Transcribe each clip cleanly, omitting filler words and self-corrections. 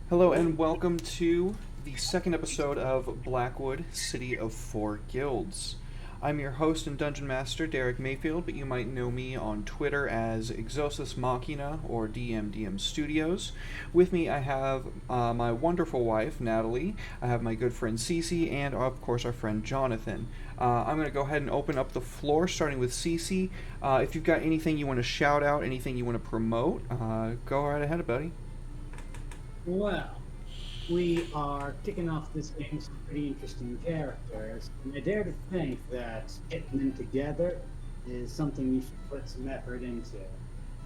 Hello and welcome to the second episode of Blackwood, City of Four Guilds. I'm your host and dungeon master, Derek Mayfield, but you might know me on Twitter as Exosis Machina or DMDM Studios. With me, I have my wonderful wife, Natalie. I have my good friend Cece, and of course, our friend Jonathan. I'm going to go ahead and open up the floor, starting with Cece. If you've got anything you want to shout out, anything you want to promote, go right ahead, buddy. Well, we are kicking off this game with some pretty interesting characters, and I dare to think that getting them together is something you should put some effort into.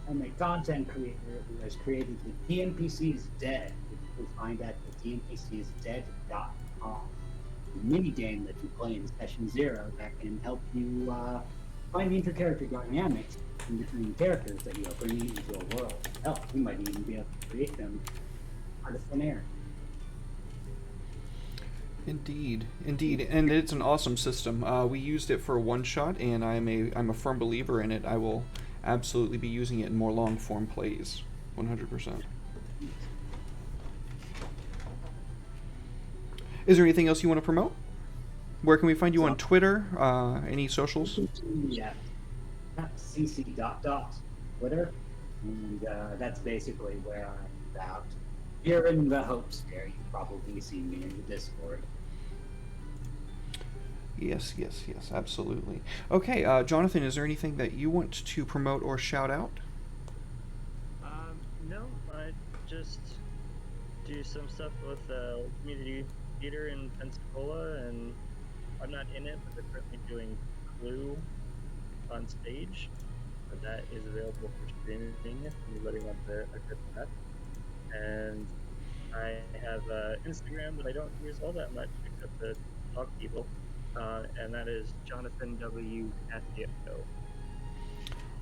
I'm a content creator who has created the TNPC is Dead, which you can find at the tnpcsdead.com. A mini game that you play in session 0 that can help you find the inter-character dynamics in between characters that you are bringing into a world. Hell, you might even be able to create them out of thin air. Indeed, indeed, and it's an awesome system. We used it for a one shot, and I'm a firm believer in it. I will absolutely be using it in more long form plays, 100%. Is there anything else you want to promote? Where can we find you on Twitter? Any socials? Yeah, cc Twitter, and that's basically where I'm about. You're in the hopes there. You've probably seen me in the Discord. Yes, yes, yes, absolutely. Okay, Jonathan, is there anything that you want to promote or shout out? No, I just do some stuff with community theater in Pensacola, and I'm not in it, but they're currently doing Clue on stage. But that is available for streaming if anybody wants a good that. And I have Instagram that I don't use all that much except to talk to people, and that is Jonathan W. Casio.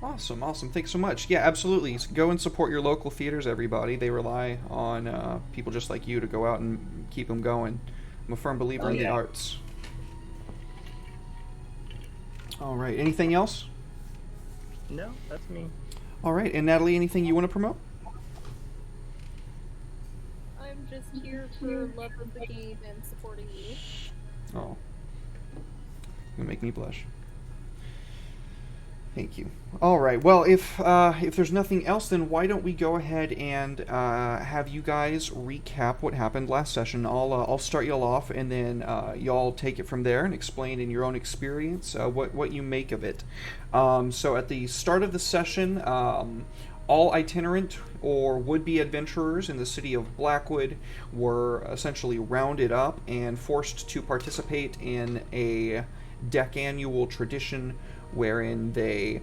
Awesome, awesome. Thanks so much. Yeah, absolutely. Go and support your local theaters, everybody. They rely on people just like you to go out and keep them going. I'm a firm believer in the arts. All right. Anything else? No, that's me. All right. And Natalie, anything you want to promote? I'm just here for love of the game and supporting you. Oh. You'll make me blush. Thank you. All right. Well, if there's nothing else, then why don't we go ahead and have you guys recap what happened last session? I'll start y'all off, and then y'all take it from there and explain in your own experience what you make of it. So at the start of the session, all itinerant or would-be adventurers in the city of Blackwood were essentially rounded up and forced to participate in a decannual tradition wherein they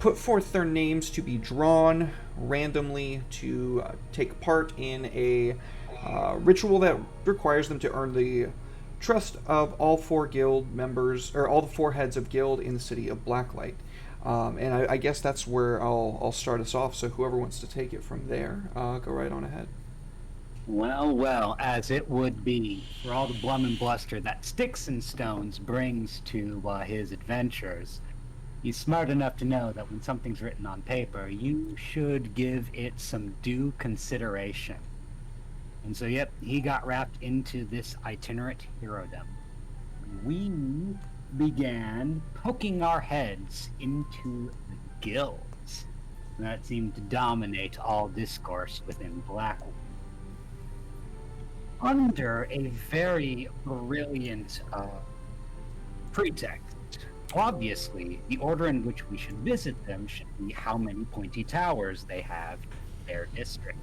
put forth their names to be drawn randomly to take part in a ritual that requires them to earn the trust of all four guild members, or all the four heads of guild in the city of Blacklight. And I guess that's where I'll start us off, so whoever wants to take it from there, go right on ahead. Well, as it would be for all the blum and bluster that Sticks and Stones brings to his adventures, he's smart enough to know that when something's written on paper, you should give it some due consideration. And so, yep, he got wrapped into this itinerant herodom. We began poking our heads into the guilds that seemed to dominate all discourse within Blackwood. Under a very brilliant pretext. Obviously, the order in which we should visit them should be how many pointy towers they have in their district.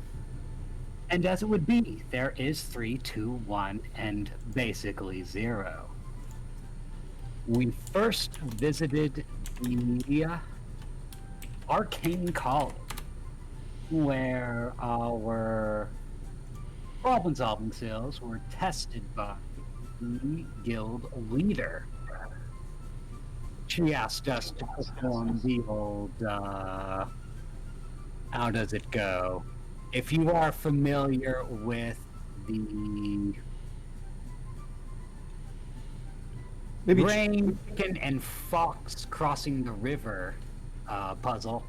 And as it would be, there is 3, 2, 1, and basically 0. We first visited the Arcane College, where our problem-solving skills were tested by the guild leader. She asked us to perform the old, how does it go? If you are familiar with the Rain, Chicken, and Fox crossing the river puzzle,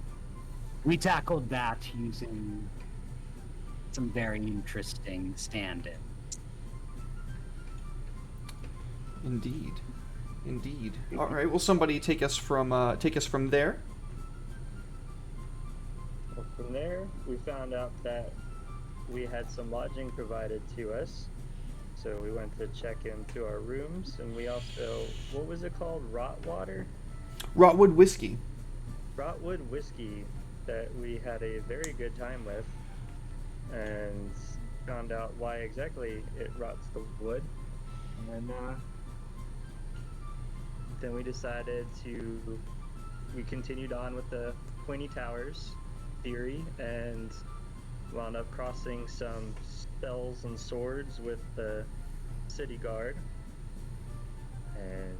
we tackled that using some very interesting stand-in. Indeed. Indeed. All right. Will somebody take us from there? Well, from there, we found out that we had some lodging provided to us. So we went to check into our rooms, and we also, what was it called? Rotwater? Rotwood whiskey. Rotwood whiskey that we had a very good time with, and found out why exactly it rots the wood. And then we decided we continued on with the Pointy Towers theory, and wound up crossing some spells and swords with the city guard, and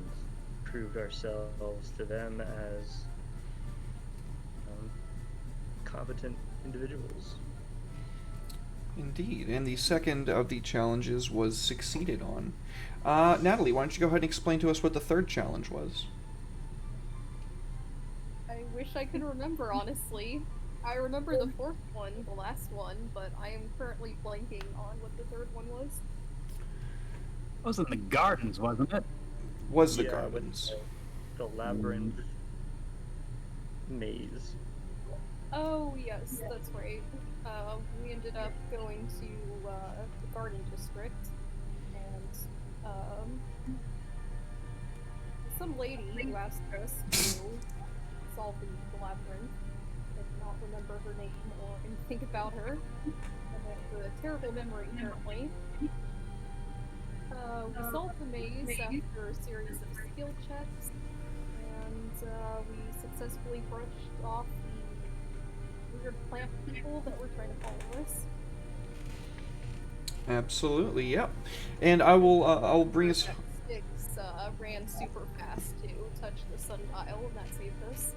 proved ourselves to them as competent individuals. Indeed. And the second of the challenges was succeeded on. Natalie, why don't you go ahead and explain to us what the third challenge was? I wish I could remember, honestly. I remember the fourth one, the last one, but I am currently blanking on what the third one was. It was in the gardens, wasn't it? Was the Yeah, gardens. with the labyrinth maze. Oh, yes, that's right. We ended up going to the Garden District, and some lady who asked us to solve the labyrinth. I do not remember her name or anything about her. I have a terrible memory, apparently. We solved the maze after a series of skill checks, and we successfully brushed off the weird plant people that were trying to follow us. Absolutely, yep. And I'll bring us... Sticks ran super fast to touch the sundial, and that saved us.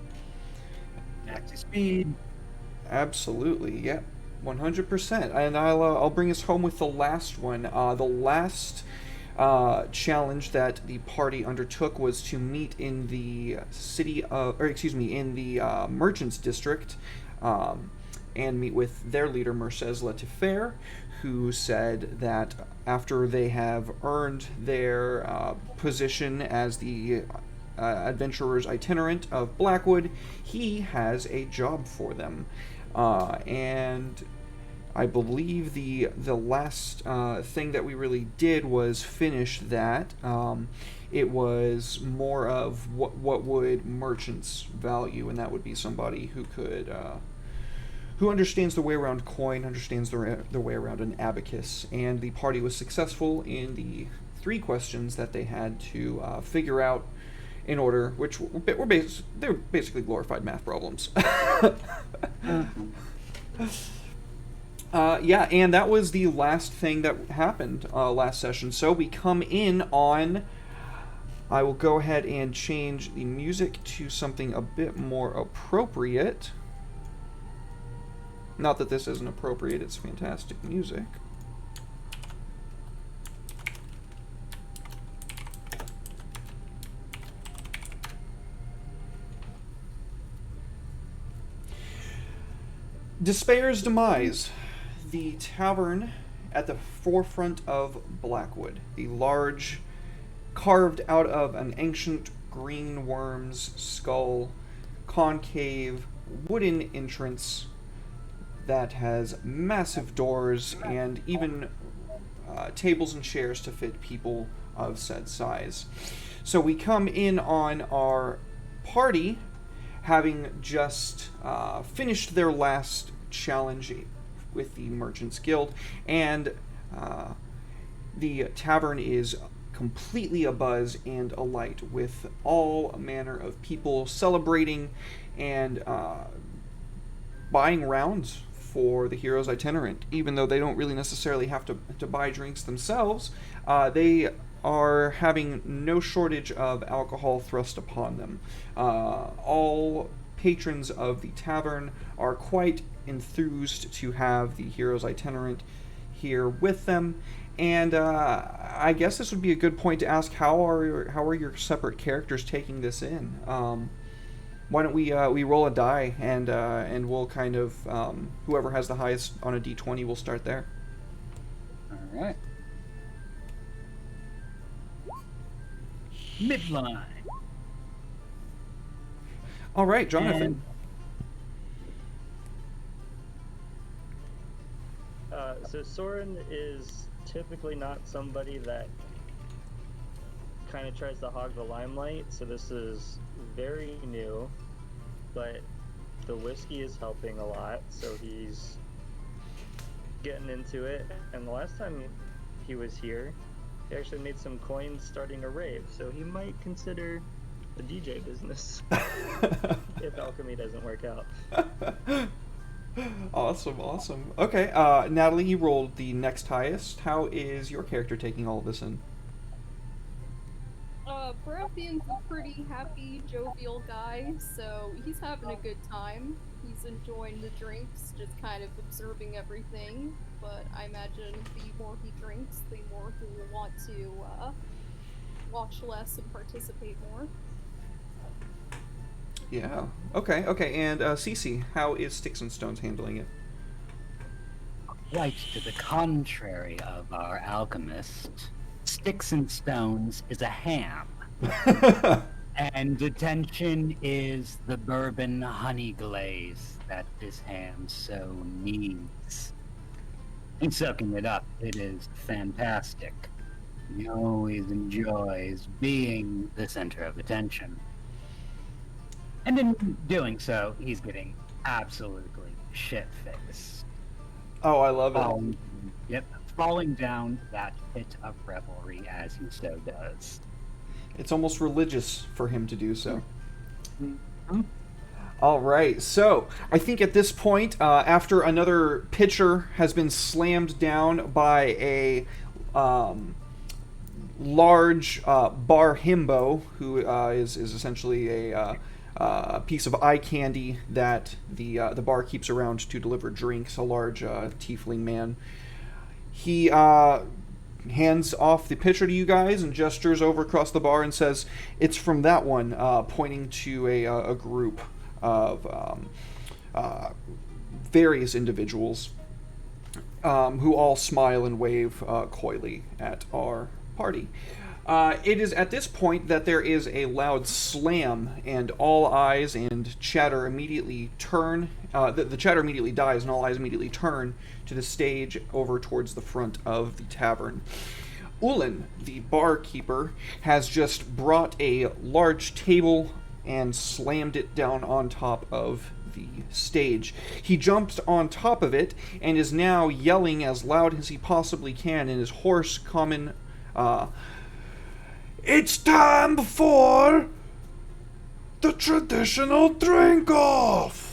Back to speed. Absolutely, yep. 100%. And I'll bring us home with the last one. The last challenge that the party undertook was to meet in the in the Merchants District, and meet with their leader, Mercedes Letifaire, who said that after they have earned their position as the adventurer's itinerant of Blackwood, he has a job for them. And I believe the last thing that we really did was finish that. It was more of what would merchants value, and that would be somebody who could who understands the way around coin, understands the way around an abacus. And the party was successful in the 3 questions that they had to figure out in order, which they're basically glorified math problems. Yeah, and that was the last thing that happened last session. So we come in on... I will go ahead and change the music to something a bit more appropriate. Not that this isn't appropriate, it's fantastic music. Despair's demise. The tavern at the forefront of Blackwood. The large, carved out of an ancient green worm's skull, concave wooden entrance that has massive doors and even tables and chairs to fit people of said size. So we come in on our party having just finished their last challenge with the Merchants Guild, and the tavern is completely abuzz and alight with all manner of people celebrating and buying rounds for the hero's itinerant. Even though they don't really necessarily have to buy drinks themselves, they are having no shortage of alcohol thrust upon them. All patrons of the tavern are quite enthused to have the hero's itinerant here with them, and I guess this would be a good point to ask, how are your separate characters taking this in? Why don't we roll a die and we'll kind of whoever has the highest on a d20 will start there. All right. Midline. All right, Jonathan. And So Soren is typically not somebody that kind of tries to hog the limelight, so this is very new, but the whiskey is helping a lot, so he's getting into it. And the last time he was here, he actually made some coins starting a rave, so he might consider the DJ business if alchemy doesn't work out. Awesome. Okay, Natalie, you rolled the next highest. How is your character taking all of this in? Baratheon's a pretty happy, jovial guy, so he's having a good time. He's enjoying the drinks, just kind of observing everything, but I imagine the more he drinks, the more he will want to watch less and participate more. Yeah. Okay, and Cece, how is Sticks and Stones handling it? quite to the contrary of our alchemist, Sticks and Stones is a ham. And attention is the bourbon honey glaze that this ham so needs. And soaking it up, it is fantastic. He always enjoys being the center of attention. And in doing so, he's getting absolutely shit-faced. Oh, I love it. Falling down that pit of revelry as he so does. It's almost religious for him to do so. Mm-hmm. All right, so I think at this point, after another pitcher has been slammed down by a large bar himbo, who is essentially a piece of eye candy that the bar keeps around to deliver drinks, a large tiefling man. He hands off the pitcher to you guys and gestures over across the bar and says, "It's from that one," pointing to a group of various individuals who all smile and wave coyly at our party. It is at this point that there is a loud slam, and all eyes and chatter immediately turn. The chatter immediately dies, and all eyes immediately turn to the stage over towards the front of the tavern. Ullin, the barkeeper, has just brought a large table and slammed it down on top of the stage. He jumped on top of it and is now yelling as loud as he possibly can in his hoarse common, "It's time for the traditional drink-off!"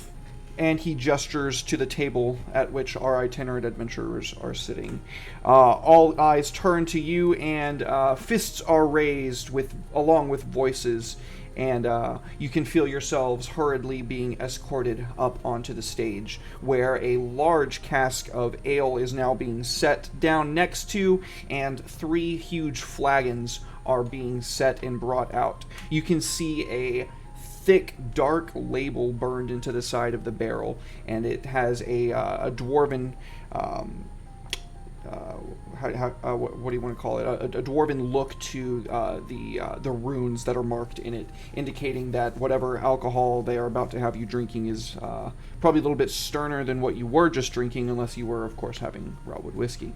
And he gestures to the table at which our itinerant adventurers are sitting. All eyes turn to you, and fists are raised along with voices, and you can feel yourselves hurriedly being escorted up onto the stage, where a large cask of ale is now being set down next to, and 3 huge flagons are being set and brought out. You can see a thick, dark label burned into the side of the barrel, and it has a dwarven, what do you want to call it? A dwarven look to the runes that are marked in it, indicating that whatever alcohol they are about to have you drinking is probably a little bit sterner than what you were just drinking, unless you were, of course, having Blackwood whiskey.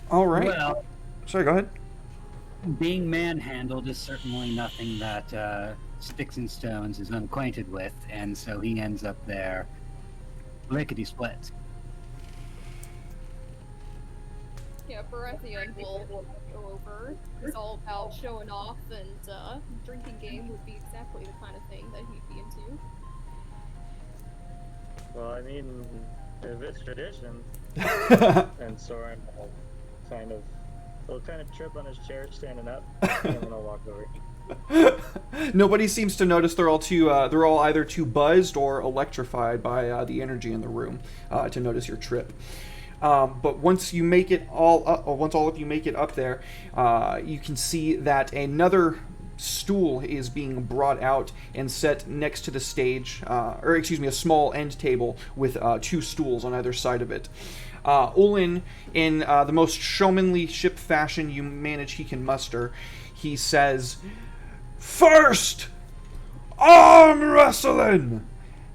All right. Well, sorry, go ahead. being manhandled is certainly nothing that Sticks and Stones is unacquainted with, and so he ends up there lickety-split. Yeah, Baratheon will go over. It's all about showing off, and drinking game would be exactly the kind of thing that he'd be into. Well, I mean, if it's tradition, and Soren will kind of trip on his chair standing up, and then I'll walk over. Nobody seems to notice. They're all either too buzzed or electrified by the energy in the room to notice your trip. But once you make it all up, or once all of you make it up there, you can see that another stool is being brought out and set next to the stage, or excuse me, a small end table with 2 stools on either side of it. Olin, in the most showmanship fashion he can muster, he says, "First, arm wrestling!"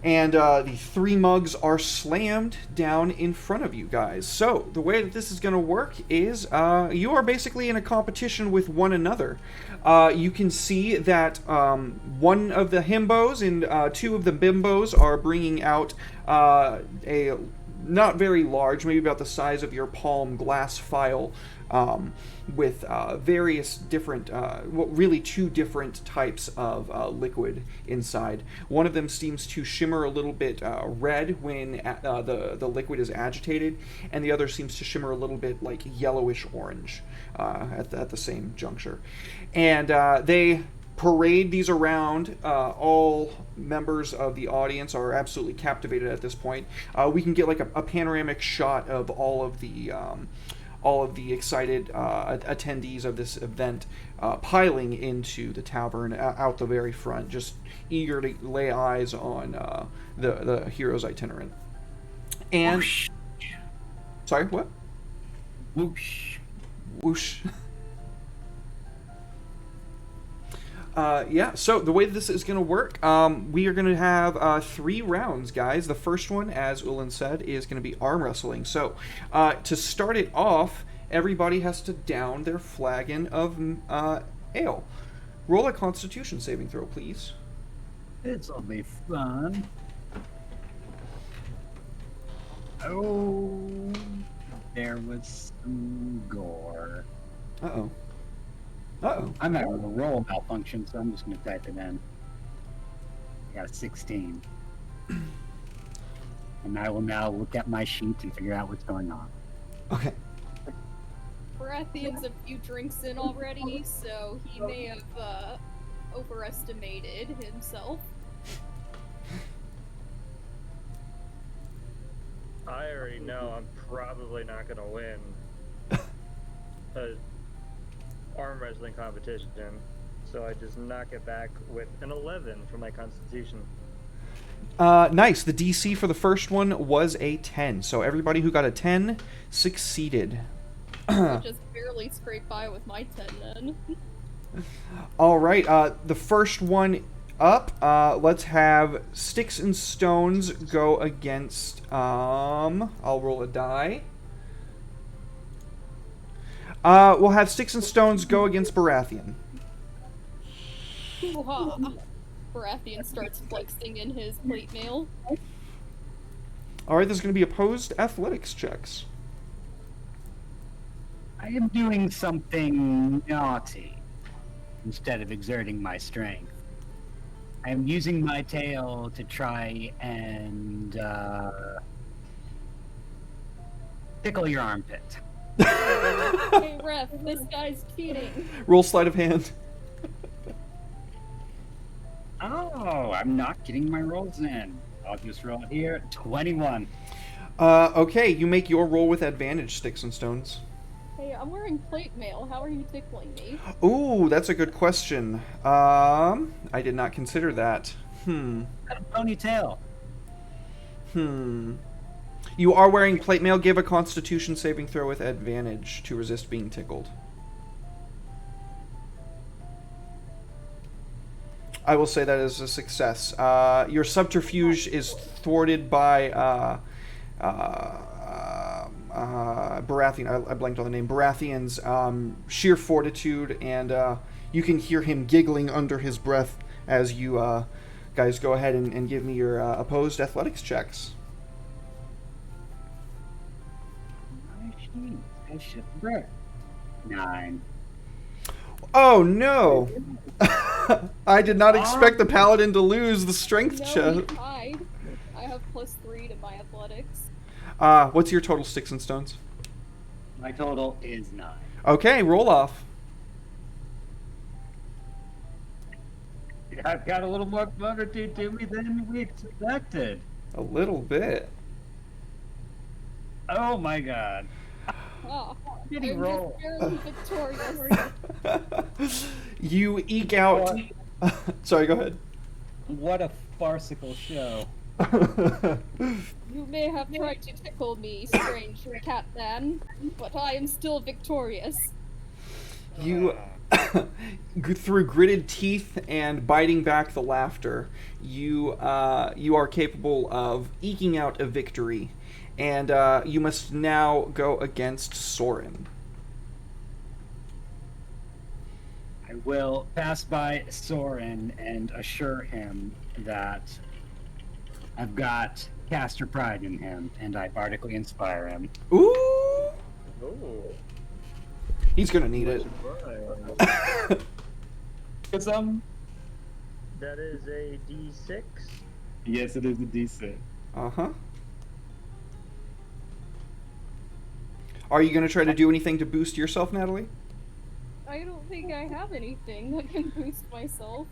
And the 3 mugs are slammed down in front of you guys. So, the way that this is going to work is you are basically in a competition with one another. You can see that one of the himbos and 2 of the bimbos are bringing out a not very large, maybe about the size of your palm, glass vial with various different, really 2 different types of liquid inside. One of them seems to shimmer a little bit red when the liquid is agitated, and the other seems to shimmer a little bit like yellowish orange at the same juncture. And they parade these around. All members of the audience are absolutely captivated at this point. We can get like a panoramic shot of all of the excited attendees of this event piling into the tavern out the very front, just eager to lay eyes on the hero's itinerant. And Whoosh. sorry, what? Whoosh. Whoosh. Yeah, so the way this is going to work, we are going to have 3 rounds, guys. The first one, as Ulan said, is going to be arm wrestling. So, to start it off, everybody has to down their flagon of ale. Roll a Constitution saving throw, please. This'll be fun. Oh, there was some gore. Uh-oh. Uh-oh. I'm having a roll malfunction, so I'm just going to type it in. I got a 16. And I will now look at my sheet and figure out what's going on. Okay. Baratheon's a few drinks in already, so he may have overestimated himself. I already know I'm probably not gonna win a arm wrestling competition, so I just knock it back with an 11 for my Constitution. Nice. The DC for the first one was a 10, so everybody who got a 10 succeeded. I just barely scraped by with my 10 then. All right, the first one up, let's have Sticks and Stones go against, I'll roll a die. We'll have Sticks and Stones go against Baratheon. Hoo-ha! Baratheon starts flexing in his plate mail. All right, there's going to be opposed athletics checks. I am doing something naughty instead of exerting my strength. I am using my tail to try and tickle your armpit. Hey ref, this guy's cheating. Roll sleight of hand. Oh, I'm not getting my rolls in. I'll just roll it here. 21. Okay, you make your roll with advantage, Sticks and Stones. Hey, I'm wearing plate mail. How are you tickling me? Ooh, that's a good question. I did not consider that. Got a ponytail. You are wearing plate mail. Give a Constitution saving throw with advantage to resist being tickled. I will say that is a success. Your subterfuge is thwarted by Baratheon. I blanked on the name. Baratheon's sheer fortitude, and you can hear him giggling under his breath as you guys go ahead and give me your opposed athletics checks. I should break. 9. Oh no! I did not expect the paladin to lose the strength No, check. you tied. I have +3 to my athletics. What's your total, Sticks and Stones? My total is 9. Okay, roll off. I've got a little more fortitude to me than we expected. A little bit. Oh my god. Oh, Did he I'm roll? just barely victorious. You eke out. Sorry, go ahead. What a farcical show. You may have tried to tickle me, strange cat man, but I am still victorious. You, through gritted teeth and biting back the laughter, you are capable of eking out a victory, and you must now go against Soren. I will pass by Soren and assure him that I've got caster pride in him, and I bardically inspire him. Ooh, Oh, he's gonna need it. Get some? that is a D6. Yes, it is a D6. Uh-huh. Are you gonna try to do anything to boost yourself, Natalie? I don't think I have anything that can boost myself.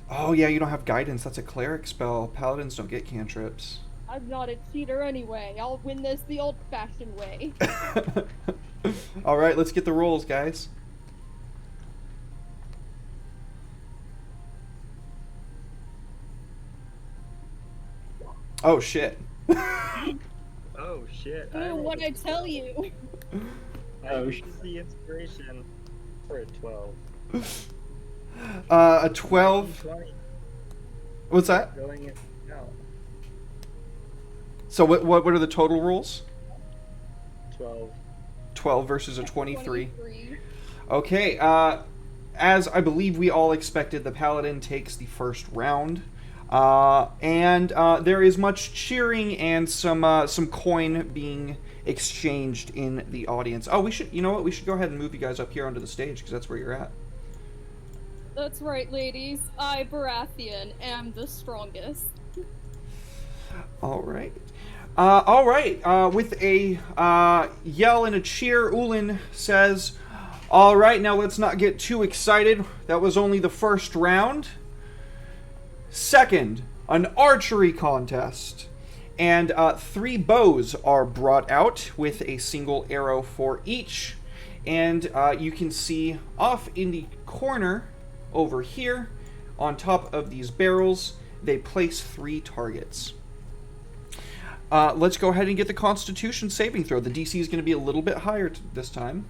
Oh yeah, you don't have guidance. That's a cleric spell. Paladins don't get cantrips. I'm not a cheater anyway. I'll win this the old-fashioned way. All right, let's get the rolls, guys. Oh shit. Oh shit! Oh, what'd I tell you? I used the inspiration for a 12. A 12. 20 What's that? going in. No, So what are the total rolls? 12. 12 versus a 23. 23. Okay, as I believe we all expected, the paladin takes the first round. And there is much cheering and some coin being exchanged in the audience. Oh, you know what? We should go ahead and move you guys up here onto the stage because that's where you're at. That's right, ladies. I, Baratheon, am the strongest. All right. All right. With a yell and a cheer, Ulin says, "All right, now let's not get too excited. That was only the first round. Second, an archery contest. And 3 bows are brought out with a single arrow for each. And you can see off in the corner over here, on top of these barrels, they place 3 targets. Let's go ahead and get the Constitution saving throw. The DC is going to be a little bit higher this time.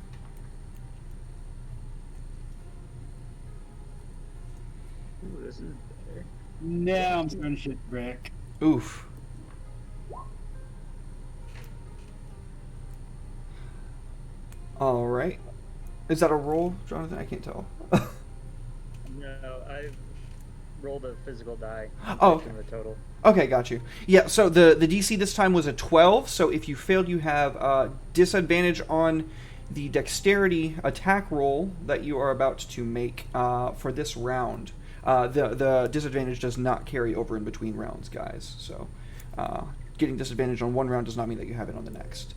Ooh, this is better. Now I'm starting to shit brick. Oof. All right. Is that a roll, Jonathan? I can't tell. No, I've rolled a physical die. Oh, okay. In the total. Okay, got you. Yeah, so the DC this time was a 12, so if you failed, you have disadvantage on the dexterity attack roll that you are about to make for this round. The disadvantage does not carry over in between rounds, guys. So getting disadvantage on one round does not mean that you have it on the next.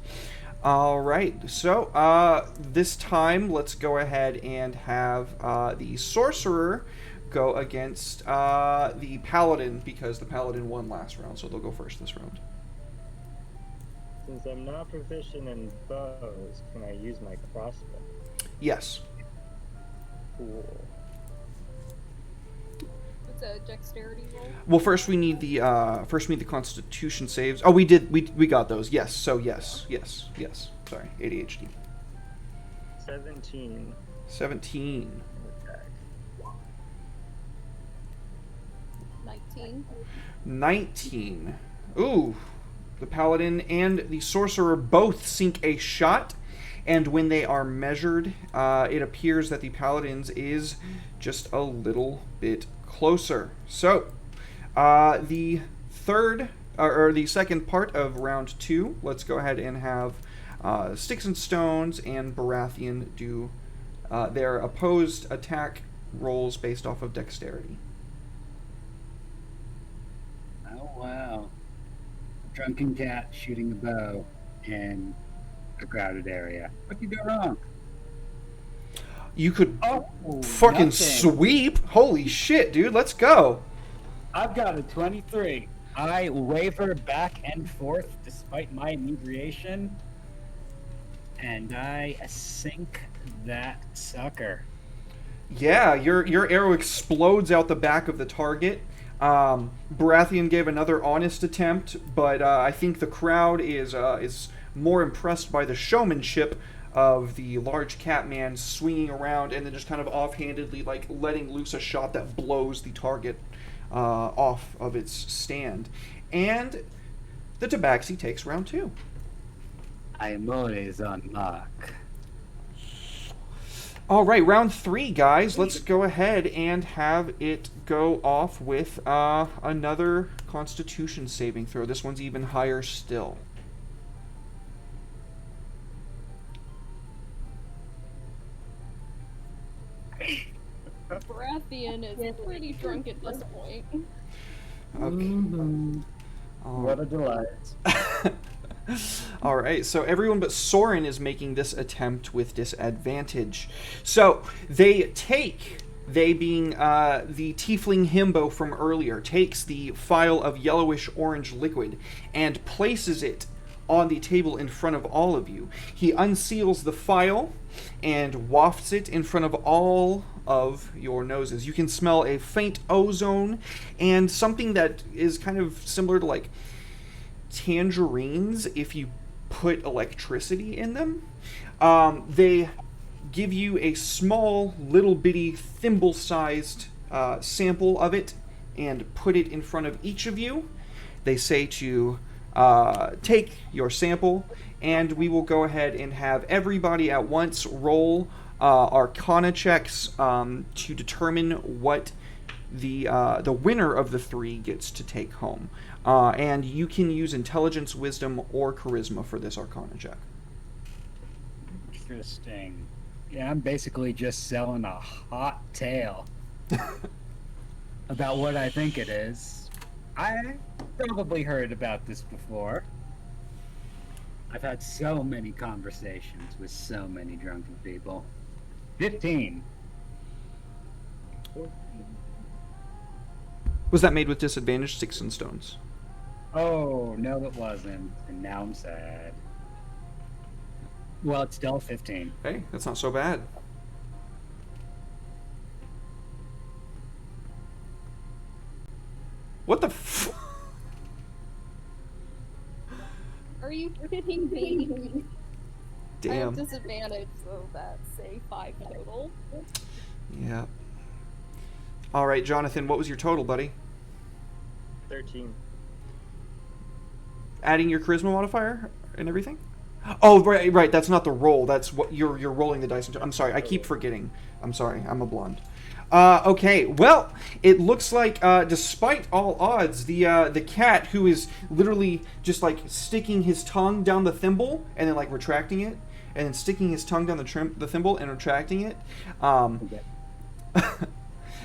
All right, so this time let's go ahead and have the sorcerer go against the paladin, because the paladin won last round, so they'll go first this round. Since I'm not proficient in bows, can I use my crossbow? Yes. Cool. It's a dexterity roll. Well, first we need the Constitution saves. Oh, we did. We got those. Yes. So yes. Sorry, ADHD. 17. 17. Attack. 19. 19. Ooh. The paladin and the sorcerer both sink a shot, and when they are measured, it appears that the paladin's is just a little bit closer. So, the third, or the second part of round 2, let's go ahead and have Sticks and Stones and Baratheon do their opposed attack rolls based off of dexterity. Oh, wow. A drunken cat shooting a bow in a crowded area. What could go wrong? You could Oh, fucking nothing. sweep. Holy shit, dude. Let's go. I've got a 23. I waver back and forth despite my inebriation, and I sink that sucker. Yeah, your arrow explodes out the back of the target. Baratheon gave another honest attempt, but I think the crowd is more impressed by the showmanship of the large cat man swinging around and then just kind of offhandedly like letting loose a shot that blows the target off of its stand. And the Tabaxi takes round 2. I am always on mark. All right, round 3, guys. Let's go ahead and have it go off with another Constitution saving throw. This one's even higher still. Baratheon is pretty drunk at this point. Okay. What a delight. All right, so everyone but Soren is making this attempt with disadvantage. So they being the tiefling himbo from earlier, takes the phial of yellowish orange liquid and places it on the table in front of all of you. He unseals the phial and wafts it in front of all of your noses. You can smell a faint ozone and something that is kind of similar to like tangerines if you put electricity in them. They give you a small, little bitty, thimble-sized sample of it and put it in front of each of you. They say to take your sample, and we will go ahead and have everybody at once roll Arcana checks to determine what the winner of the 3 gets to take home. And you can use Intelligence, Wisdom, or Charisma for this Arcana check. Interesting. Yeah, I'm basically just selling a hot tale about what I think it is. I probably heard about this before. I've had so many conversations with so many drunken people. 15. Was that made with disadvantage, Sticks and Stones? Oh, no, it wasn't. And now I'm sad. Well, it's still 15. Hey, that's not so bad. What the f... Are you kidding me? I have Damn. disadvantage, so that's a 5 total. Yeah. Alright, Jonathan, what was your total, buddy? 13. Adding your charisma modifier and everything? Oh, right, that's not the roll. That's what you're rolling the dice into. I'm sorry, I keep forgetting. I'm sorry, I'm a blonde. Okay, well, it looks like, despite all odds, the cat, who is literally just, like, sticking his tongue down the thimble, and then, like, retracting it, and then sticking his tongue down the thimble and retracting it,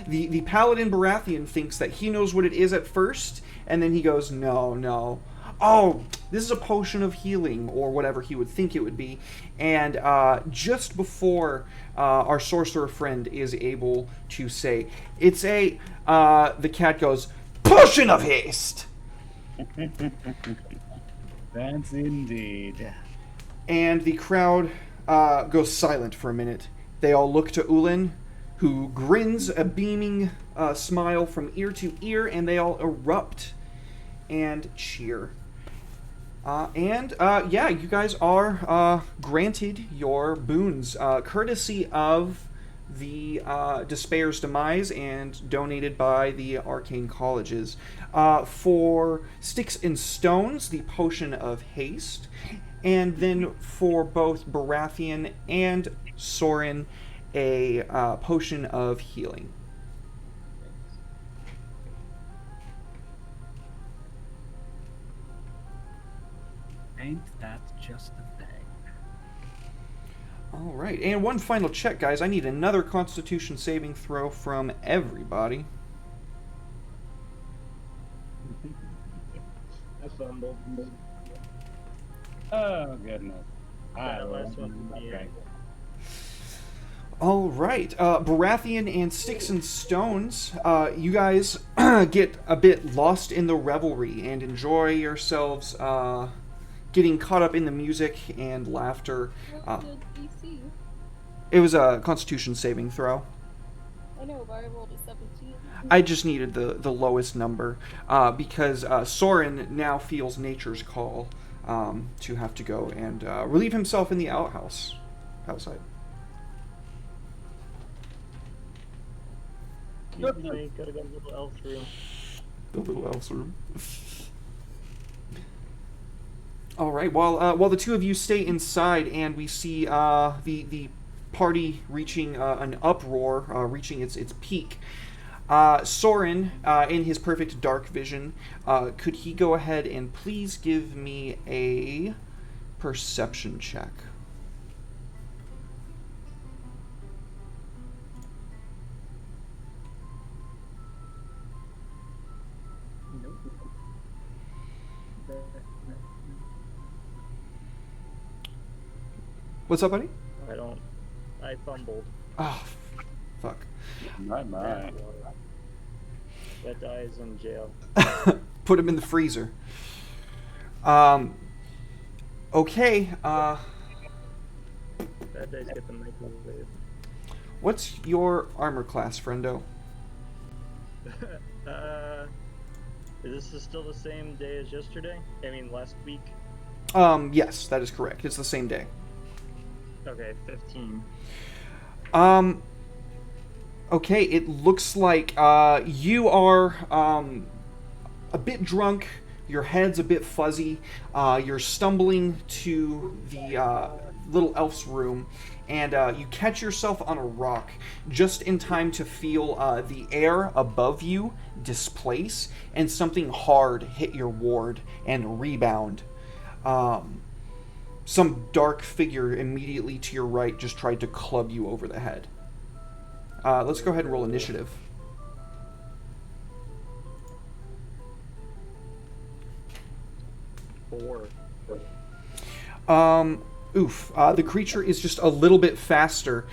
the Paladin Baratheon thinks that he knows what it is at first, and then he goes, no. Oh, this is a potion of healing, or whatever he would think it would be. And just before our sorcerer friend is able to say, it's a, the cat goes, potion of haste! That's indeed. And the crowd goes silent for a minute. They all look to Ulin, who grins a beaming smile from ear to ear, and they all erupt and cheer. Yeah, you guys are granted your boons, courtesy of the Despair's Demise and donated by the Arcane Colleges. For Sticks and Stones, the Potion of Haste, and then for both Baratheon and Soren, a Potion of Healing. Ain't that just the thing? All right, and one final check, guys. I need another Constitution saving throw from everybody. I fumbled. Oh, goodness. That last one would be okay. All right, Baratheon and Sticks and Stones, you guys get a bit lost in the revelry and enjoy yourselves getting caught up in the music and laughter. What's the DC? It was a Constitution saving throw. I know, but I rolled a 17. I just needed the lowest number because Soren now feels nature's call to have to go and relieve himself in the outhouse outside. Excuse me, gotta go to the little elf room. The little elf's room. All right. While the two of you stay inside, and we see the party reaching an uproar, reaching its peak. Soren, in his perfect dark vision, could he go ahead and please give me a perception check? What's up, buddy? I fumbled. Oh, fuck. My. That die is in jail. Put him in the freezer. Okay. Bad days get the microwave. What's your armor class, friendo? Is this still the same day as yesterday? I mean, last week? Yes, that is correct. It's the same day. Okay, 15. Okay, it looks like you are a bit drunk, your head's a bit fuzzy, you're stumbling to the little elf's room, and you catch yourself on a rock just in time to feel the air above you displace and something hard hit your ward and rebound. Some dark figure immediately to your right just tried to club you over the head. Let's go ahead and roll initiative. Four. The creature is just a little bit faster.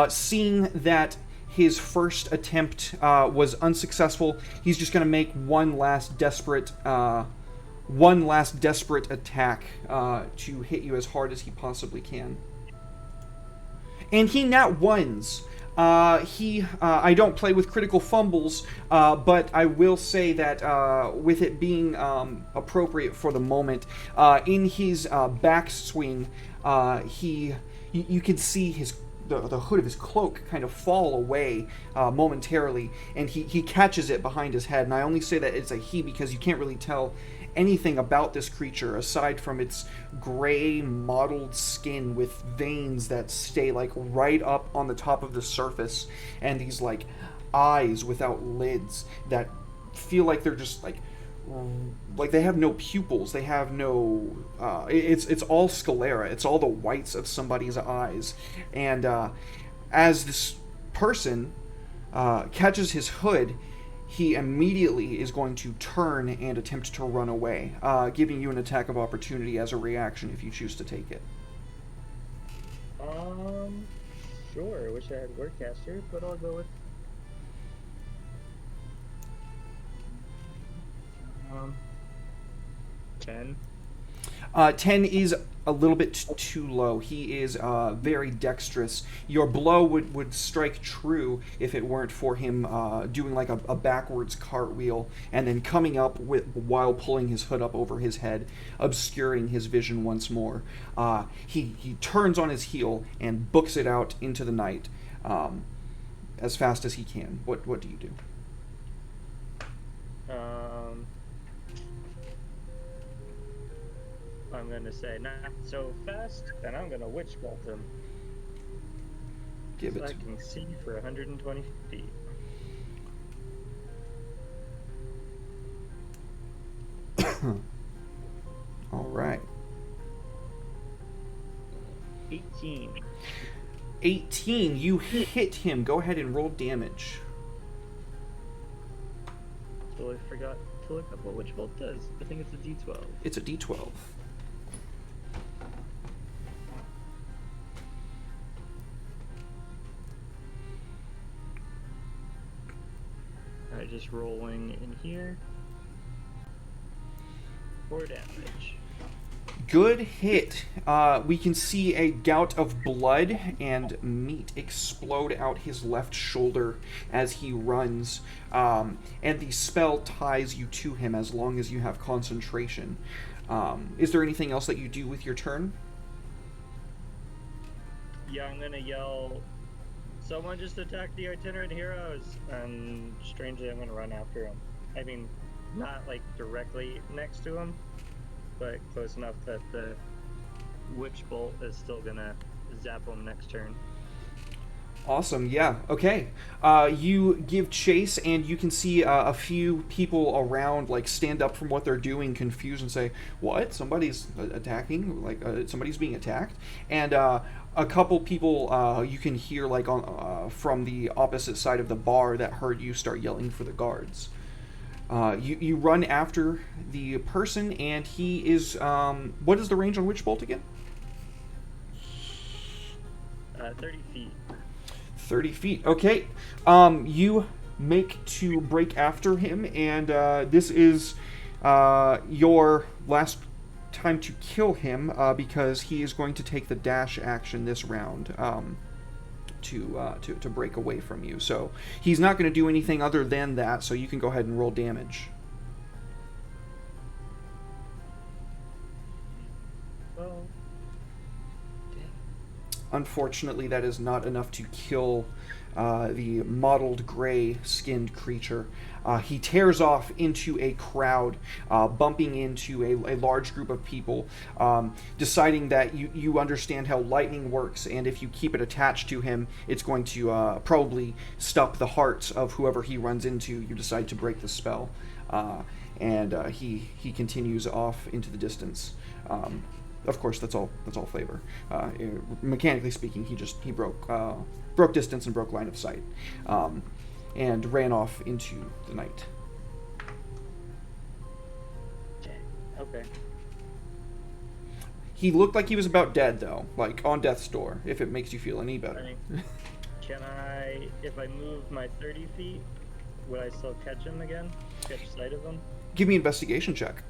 Seeing that his first attempt was unsuccessful, he's just going to make one last desperate attack to hit you as hard as he possibly can. And he nat ones. I don't play with critical fumbles, but I will say that with it being appropriate for the moment, in his backswing, you can see the hood of his cloak kind of fall away momentarily, and he catches it behind his head. And I only say that it's a he because you can't really tell anything about this creature aside from its gray mottled skin with veins that stay like right up on the top of the surface, and these like eyes without lids that feel like they're just like they have no pupils, they have no it's all sclera, it's all the whites of somebody's eyes. And as this person catches his hood, he immediately is going to turn and attempt to run away, giving you an attack of opportunity as a reaction if you choose to take it. Sure. I wish I had Wordcaster, but I'll go with 10. 10 is a little bit too low. He is very dexterous. Your blow would strike true if it weren't for him doing like a backwards cartwheel and then coming up while pulling his hood up over his head, obscuring his vision once more. He turns on his heel and books it out into the night as fast as he can. What do you do? I'm gonna say not so fast, and I'm gonna witch bolt him. Give so it. I can see for 120 feet. All right. 18. 18. You hit him. Go ahead and roll damage. Totally forgot to look up what witch bolt does. I think it's a D12. It's a D12. just rolling in here. 4 damage. Good hit. We can see a gout of blood and meat explode out his left shoulder as he runs. And the spell ties you to him as long as you have concentration. Is there anything else that you do with your turn? Yeah, I'm gonna yell, someone just attacked the itinerant heroes, and strangely I'm gonna run after him. I mean, not like directly next to him, but close enough that the witch bolt is still gonna zap him next turn. Awesome, yeah, okay. You give chase, and you can see a few people around, like, stand up from what they're doing, confused, and say, what? Somebody's attacking? Like, somebody's being attacked? And a couple people you can hear, like, on from the opposite side of the bar that heard you start yelling for the guards. You run after the person, and he is... what is the range on Witch Bolt again? 30 feet. 30 feet. Okay. You make to break after him, and this is your last time to kill him because he is going to take the dash action this round to break away from you. So he's not going to do anything other than that, so you can go ahead and roll damage. Well, Unfortunately, that is not enough to kill the mottled gray-skinned creature. He tears off into a crowd, bumping into a large group of people, deciding that you understand how lightning works, and if you keep it attached to him, it's going to probably stop the hearts of whoever he runs into. You decide to break the spell, and he continues off into the distance. Of course, that's all flavor. Mechanically speaking, he broke distance and broke line of sight, and ran off into the night. okay. He looked like he was about dead, though, like on death's door. If it makes you feel any better. Can I, if I move my 30 feet, would I still catch him again? Catch sight of him? Give me an investigation check.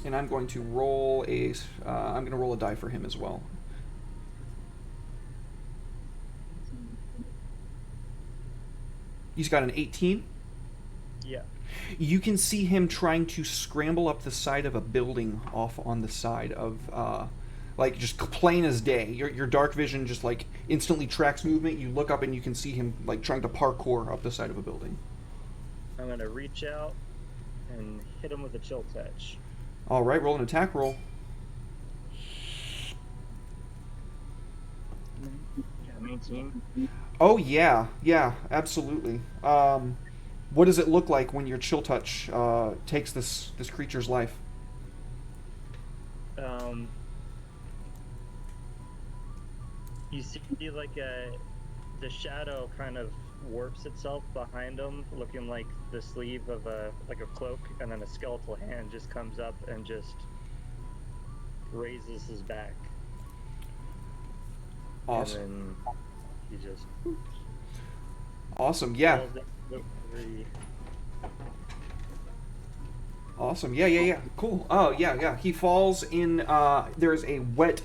And I'm going to roll a die for him as well. He's got an 18. Yeah. You can see him trying to scramble up the side of a building off on the side of, like, just plain as day. Your dark vision just, like, instantly tracks movement. You look up and you can see him, like, trying to parkour up the side of a building. I'm going to reach out and hit him with a chill touch. All right, roll an attack roll. Yeah, 19. Oh, yeah, absolutely. What does it look like when your chill touch takes this creature's life? You see, like, the shadow kind of warps itself behind him, looking like the sleeve of a cloak, and then a skeletal hand just comes up and just raises his back. Awesome. And then he just Awesome, yeah. falls down to 3. Awesome, yeah. Cool. Oh, yeah. He falls in, there's a wet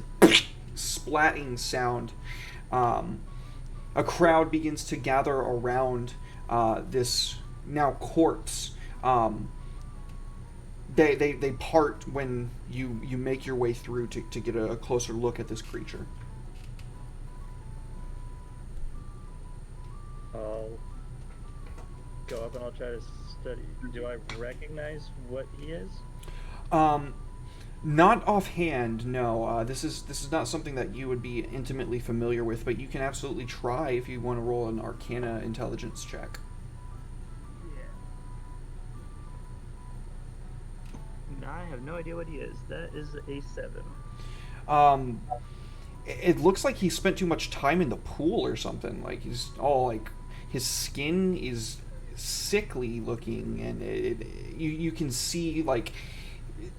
splatting sound. A crowd begins to gather around this now corpse. They part when you make your way through to get a closer look at this creature. I'll go up and I'll try to study. Do I recognize what he is? Not offhand, no. This is not something that you would be intimately familiar with, but you can absolutely try if you want to roll an Arcana intelligence check. Yeah. I have no idea what he is. That is a 7. It looks like he spent too much time in the pool or something. Like, he's all, like, his skin is sickly looking, and you can see, like,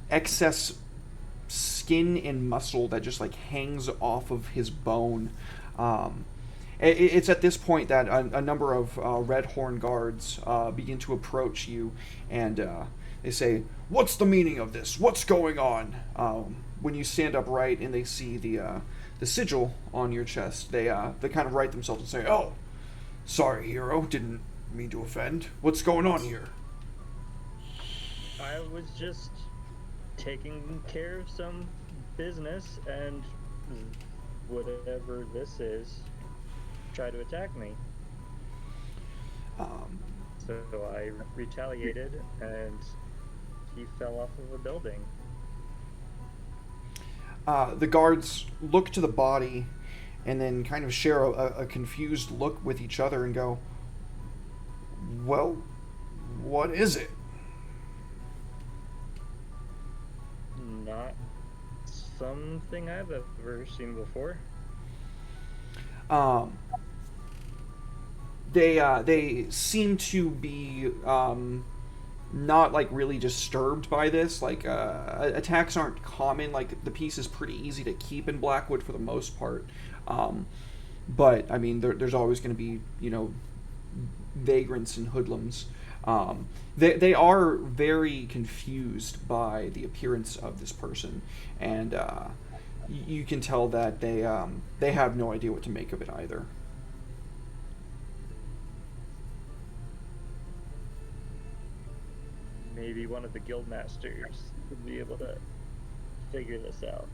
excess skin and muscle that just like hangs off of his bone. It's at this point that a number of Red Horn guards begin to approach you, and they say, "What's the meaning of this? What's going on?" When you stand upright and they see the sigil on your chest, they kind of right themselves and say, "Oh, sorry, hero. Didn't mean to offend. What's going on here?" I was just taking care of some business, and whatever this is tried to attack me. So I retaliated, and he fell off of a building. The guards look to the body and then kind of share a confused look with each other and go, "Well, what is it?" Not something I've ever seen before. They seem to be not like really disturbed by this. Like attacks aren't common. Like the piece is pretty easy to keep in Blackwood for the most part. But I mean, there's always going to be vagrants and hoodlums. They are very confused by the appearance of this person, and you can tell that they have no idea what to make of it either. Maybe one of the guild masters would be able to figure this out.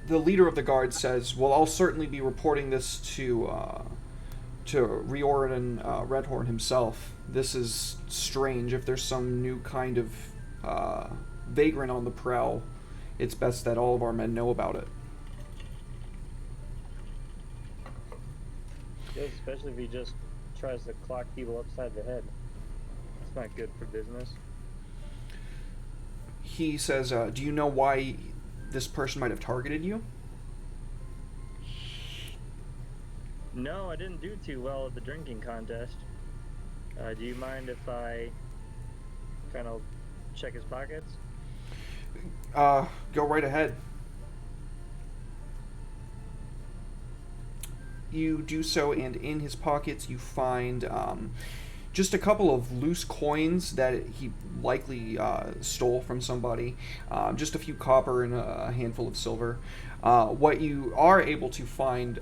The leader of the guard says, "Well, I'll certainly be reporting this to Riordan Redhorn himself. This is strange. If there's some new kind of vagrant on the prowl, it's best that all of our men know about it." Yeah, especially if he just tries to clock people upside the head. It's not good for business. He says, "Do you know why this person might have targeted you?" No, I didn't do too well at the drinking contest. Do you mind if I kind of check his pockets? Go right ahead. You do so, and in his pockets you find just a couple of loose coins that he likely stole from somebody, just a few copper and a handful of silver. What you are able to find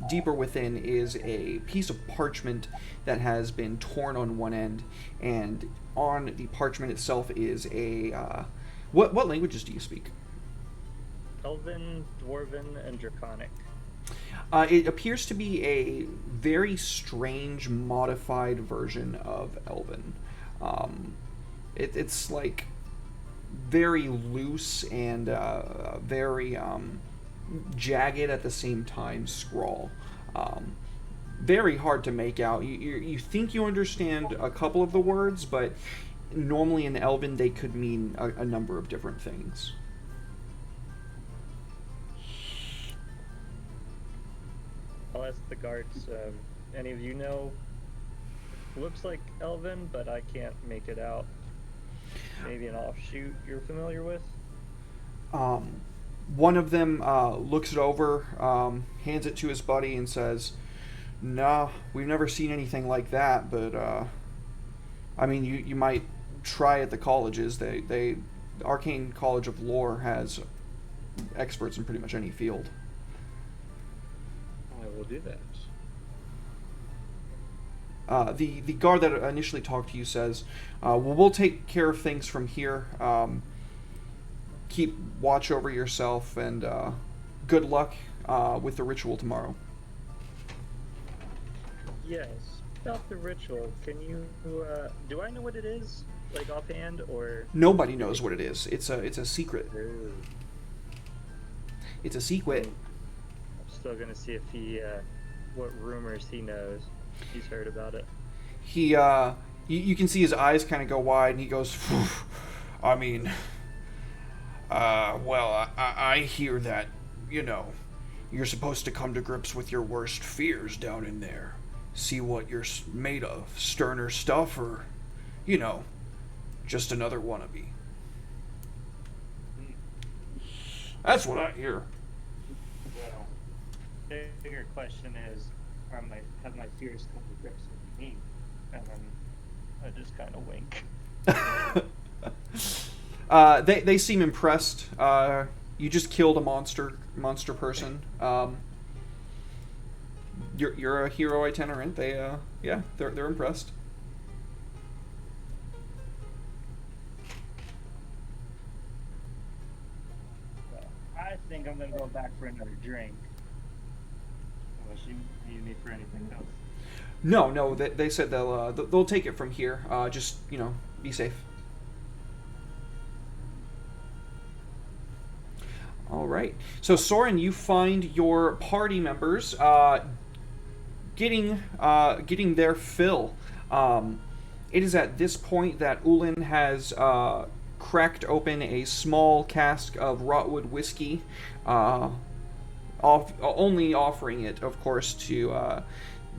deeper within is a piece of parchment that has been torn on one end, and on the parchment itself is a... What languages do you speak? Elven, Dwarven, and Draconic. It appears to be a very strange, modified version of Elven. It's like very loose and very jagged at the same time scrawl. Very hard to make out. You think you understand a couple of the words, but normally in Elven they could mean a number of different things. I'll ask the guards, any of you know? Looks like Elven, but I can't make it out. Maybe an offshoot you're familiar with? One of them looks it over, hands it to his buddy, and says, "Nah, we've never seen anything like that, but I mean, you might try at the colleges. The Arcane College of Lore has experts in pretty much any field." I will do that. The guard that initially talked to you says, "Well, we'll take care of things from here. Keep watch over yourself, and good luck with the ritual tomorrow." Yes. About the ritual, can you, do I know what it is? Like offhand, or? Nobody knows what it is. It's a secret. Ooh. It's a secret. I'm still gonna see if he, what rumors he knows. He's heard about it. He, you can see his eyes kind of go wide, and he goes, "Phew, I mean, well, I hear that, you're supposed to come to grips with your worst fears down in there. See what you're made of, sterner stuff, or, just another wannabe." That's what I hear. Well, the bigger question is, have my fears come to grips with me? And then I just kind of wink. They seem impressed. You just killed a monster person. You're a hero itinerant. They're impressed. So I think I'm gonna go back for another drink. Unless you need me for anything else. No, they said they'll take it from here. Just be safe. All right. So Soren, you find your party members getting their fill. It is at this point that Ulin has cracked open a small cask of Rotwood whiskey, only offering it, of course, to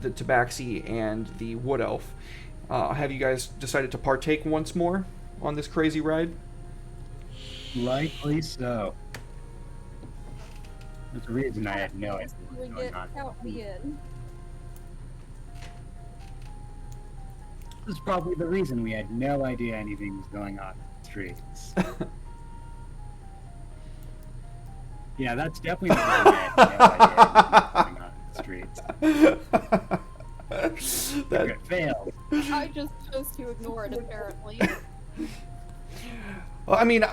the Tabaxi and the Wood Elf. Have you guys decided to partake once more on this crazy ride? Likely so. There's a reason I had no idea what was Doing going it, on. count me in. This is probably the reason we had no idea anything was going on in the streets. Yeah, that's definitely the reason we had no idea anything was going on in the streets. It failed. I just chose to ignore it, apparently. Well, I mean,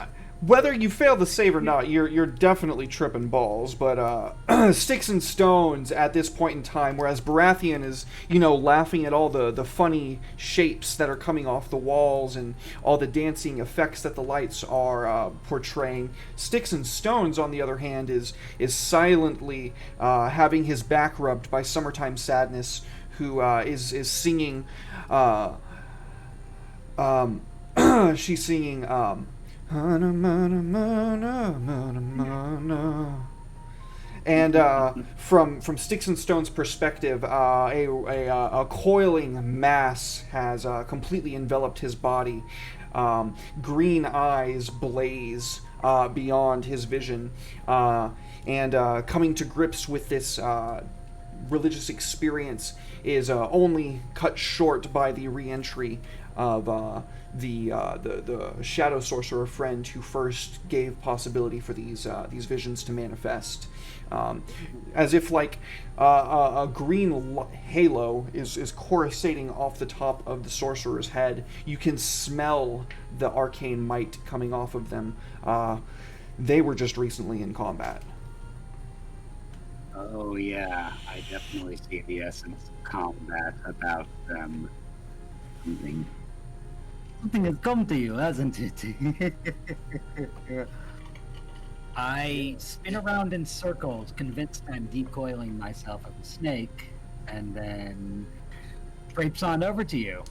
whether you fail the save or not, you're definitely tripping balls. But sticks and stones at this point in time, whereas Baratheon is, laughing at all the funny shapes that are coming off the walls and all the dancing effects that the lights are portraying. Sticks and Stones, on the other hand, is silently having his back rubbed by Summertime Sadness, who is singing. She's singing. And from Sticks and Stone's perspective, a coiling mass has completely enveloped his body. Green eyes blaze beyond his vision, and coming to grips with this religious experience is only cut short by the re-entry of the shadow sorcerer friend who first gave possibility for these visions to manifest, as if like a green halo is coruscating off the top of the sorcerer's head. You can smell the arcane might coming off of them. They were just recently in combat. Oh yeah, I definitely see the essence of combat about them. Something has come to you, hasn't it? I spin around in circles, convinced I'm decoiling myself of a snake, and then traipse on over to you.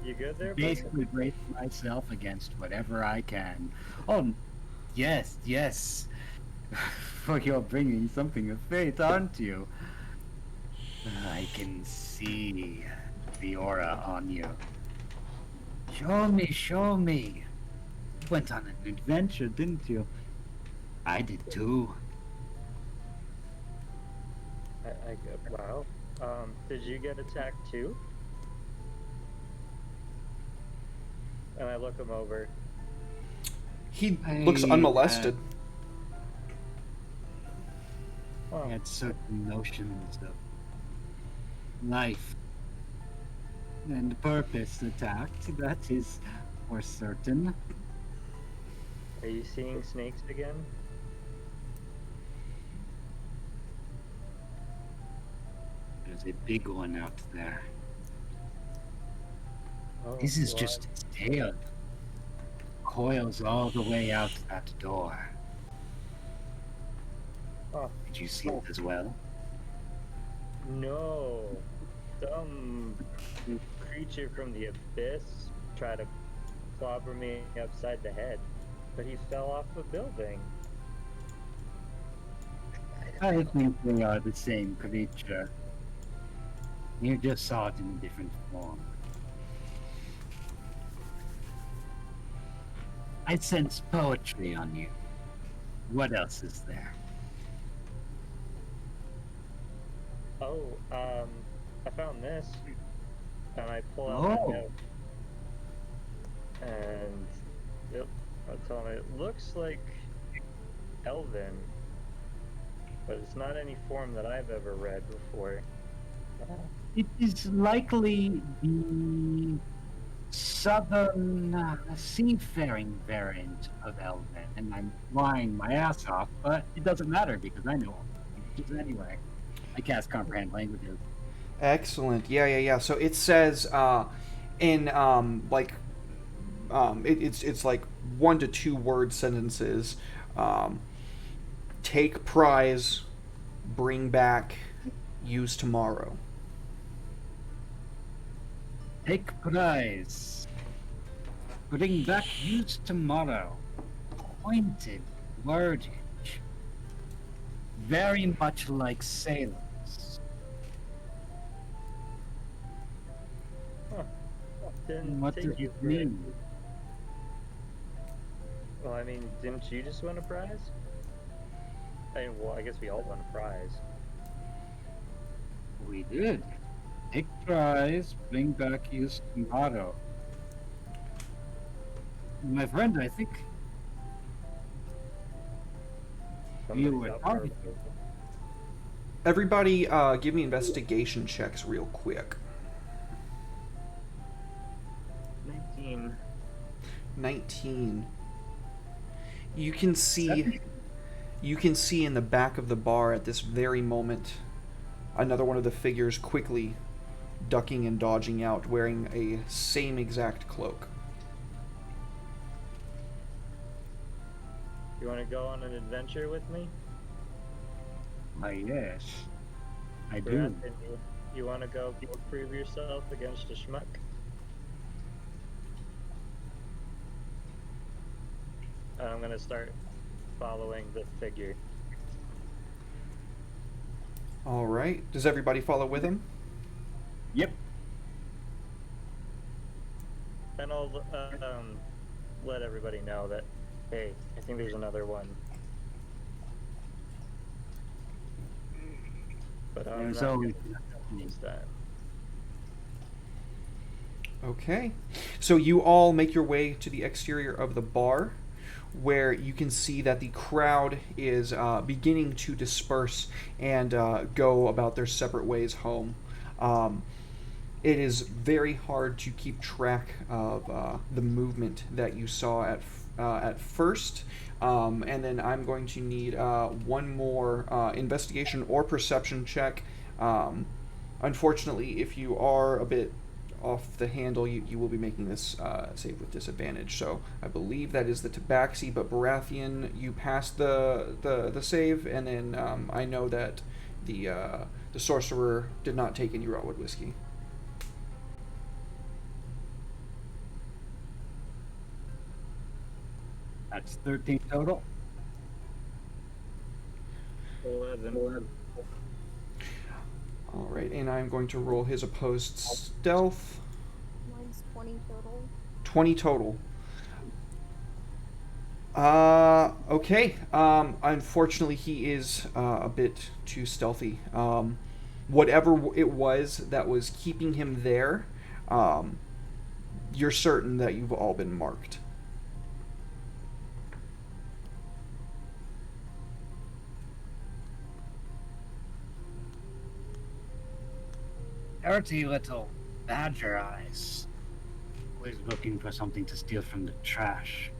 You good there? Basically brace myself against whatever I can. Oh, yes. For you're bringing something of fate, aren't you? I can see the aura on you. Show me. You went on an adventure, didn't you? I did too. Wow. Did you get attacked too? And I look him over. He looks unmolested. I had certain notions of life and purpose attacked, that is for certain. Are you seeing snakes again? There's a big one out there. Oh, This is well, just its tail. Coils all the way out that door. Oh, Did you see it as well? no. Some creature from the abyss tried to clobber me upside the head, but he fell off a building. I think they are the same creature. You just saw it in a different form. I sense poetry on you. What else is there? Oh, I found this, and I pull out my Oh, note, and I'll tell him it looks like Elven, but it's not any form that I've ever read before. it is likely the southern seafaring variant of Elven, and I'm flying my ass off, but it doesn't matter because I know all languages anyway. I cast comprehend languages. Excellent. Yeah. So it says in it's like 1 to 2 word sentences. Um, Take prize, bring back, use tomorrow. Take prize. Bring back use tomorrow. Pointed wordage. Very much like sailors. Huh. Didn't What take does you it for it. mean? Well, I mean, didn't you just win a prize? I guess we all won a prize. We did. Take prize, bring back use tomorrow. My friend, I think you Somebody's were out for a targeted. vote. Everybody, give me investigation checks real quick. 19. 19. You can see. 17. You can see in the back of the bar at this very moment another one of the figures quickly ducking and dodging out, wearing a same exact cloak. You want to go on an adventure with me? Why, yes. I do. Brandon, you want to go prove yourself against a schmuck? And I'm gonna start following the figure. All right. Does everybody follow with him? Yep. And I'll let everybody know that, hey, I think there's another one. But I'm There's not always gonna use that. Okay. So you all make your way to the exterior of the bar, where you can see that the crowd is beginning to disperse and go about their separate ways home. It is very hard to keep track of the movement that you saw at first. And then I'm going to need one more investigation or perception check. Unfortunately, if you are a bit off the handle, you will be making this save with disadvantage. So I believe that is the Tabaxi, but Baratheon, you passed the save, and then I know that the sorcerer did not take any Rawood whiskey. That's 13 total. 11. All right, and I'm going to roll his opposed stealth. Mine's 20 total. 20 total. Okay. Unfortunately, he is a bit too stealthy. Whatever it was that was keeping him there, you're certain that you've all been marked. Dirty little badger eyes. Always looking for something to steal from the trash.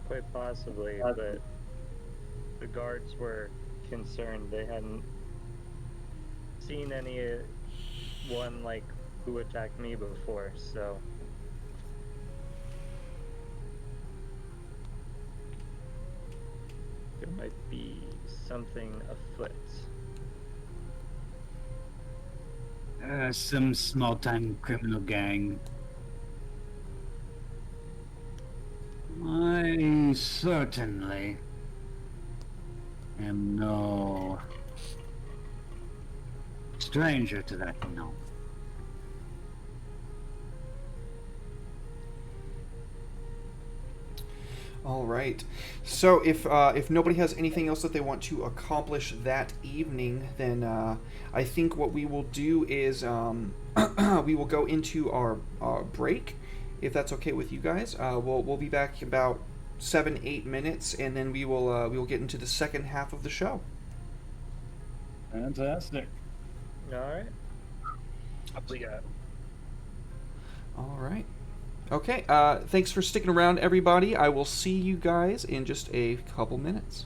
Quite possibly, but the guards were concerned. They hadn't seen anyone like who attacked me before, so there might be something afoot. Some small-time criminal gang. I certainly am no stranger to that gnome. All right. So if nobody has anything else that they want to accomplish that evening, then I think what we will do is we will go into our break, if that's okay with you guys. We'll be back in about 7-8 minutes, and then we will get into the second half of the show. Fantastic. All right. What we got? All right. Okay. Thanks for sticking around, everybody. I will see you guys in just a couple minutes.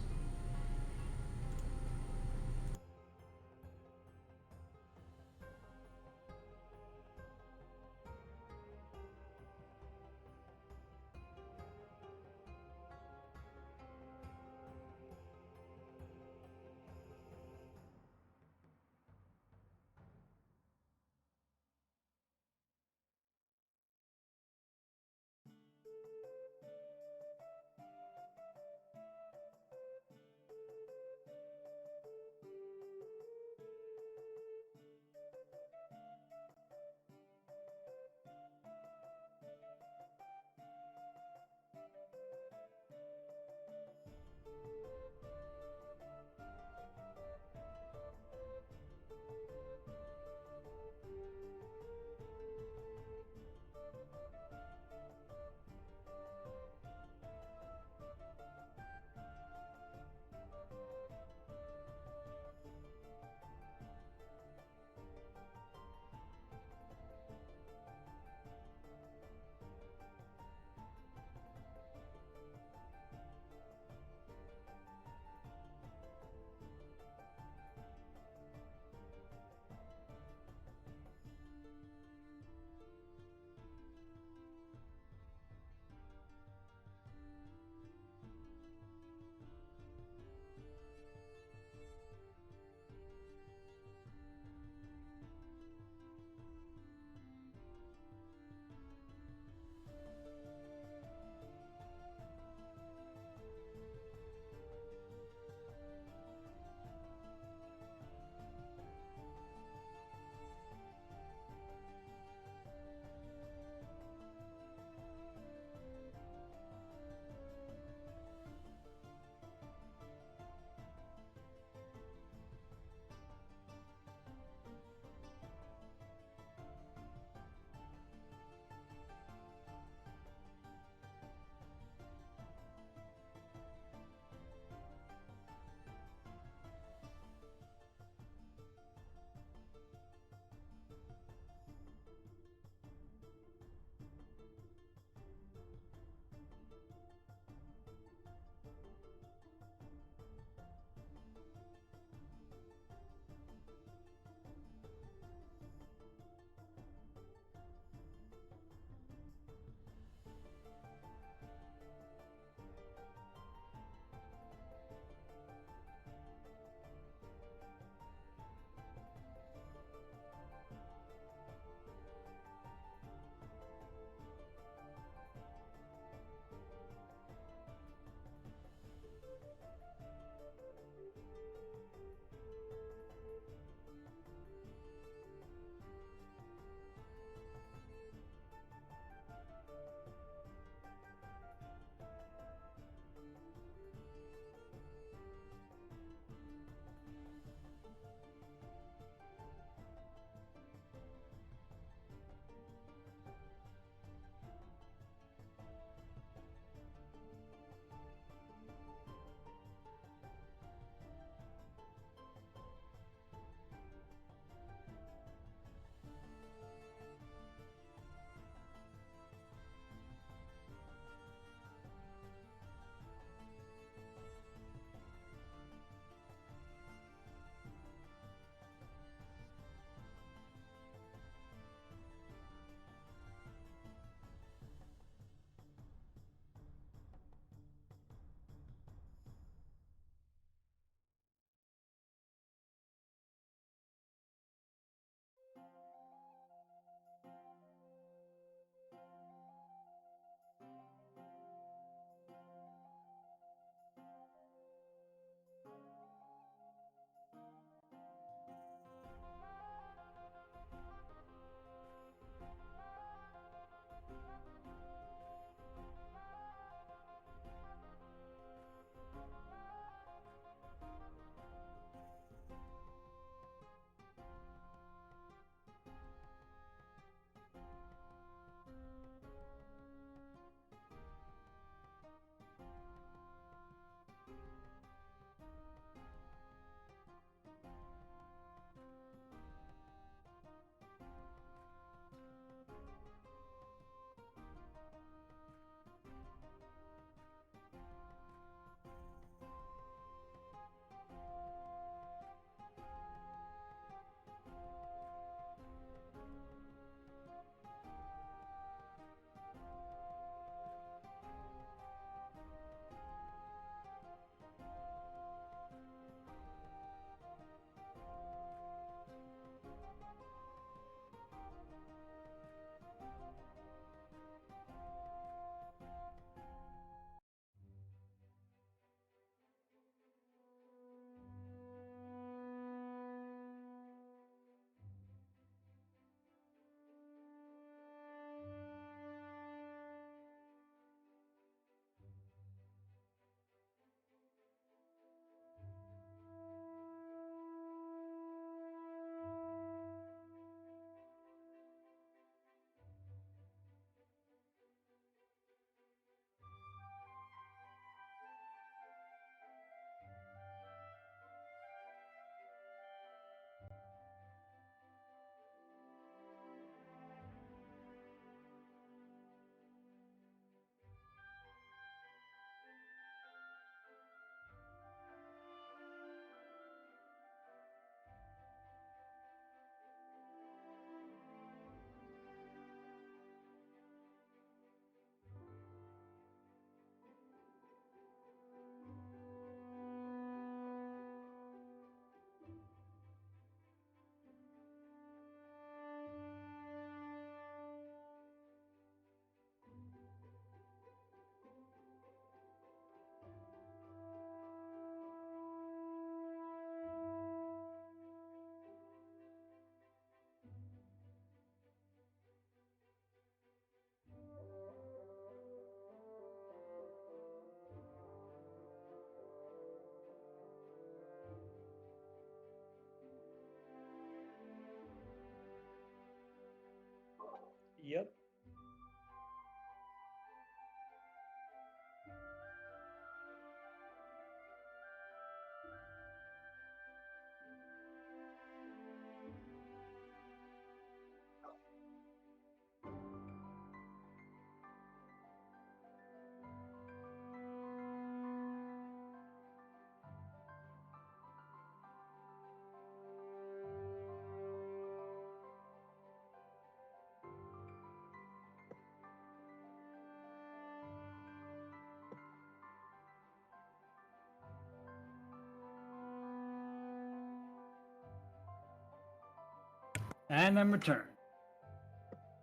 And I'm returned.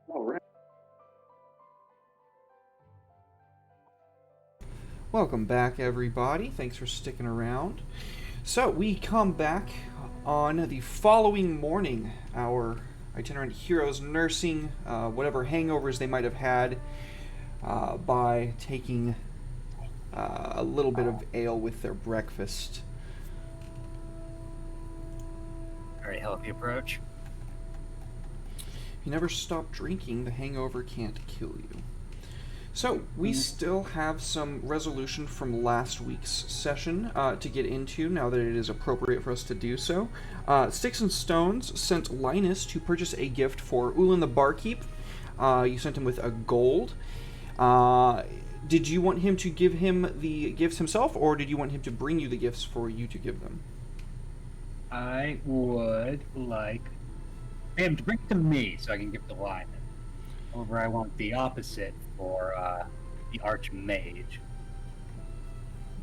All right. Welcome back, everybody. Thanks for sticking around. So, we come back on the following morning. Our itinerant heroes nursing whatever hangovers they might have had by taking a little bit of ale with their breakfast. Very healthy approach. If you never stop drinking, the hangover can't kill you. So, we still have some resolution from last week's session to get into now that it is appropriate for us to do so. Sticks and Stones sent Linus to purchase a gift for Ulan the barkeep. You sent him with a gold. Did you want him to give him the gifts himself, or did you want him to bring you the gifts for you to give them? I would like him to bring it to me so I can give it to Linus. However, I want the opposite for the Archmage.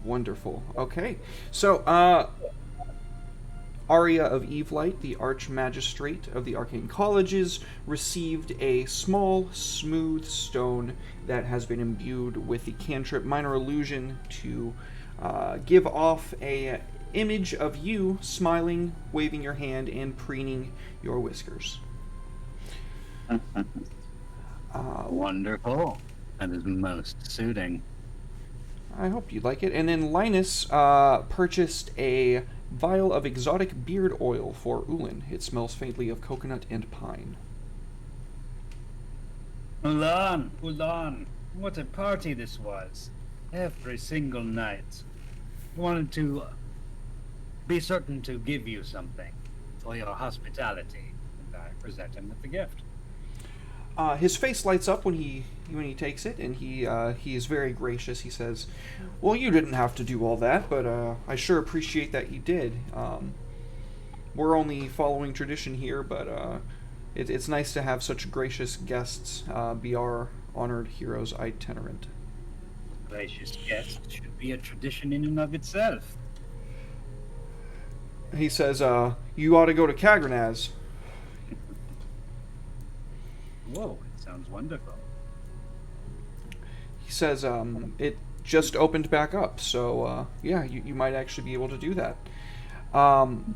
Wonderful. Okay. So, Arya of Evelight, the Archmagistrate of the Arcane Colleges, received a small, smooth stone that has been imbued with the cantrip Minor Illusion to give off a image of you smiling, waving your hand, and preening your whiskers. Wonderful. That is most suiting. I hope you like it. And then Linus purchased a vial of exotic beard oil for Ulan. It smells faintly of coconut and pine. Ulan, Ulan, what a party this was. Every single night. I wanted to be certain to give you something for your hospitality, and I present him with the gift. His face lights up when he takes it, and he is very gracious. He says, "Well, you didn't have to do all that, but I sure appreciate that you did. We're only following tradition here, but it's nice to have such gracious guests be our honored heroes itinerant." Gracious guest should be a tradition in and of itself. He says, "You ought to go to Kagranaz." Whoa, it sounds wonderful. He says, "It just opened back up, so yeah, you might actually be able to do that." And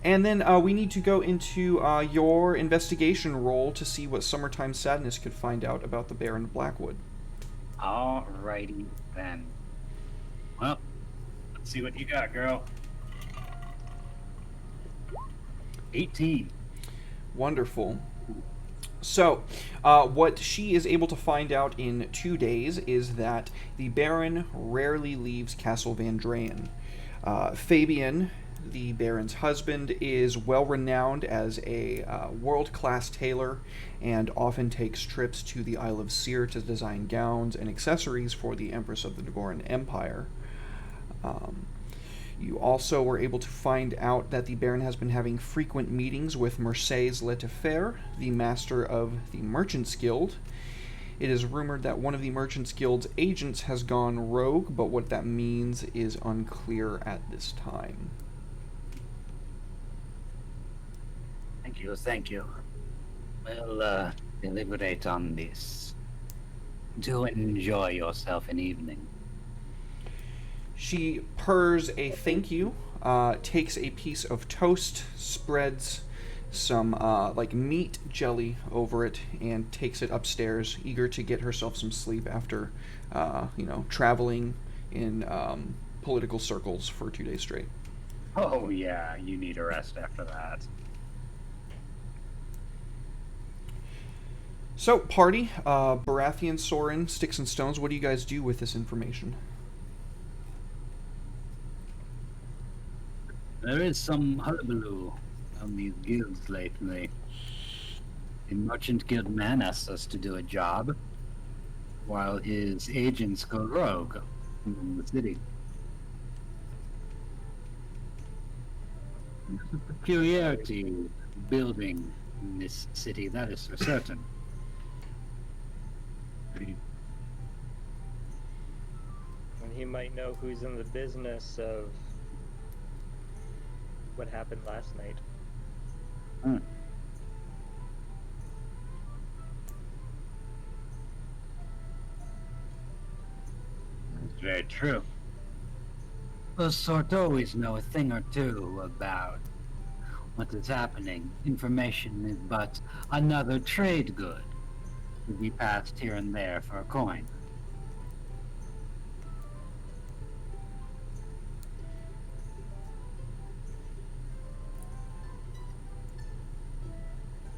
then we need to go into your investigation roll to see what Summertime Sadness could find out about the Baron Blackwood. Alrighty then. Well, let's see what you got, girl. 18. Wonderful. So, what she is able to find out in 2 days is that the Baron rarely leaves Castle Vandrean. Fabian, the Baron's husband, is well renowned as a world-class tailor and often takes trips to the Isle of Seer to design gowns and accessories for the Empress of the Nagoran Empire. You also were able to find out that the Baron has been having frequent meetings with Mercedes Letefers, the master of the Merchants Guild. It is rumored that one of the Merchants Guild's agents has gone rogue, but what that means is unclear at this time. Thank you. We'll deliberate on this. Do enjoy yourself an evening. She purrs a thank you, takes a piece of toast, spreads some like meat jelly over it, and takes it upstairs, eager to get herself some sleep after, traveling in political circles for 2 days straight. Oh yeah, you need a rest after that. So, party, Baratheon, Soren, Sticks and Stones, what do you guys do with this information? There is some hullabaloo on these guilds lately. The Merchant Guild man asks us to do a job, while his agents go rogue in the city. There's a peculiarity building in this city, that is for certain. And he might know who's in the business of what happened last night. Very true. Those sort always know a thing or two about what is happening. Information is but another trade good to be passed here and there for a coin.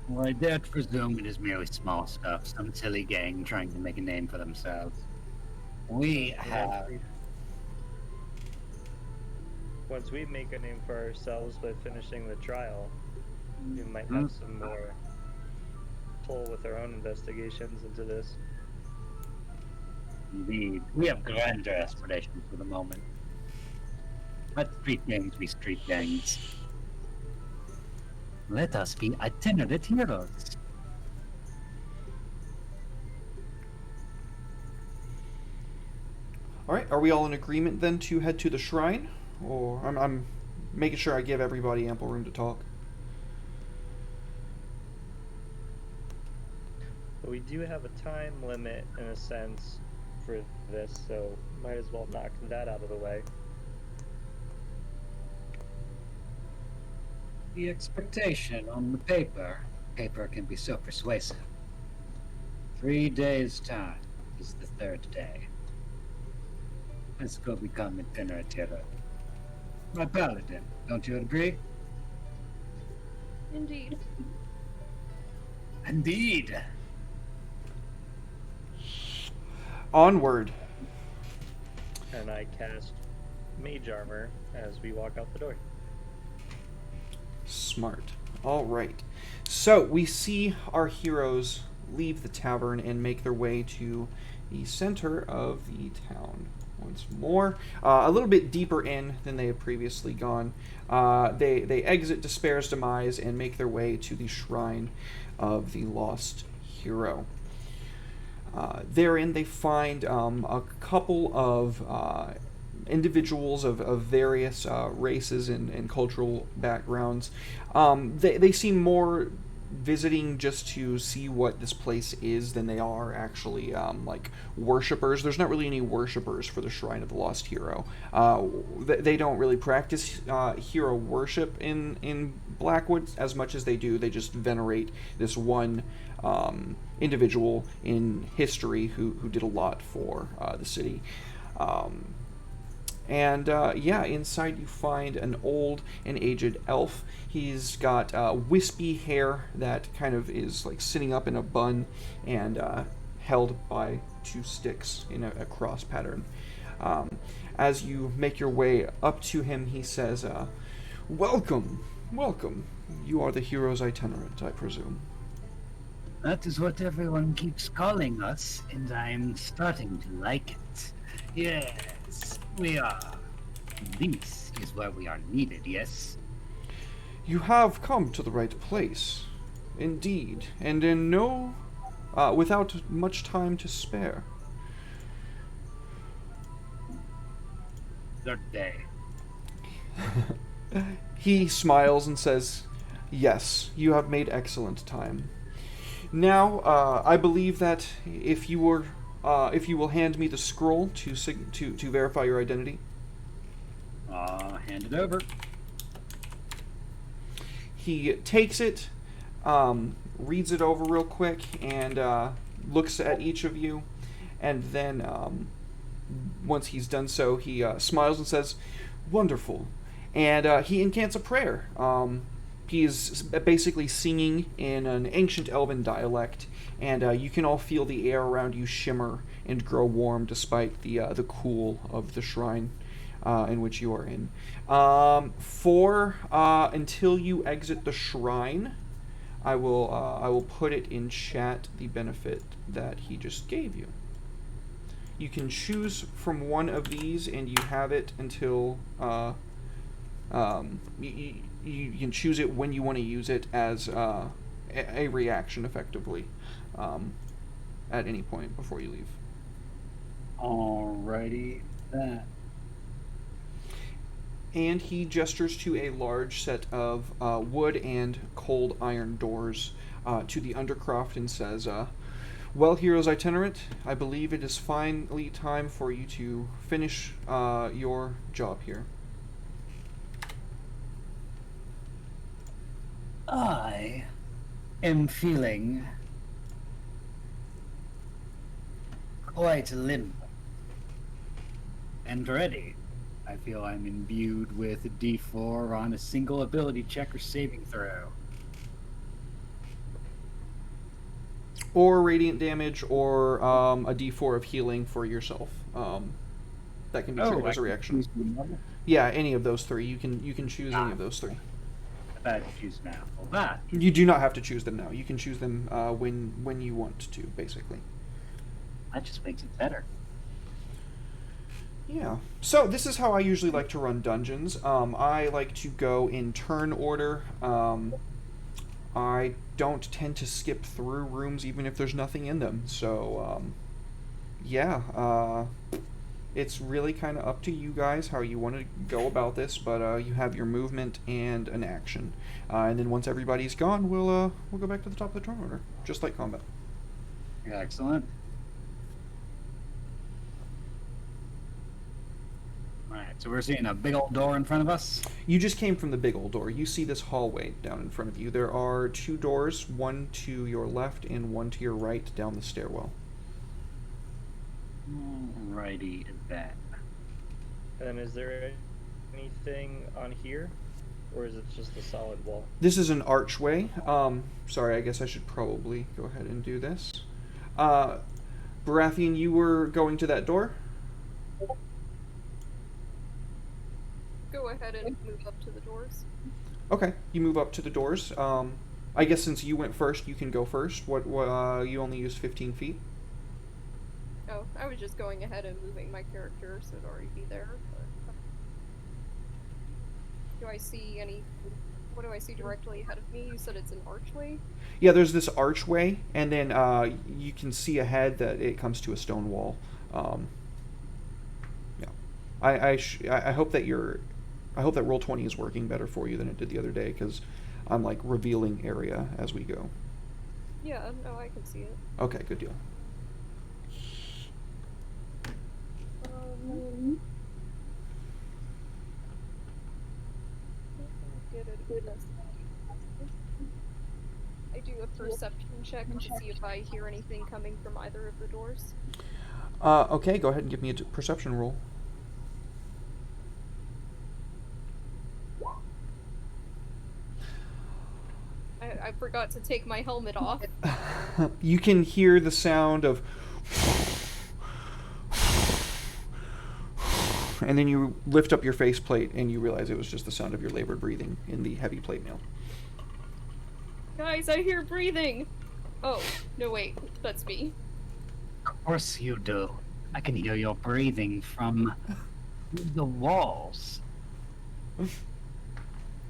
Well, I dare to presume it is merely small stuff, some silly gang trying to make a name for themselves. We have... Once we make a name for ourselves by finishing the trial, we might have some more pull with our own investigations into this. Indeed. We have grander aspirations for the moment. Let street gangs be street gangs. Let us be itinerant heroes. All right, are we all in agreement then to head to the shrine? Or I'm making sure I give everybody ample room to talk. But we do have a time limit, in a sense, for this, so might as well knock that out of the way. The expectation on the paper can be so persuasive. 3 days' time is the 3rd day. Let's go become itinerant hero. My paladin, don't you agree? Indeed. Indeed. Onward. And I cast Mage Armor as we walk out the door. Smart. All right. So we see our heroes leave the tavern and make their way to the center of the town. Once more, a little bit deeper in than they had previously gone. They exit Despair's Demise and make their way to the Shrine of the Lost Hero. Therein they find a couple of individuals of various races and cultural backgrounds. They seem more visiting just to see what this place is than they are actually like worshippers. There's not really any worshippers for the Shrine of the Lost Hero. They don't really practice hero worship in Blackwood as much as they do. They just venerate this one individual in history who did a lot for the city. Inside you find an old and aged elf. He's got wispy hair that kind of is like sitting up in a bun and held by 2 sticks in a cross pattern. As you make your way up to him, he says, welcome. You are the hero's itinerant, I presume. That is what everyone keeps calling us, and I'm starting to like it. Yes, we are. This is where we are needed, yes? You have come to the right place, indeed, and without much time to spare. 3rd day. He smiles and says, yes, you have made excellent time. Now, I believe that if you will hand me the scroll to verify your identity. Hand it over. He takes it, reads it over real quick, and looks at each of you, and then once he's done so, he smiles and says, wonderful. And he incants a prayer. He is basically singing in an ancient elven dialect, and you can all feel the air around you shimmer and grow warm despite the cool of the shrine in which you are in. Until you exit the shrine, I will put it in chat, the benefit that he just gave you. You can choose from one of these, and you have it until you can choose it when you want to use it as a reaction, effectively, at any point before you leave. Alrighty, that. And he gestures to a large set of wood and cold iron doors to the Undercroft and says, Well, Heroes Itinerant, I believe it is finally time for you to finish your job here. I am feeling quite limp and ready. I feel I'm imbued with a D4 on a single ability check or saving throw. Or radiant damage, or a d4 of healing for yourself. That can be triggered as a reaction. Yeah, any of those three. You can choose any of those three. I had to choose now. Well, that You do not have to choose them now. You can choose them when you want to, basically. just makes it better. Yeah. So this is how I usually like to run dungeons. I like to go in turn order. I don't tend to skip through rooms even if there's nothing in them. So, yeah. It's really kind of up to you guys how you want to go about this, but you have your movement and an action. And then once everybody's gone, we'll go back to the top of the turn order, just like combat. Excellent. Alright, so we're seeing a big old door in front of us. You just came from the big old door. You see this hallway down in front of you. There are two doors, one to your left and one to your right down the stairwell. Alrighty then. And is there anything on here, or is it just a solid wall? This is an archway. Sorry, I guess I should probably go ahead and do this. Baratheon, you were going to that door? Go ahead and move up to the doors. Okay, you move up to the doors. I guess since you went first, you can go first. What you only use 15 feet? Oh, I was just going ahead and moving my character, so it'd already be there. But... Do I see any... What do I see directly ahead of me? You said it's an archway? Yeah, there's this archway, and then you can see ahead that it comes to a stone wall. Yeah, I hope that I hope that Roll20 is working better for you than it did the other day, because I'm like revealing area as we go. Yeah, no, I can see it. Okay, good deal. I do a perception check to see if I hear anything coming from either of the doors. Okay, go ahead and give me a perception roll. I forgot to take my helmet off. You can hear the sound of... And then you lift up your faceplate and you realize it was just the sound of your labored breathing in the heavy plate mail. Guys, I hear breathing! Oh, no wait, that's me. Of course you do. I can hear your breathing from the walls.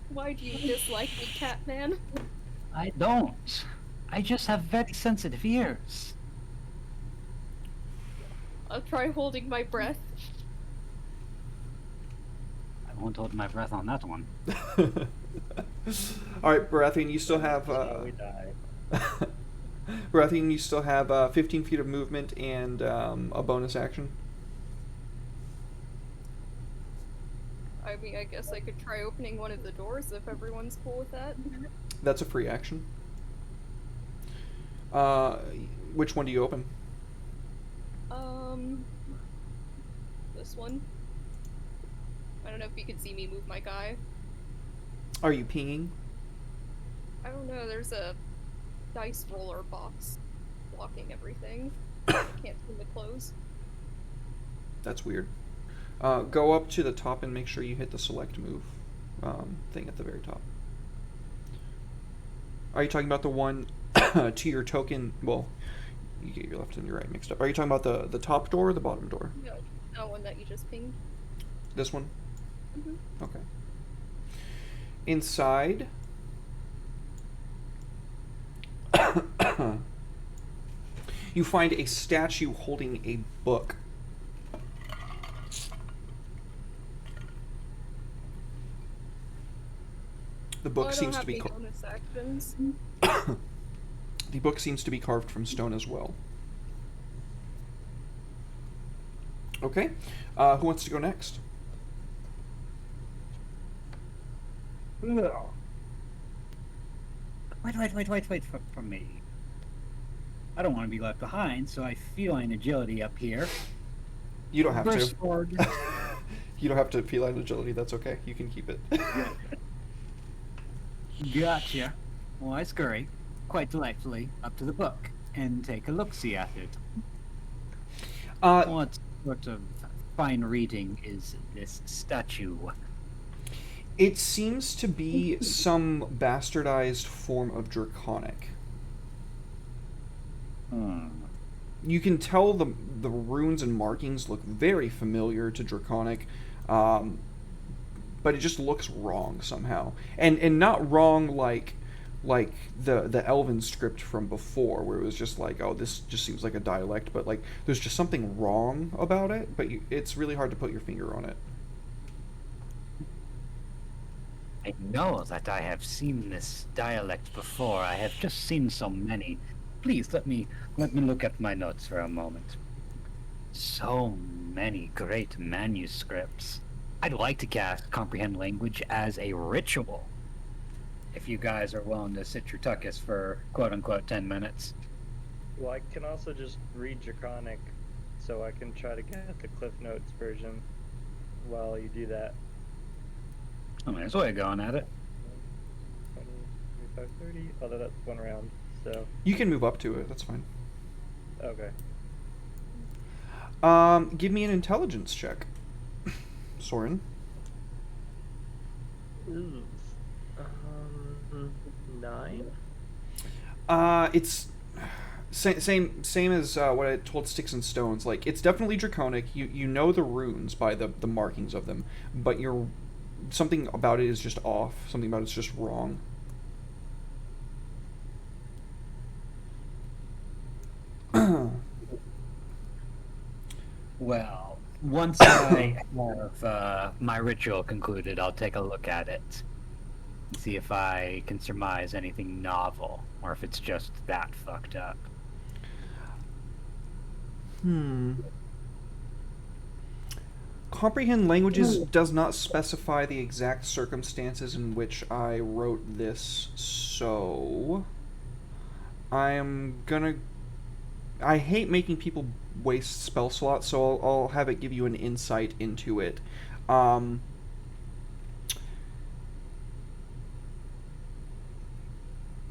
Why do you dislike me, Catman? I don't. I just have very sensitive ears. I'll try holding my breath. I won't hold my breath on that one. Alright, Baratheon, you still have... we die. Baratheon, you still have 15 feet of movement and a bonus action. I mean, I guess I could try opening one of the doors if everyone's cool with that. That's a free action. Which one do you open? This one. I don't know if you can see me move my guy. Are you pinging? I don't know, there's a dice roller box blocking everything. Can't seem to close. That's weird. Go up to the top and make sure you hit the select move thing at the very top. Are you talking about the one to your token? Well, you get your left and your right mixed up. Are you talking about the top door or the bottom door? No, that one that you just pinged. This one? Mm-hmm. Okay. Inside... you find a statue holding a book. The book seems to be bonus actions. the book seems to be carved from stone as well. Okay. Who wants to go next? Wait for me. I don't want to be left behind, so I feline agility up here. You don't have Burst to. forward. You don't have to feline agility. That's okay. You can keep it. Gotcha. Well, I scurry, quite delightfully, up to the book and take a look-see at it. What sort of fine reading is this statue? It seems to be some bastardized form of Draconic. You can tell the runes and markings look very familiar to Draconic, but it just looks wrong somehow, and not wrong like the Elven script from before, where it was just like, oh, this just seems like a dialect, but like there's just something wrong about it, but it's really hard to put your finger on it. I know that I have seen this dialect before. I have just seen so many. Please let me look at my notes for a moment. So many great manuscripts. I'd like to cast Comprehend Language as a ritual. If you guys are willing to sit your tuckus for quote-unquote 10 minutes. Well, I can also just read Draconic, so I can try to get the Cliff Notes version while you do that. I mean, that's a way of going at it. 20, 25, 30. Although that's one round, so... You can move up to it. That's fine. Okay. Give me an intelligence check, Soren. Ooh. 9? It's same as what I told Sticks and Stones. Like, it's definitely Draconic. You know the runes by the markings of them, but something about it is just off. Something about it's just wrong. Well, once I have my ritual concluded, I'll take a look at it. See if I can surmise anything novel, or if it's just that fucked up. Comprehend Languages does not specify the exact circumstances in which I wrote this, so I hate making people waste spell slots, so I'll have it give you an insight into it.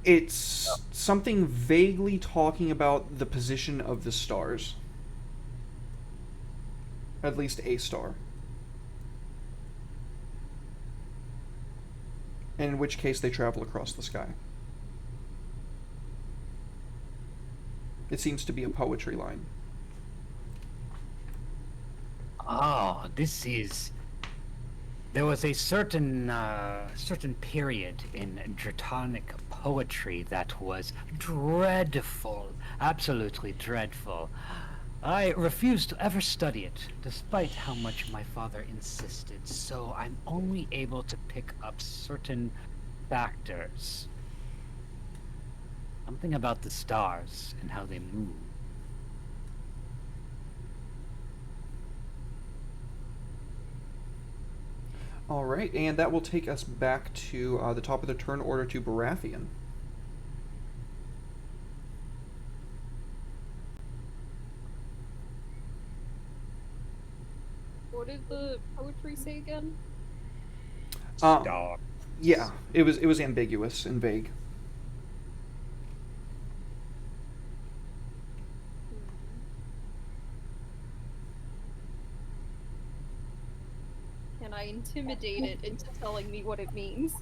It's something vaguely talking about the position of the stars. At least a star. And in which case they travel across the sky. It seems to be a poetry line. Oh, this is... There was a certain period in Draconic poetry that was dreadful, absolutely dreadful. I refused to ever study it, despite how much my father insisted, so I'm only able to pick up certain factors. Something about the stars and how they move. Alright, and that will take us back to the top of the turn order to Baratheon. What did the poetry say again? Star. Yeah, it was ambiguous and vague. Can I intimidate it into telling me what it means?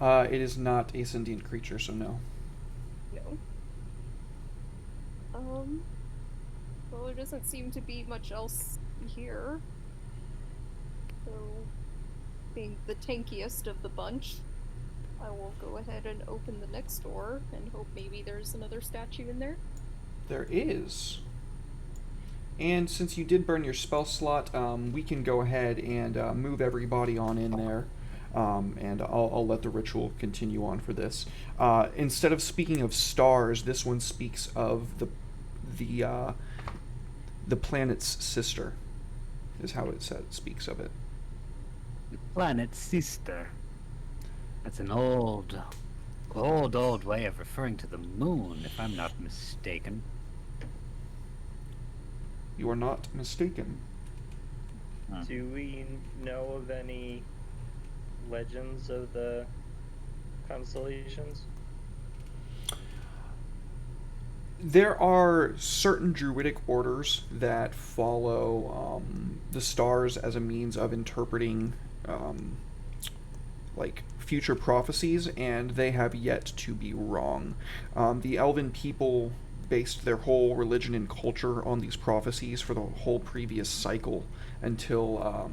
It is not a sentient creature, so no. No. Well, there doesn't seem to be much else here. So, being the tankiest of the bunch, I will go ahead and open the next door and hope maybe there's another statue in there. There is. And since you did burn your spell slot, we can go ahead and move everybody on in there. And I'll let the ritual continue on for this. Instead of speaking of stars, this one speaks of the planet's sister. is how it speaks of it. The planet sister. That's an old way of referring to the moon, if I'm not mistaken. You are not mistaken. Do we know of any legends of the constellations? There are certain druidic orders that follow the stars as a means of interpreting like future prophecies, and they have yet to be wrong. The elven people based their whole religion and culture on these prophecies for the whole previous cycle until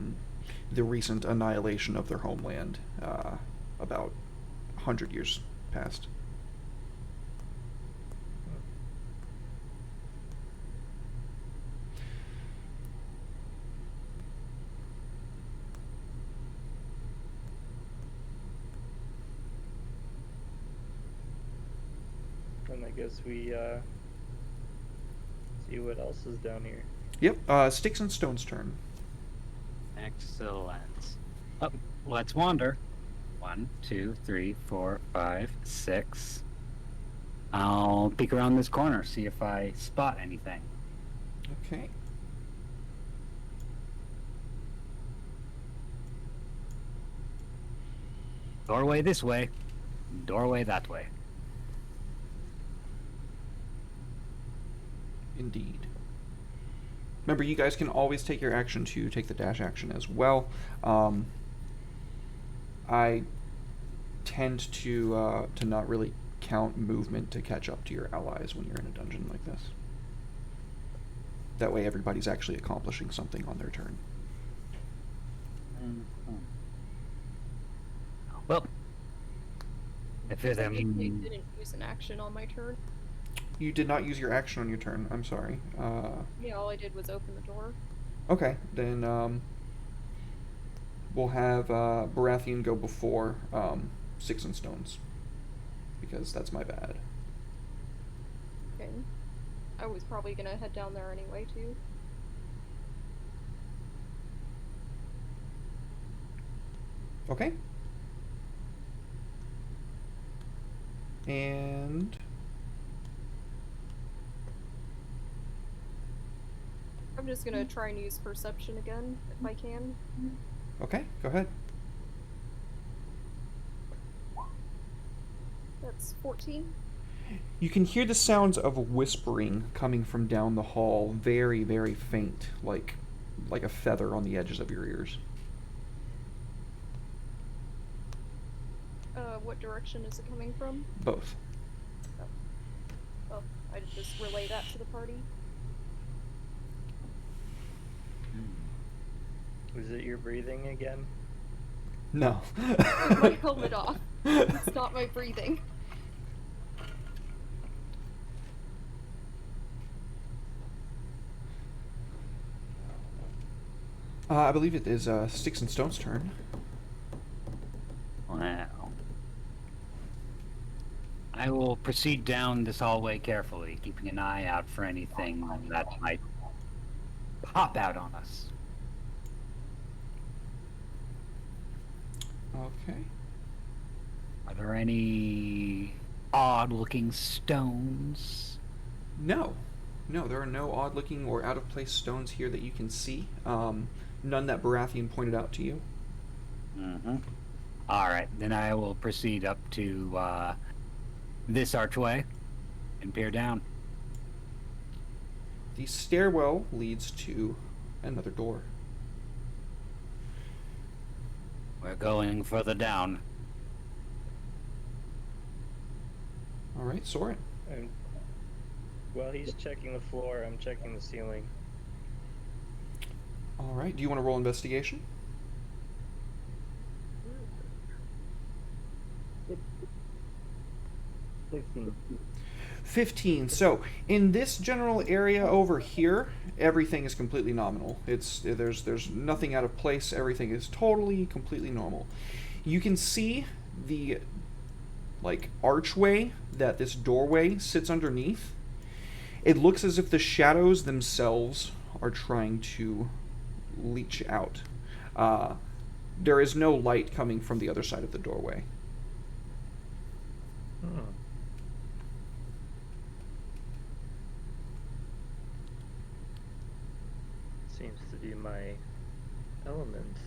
the recent annihilation of their homeland about 100 years past. And I guess we see what else is down here. Yep, Sticks and Stone's turn. Excellent. Oh, let's wander. 1, 2, 3, 4, 5, 6. I'll peek around this corner, see if I spot anything. Okay. Doorway this way, doorway that way. Indeed. Remember, you guys can always take your action to take the dash action as well. I tend to not really count movement to catch up to your allies when you're in a dungeon like this. That way everybody's actually accomplishing something on their turn. Well, if there's I didn't use an action on my turn. You did not use your action on your turn. I'm sorry. Yeah, all I did was open the door. Okay, then we'll have Baratheon go before Sticks and Stones, because that's my bad. Okay. I was probably gonna head down there anyway, too. Okay. And I'm just gonna try and use perception again, if I can. okay, go ahead. That's 14. You can hear the sounds of whispering coming from down the hall, very, very faint, like a feather on the edges of your ears. What direction is it coming from? Both. Oh, I just relay that to the party. Was it your breathing again? No. With my helmet off. It's not my breathing. I believe it is Sticks and Stone's turn. Wow. I will proceed down this hallway carefully, keeping an eye out for anything that might pop out on us. Okay. Are there any odd-looking stones? No. No, there are no odd-looking or out-of-place stones here that you can see. None that Baratheon pointed out to you. Mm-hmm. All right, then I will proceed up to this archway and peer down. The stairwell leads to another door. We're going further down. All right, Soren. And while he's checking the floor, I'm checking the ceiling. All right, do you want to roll investigation? Sixteen. 15. So, in this general area over here, everything is completely nominal. There's nothing out of place. Everything is totally, completely normal. You can see the archway that this doorway sits underneath. It looks as if the shadows themselves are trying to leach out. There is no light coming from the other side of the doorway. Hmm. Seems to be my element.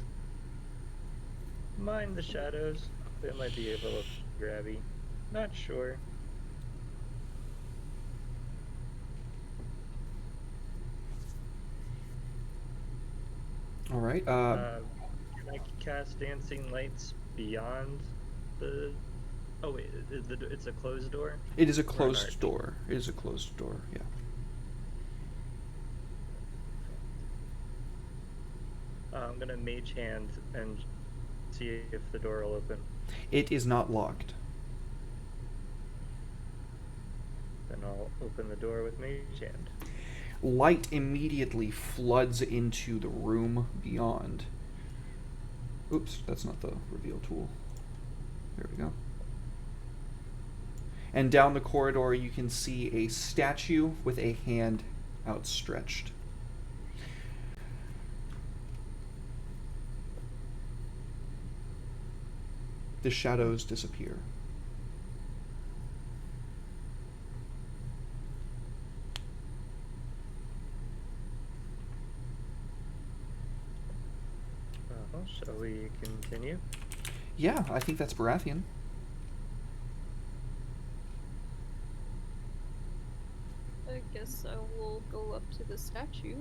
Mind the shadows. They might be a little grabby. Not sure. All right. Can I cast dancing lights beyond the? Oh wait, it's a closed door. It is a Or an closed arch? door. It is a closed door. Yeah. I'm gonna mage hand and see if the door will open. It is not locked. Then I'll open the door with mage hand. Light immediately floods into the room beyond. Oops, that's not the reveal tool. There we go. And down the corridor, you can see a statue with a hand outstretched. The shadows disappear. Shall we continue? Yeah, I think that's Baratheon. I guess I will go up to the statue.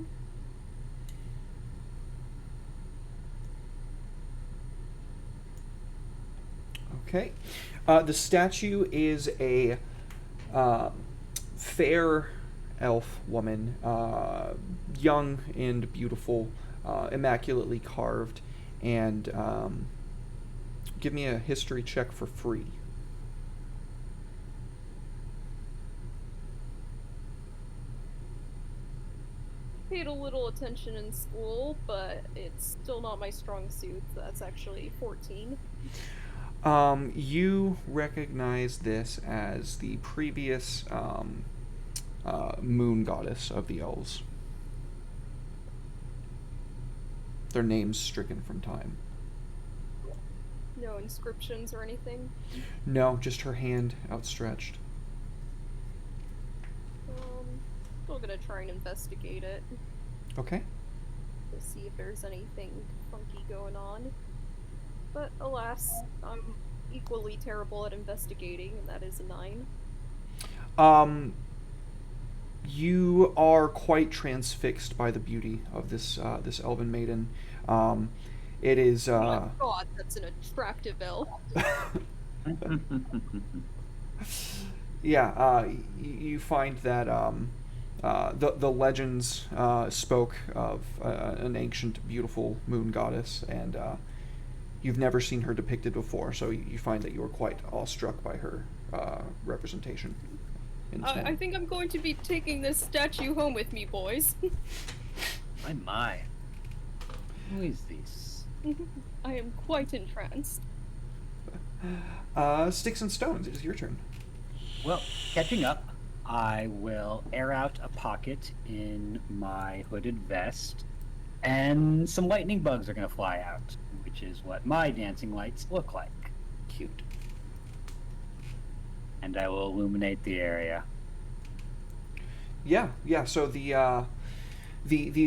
Okay. The statue is a fair elf woman, young and beautiful, immaculately carved, and give me a history check for free. Paid a little attention in school, but it's still not my strong suit. That's actually 14. You recognize this as the previous moon goddess of the elves. Their names stricken from time. No inscriptions or anything. No, just her hand outstretched. Still gonna try and investigate it Okay. to see if there's anything funky going on. But alas, I'm equally terrible at investigating, and that is a 9. You are quite transfixed by the beauty of this elven maiden. It is. Oh my god, that's an attractive elf. Yeah. You find that the legends spoke of an ancient, beautiful moon goddess, and you've never seen her depicted before. So you find that you are quite awestruck by her representation. I think I'm going to be taking this statue home with me, boys. My. Who is this? I am quite entranced. Sticks and Stones, it is your turn. Well, catching up, I will air out a pocket in my hooded vest, and some lightning bugs are going to fly out, which is what my dancing lights look like. Cute. And I will illuminate the area. Yeah. So the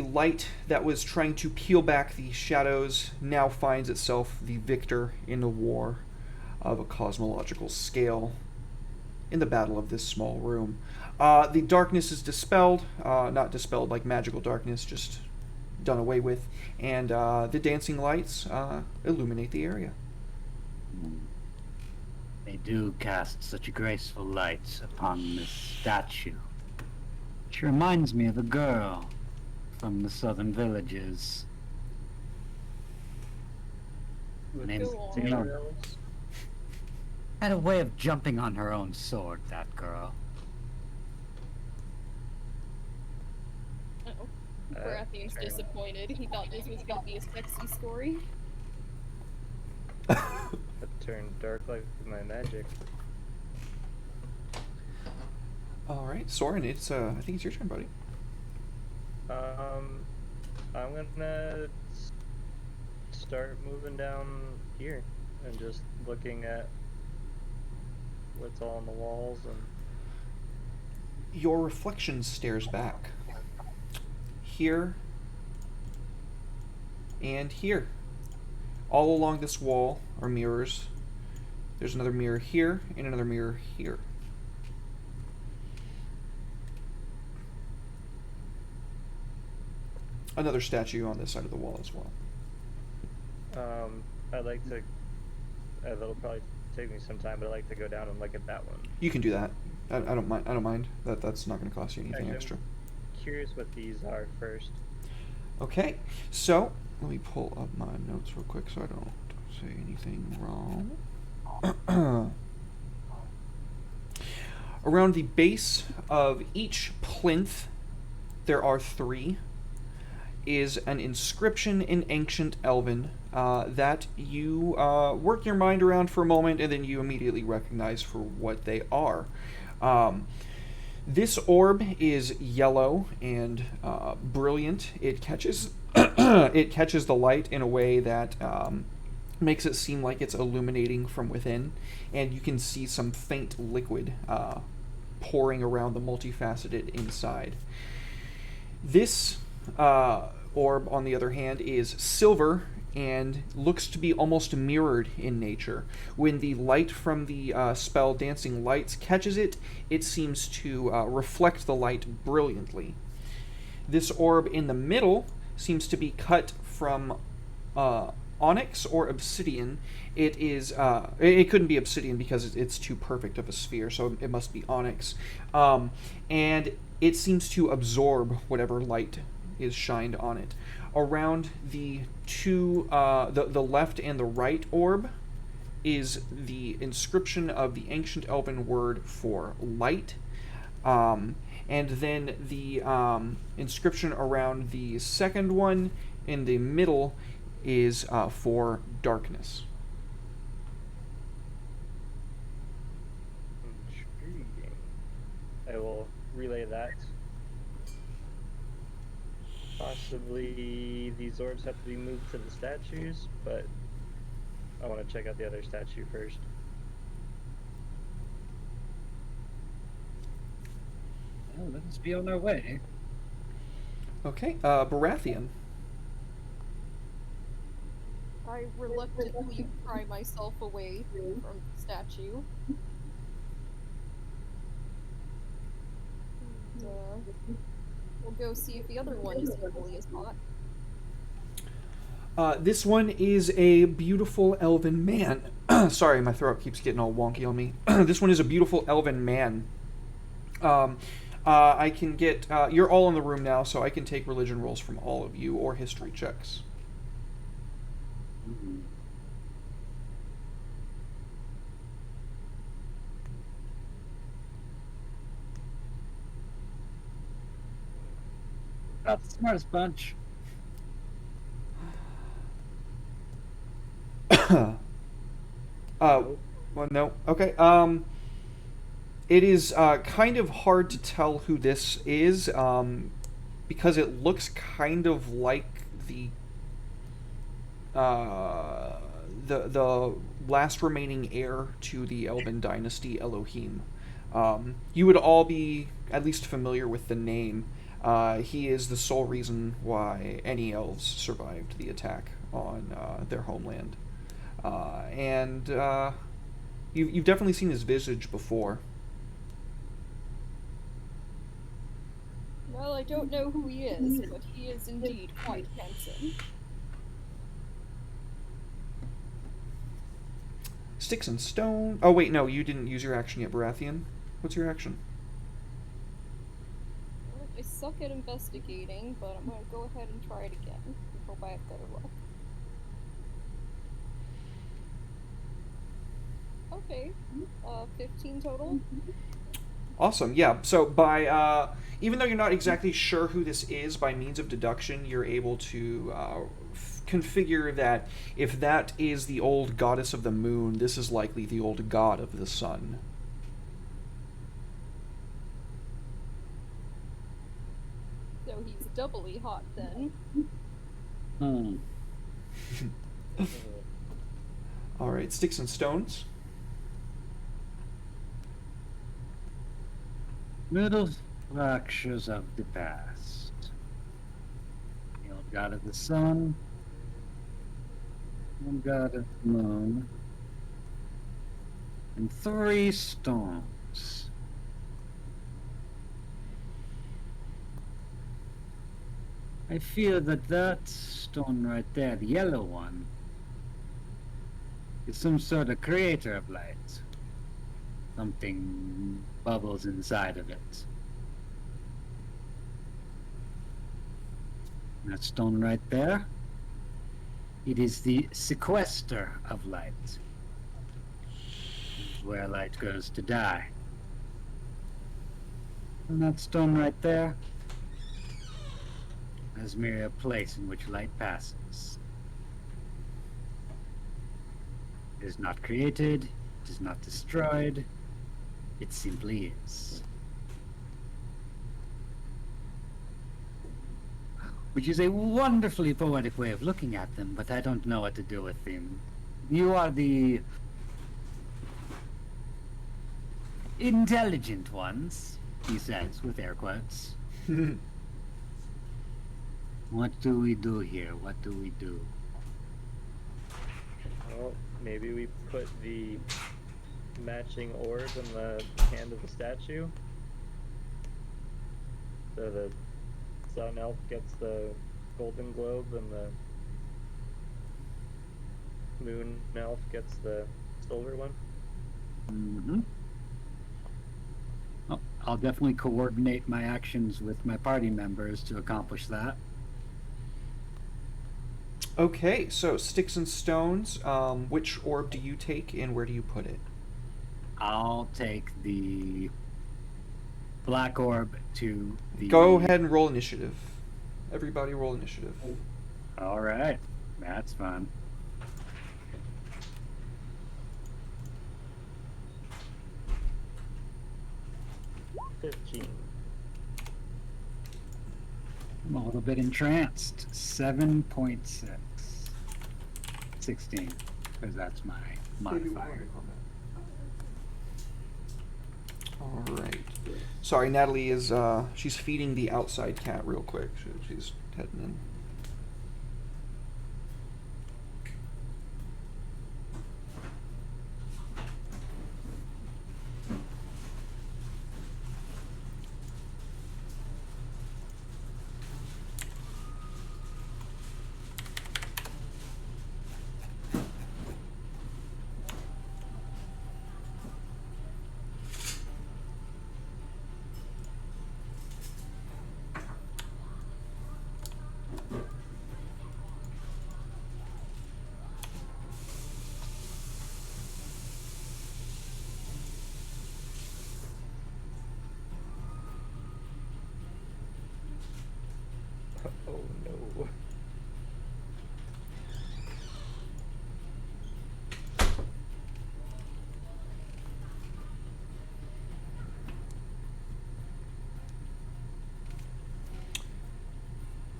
light that was trying to peel back the shadows now finds itself the victor in a war of a cosmological scale in the battle of this small room. The darkness is dispelled, not dispelled like magical darkness, just done away with, and the dancing lights illuminate the area. They do cast such graceful light upon this statue. She reminds me of a girl from the southern villages. Her name's Go on. Fiona. Had a way of jumping on her own sword, that girl. Uh-oh. Baratheon's disappointed. He thought this was gonna be a sexy story. It turned dark like my magic. All right, Soren, it's I think it's your turn, buddy. I'm gonna start moving down here and just looking at what's all on the walls and. Your reflection stares back. Here and here. All along this wall are mirrors. There's another mirror here and another mirror here. Another statue on this side of the wall as well. I'd like to. That'll probably take me some time, but I'd like to go down and look at that one. You can do that. I don't mind. I don't mind. That's not going to cost you anything Actually, extra. I'm curious what these are first. Okay, so let me pull up my notes real quick so I don't say anything wrong. Around the base of each plinth, there are 3. Is an inscription in Ancient Elven that you work your mind around for a moment and then you immediately recognize for what they are. This orb is yellow and brilliant. It catches it catches the light in a way that makes it seem like it's illuminating from within, and you can see some faint liquid pouring around the multifaceted inside. This orb, on the other hand, is silver and looks to be almost mirrored in nature. When the light from the spell Dancing Lights catches it, it seems to reflect the light brilliantly. This orb in the middle seems to be cut from onyx or obsidian. It is it couldn't be obsidian because it's too perfect of a sphere, so it must be onyx. And it seems to absorb whatever light is shined on it. Around the the left and the right orb is the inscription of the ancient elven word for light, and then the inscription around the second one in the middle is for darkness. Intriguing. I will relay that. Possibly these orbs have to be moved to the statues, but I want to check out the other statue first. Well, let us be on our way. Okay, Baratheon. I reluctantly pry myself away from the statue. And, we'll go see if the other one is equally as hot. This one is a beautiful elven man. Sorry, my throat keeps getting all wonky on me. This one is a beautiful elven man. I can get... you're all in the room now, so I can take religion rolls from all of you, or history checks. Not the smartest bunch. Well, no. Okay. It is kind of hard to tell who this is, because it looks kind of like the last remaining heir to the Elven dynasty, Elohim. You would all be at least familiar with the name. He is the sole reason why any elves survived the attack on their homeland. And you've definitely seen his visage before. Well, I don't know who he is, but he is indeed quite handsome. Sticks and stone. Oh wait, no, you didn't use your action yet, Baratheon. What's your action? I suck at investigating, but I'm gonna go ahead and try it again. And hope I have better luck. Okay, 15 total. Awesome, yeah. So by even though you're not exactly sure who this is, by means of deduction, you're able to configure that if that is the old goddess of the moon, this is likely the old god of the sun. So he's doubly hot then. Hmm. All right, sticks and stones. Little fractures of the past. The old god of the sun, the old god of the moon, and 3 stones. I feel that stone right there, the yellow one, is some sort of creator of light. Something bubbles inside of it. And that stone right there, it is the sequester of light. Where light goes to die. And that stone right there is merely a place in which light passes. It is not created, it is not destroyed, it simply is. Which is a wonderfully poetic way of looking at them, but I don't know what to do with them. You are the intelligent ones, he says, with air quotes. What do we do here? What do we do? Well, maybe we put the matching orb in the hand of the statue. So the sun elf gets the golden globe and the moon elf gets the silver one. Mm-hmm. Oh, I'll definitely coordinate my actions with my party members to accomplish that. Okay, so sticks and stones. Which orb do you take, and where do you put it? I'll take the black orb to the... Go ahead and roll initiative. Everybody roll initiative. All right, that's fun. $15. I'm a little bit entranced. 7.6. 16, because that's my modifier. All right. Sorry, Natalie is she's feeding the outside cat real quick. She's heading in. Oh no.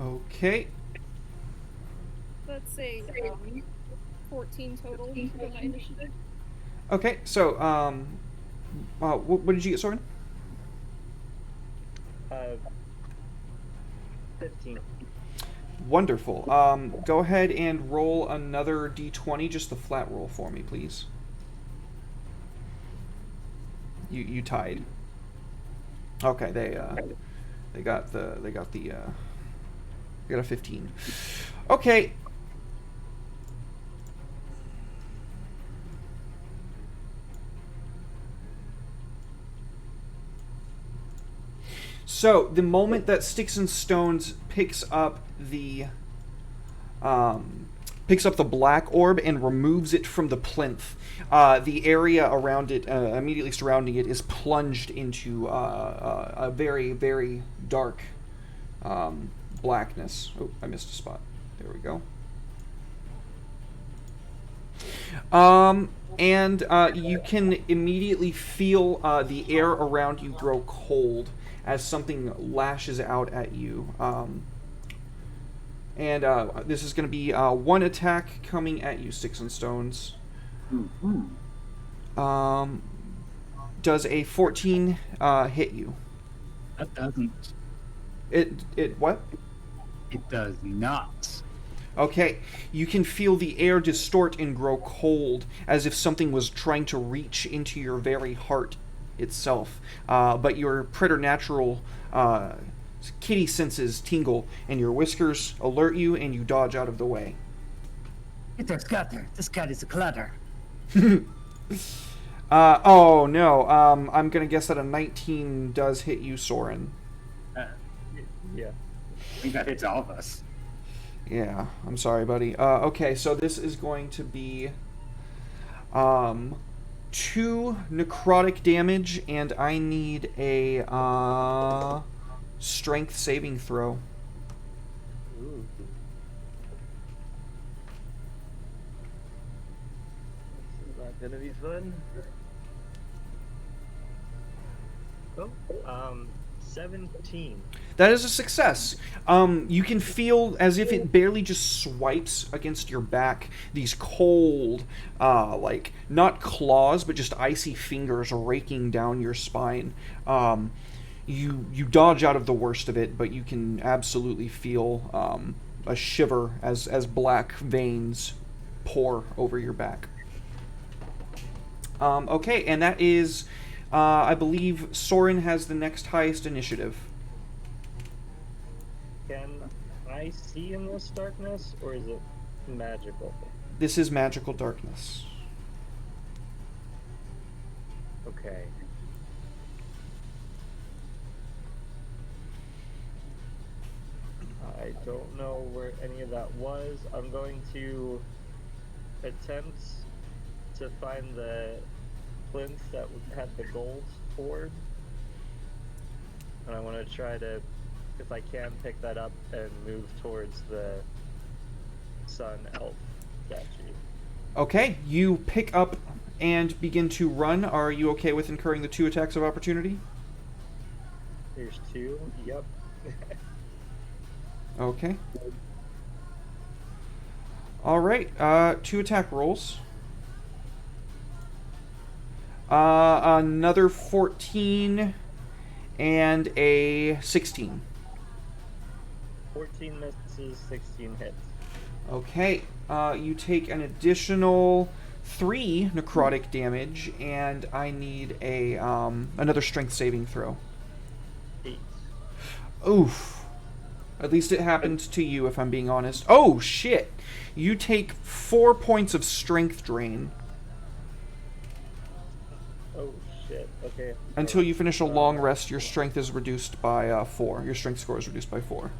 Okay. Let's say 14 total for my initiative. Okay. So what did you get, Soren? 15. Wonderful. Go ahead and roll another d20, just the flat roll for me, please. You tied. Okay, they got a 15. Okay. So the moment that Sticks and Stones picks up the black orb and removes it from the plinth, the area around it, immediately surrounding it, is plunged into a very, very dark blackness. Oh, I missed a spot. There we go. And you can immediately feel the air around you grow cold as something lashes out at you. And this is going to be one attack coming at you, Sticks and Stones. Does a 14 hit you? That doesn't. It what? It does not. Okay, you can feel the air distort and grow cold, as if something was trying to reach into your very heart itself. But your preternatural kitty senses tingle, and your whiskers alert you, and you dodge out of the way. It's a scatter. This cat is a clutter. Oh no, I'm gonna guess that a 19 does hit you, Soren. Yeah. I think that hits all of us. Yeah, I'm sorry, buddy. Okay, so this is going to be 2 necrotic damage, and I need a strength saving throw. Ooh. This is not gonna be fun. Oh, 17. That is a success. You can feel as if it barely just swipes against your back. These cold, like, not claws, but just icy fingers raking down your spine. You dodge out of the worst of it, but you can absolutely feel a shiver as black veins pour over your back. Okay, and that is, I believe, Soren has the next highest initiative. Can I see in this darkness, or is it magical? This is magical darkness. Okay. I don't know where any of that was. I'm going to attempt to find the plinth that had the gold orb. And I want to try to, if I can, pick that up and move towards the sun elf statue. Okay, you pick up and begin to run. Are you okay with incurring the 2 attacks of opportunity? There's 2. Yep. Okay. Alright, 2 attack rolls. Another 14 and a 16. 14 misses, 16 hits. Okay, you take an additional 3 necrotic damage, and I need a another strength saving throw. 8. Oof. At least it happened to you, if I'm being honest. Oh, shit! You take 4 points of strength drain Oh shit, okay. until you finish a long rest. Your strength is reduced by 4. Your strength score is reduced by 4.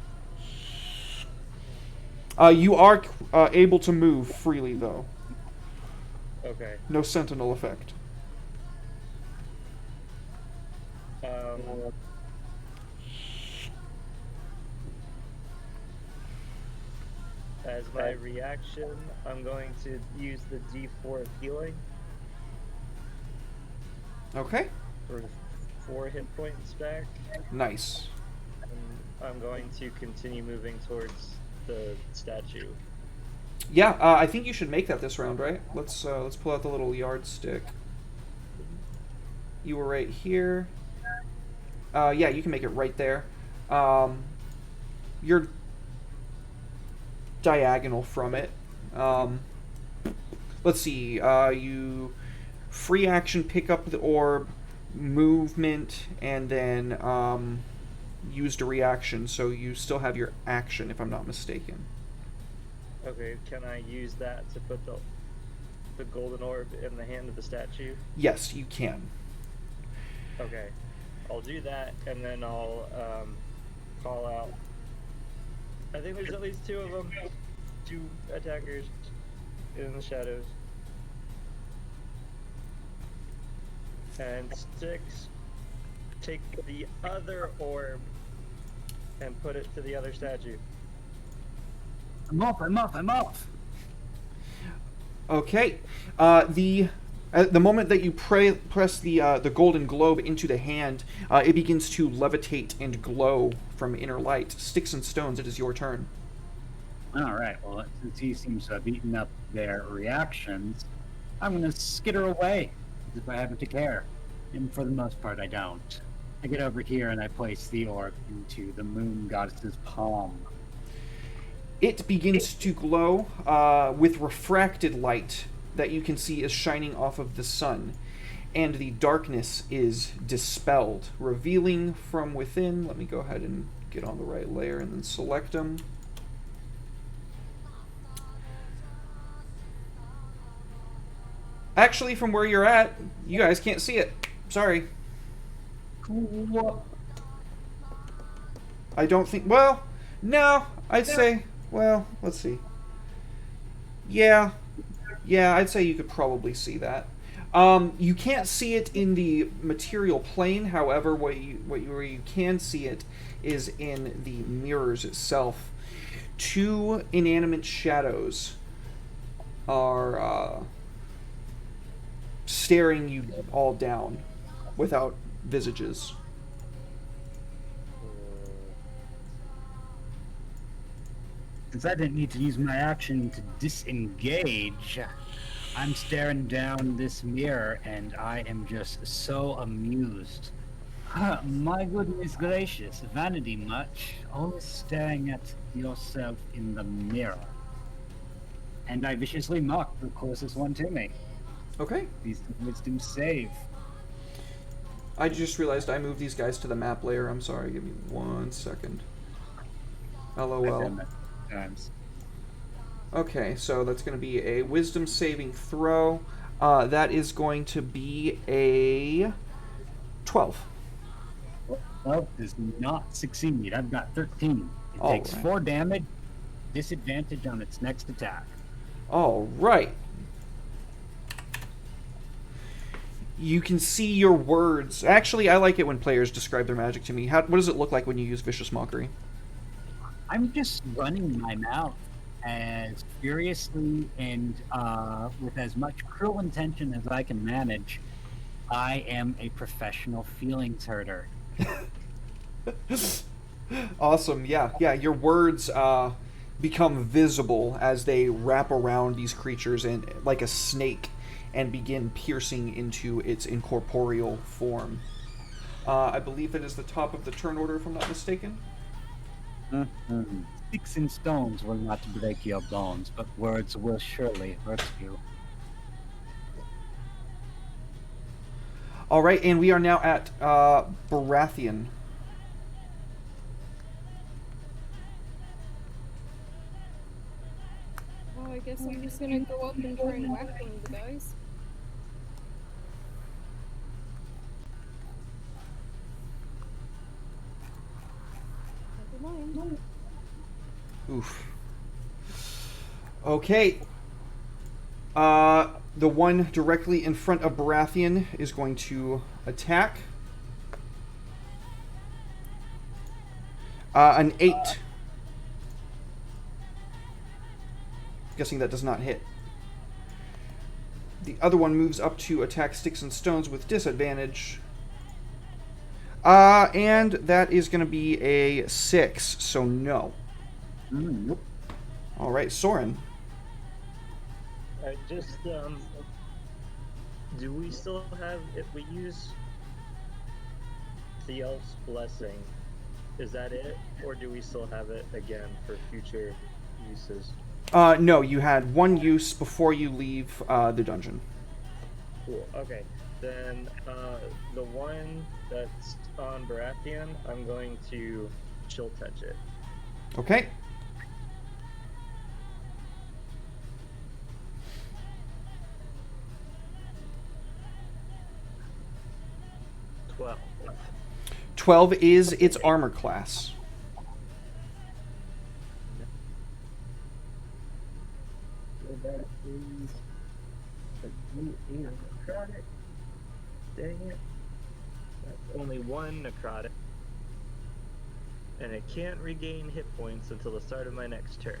You are able to move freely, though. Okay. No sentinel effect. As my reaction, I'm going to use the D4 of healing Okay. for 4 hit points back. Nice. And I'm going to continue moving towards the statue. Yeah, I think you should make that this round, right? Let's pull out the little yardstick. You were right here. Yeah, you can make it right there. You're diagonal from it. Let's see. You free action pick up the orb, movement, and then used a reaction. So you still have your action, if I'm not mistaken. Okay, can I use that to put the golden orb in the hand of the statue? Yes, you can. Okay, I'll do that, and then I'll call out. I think there's at least 2 of them. 2 attackers in the shadows. And Sticks, take the other orb and put it to the other statue. I'm off. Okay. At the moment that you press the golden globe into the hand, it begins to levitate and glow from inner light. Sticks and Stones, it is your turn. All right. Well, since he seems to have eaten up their reactions, I'm going to skitter away as if I happen to care. And for the most part, I don't. I get over here and I place the orb into the moon goddess's palm. It begins to glow with refracted light that you can see is shining off of the sun, and the darkness is dispelled, revealing from within. Let me go ahead and get on the right layer and then select them. Actually, from where you're at, you guys can't see it. Sorry. What? I don't think. Well, no, I'd say. Well, let's see. Yeah, I'd say you could probably see that. You can't see it in the material plane. However, where you can see it is in the mirrors itself. Two inanimate shadows are staring you all down without visages. Since I didn't need to use my action to disengage, I'm staring down this mirror and I am just so amused. My goodness gracious, vanity much, always staring at yourself in the mirror. And I viciously mock the closest one to me. Okay. These wisdom save. I just realized I moved these guys to the map layer. I'm sorry. Give me 1 second. I've LOL. done that times. Okay, so that's going to be a wisdom saving throw. That is going to be a 12. Well, does not succeed. I've got 13. It All takes right. 4 damage, disadvantage on its next attack. All right. You can see your words. Actually, I like it when players describe their magic to me. What does it look like when you use Vicious Mockery? I'm just running my mouth as furiously and with as much cruel intention as I can manage. I am a professional feelings herder. Awesome. Yeah. Your words become visible as they wrap around these creatures and like a snake and begin piercing into its incorporeal form. I believe that is the top of the turn order, if I'm not mistaken. Mm-hmm. Sticks and stones will not break your bones, but words will surely hurt you. All right, and we are now at Baratheon. Oh, I guess I'm just gonna go up and try and whack one of the guys. Never mind. Oof. Okay. The one directly in front of Baratheon is going to attack. An 8. Guessing that does not hit. The other one moves up to attack Sticks and Stones with disadvantage. And that is going to be a 6, so no. Nope. All right, Soren. Do we still have, if we use the Elf's Blessing, is that it? Or do we still have it again for future uses? No, you had one use before you leave the dungeon. Cool, okay. Then the one that's on Baratheon, I'm going to chill touch it. Okay. Well, 12 is its armor class. that is a D8 necrotic. Dang it. That's only one necrotic. And it can't regain hit points until the start of my next turn.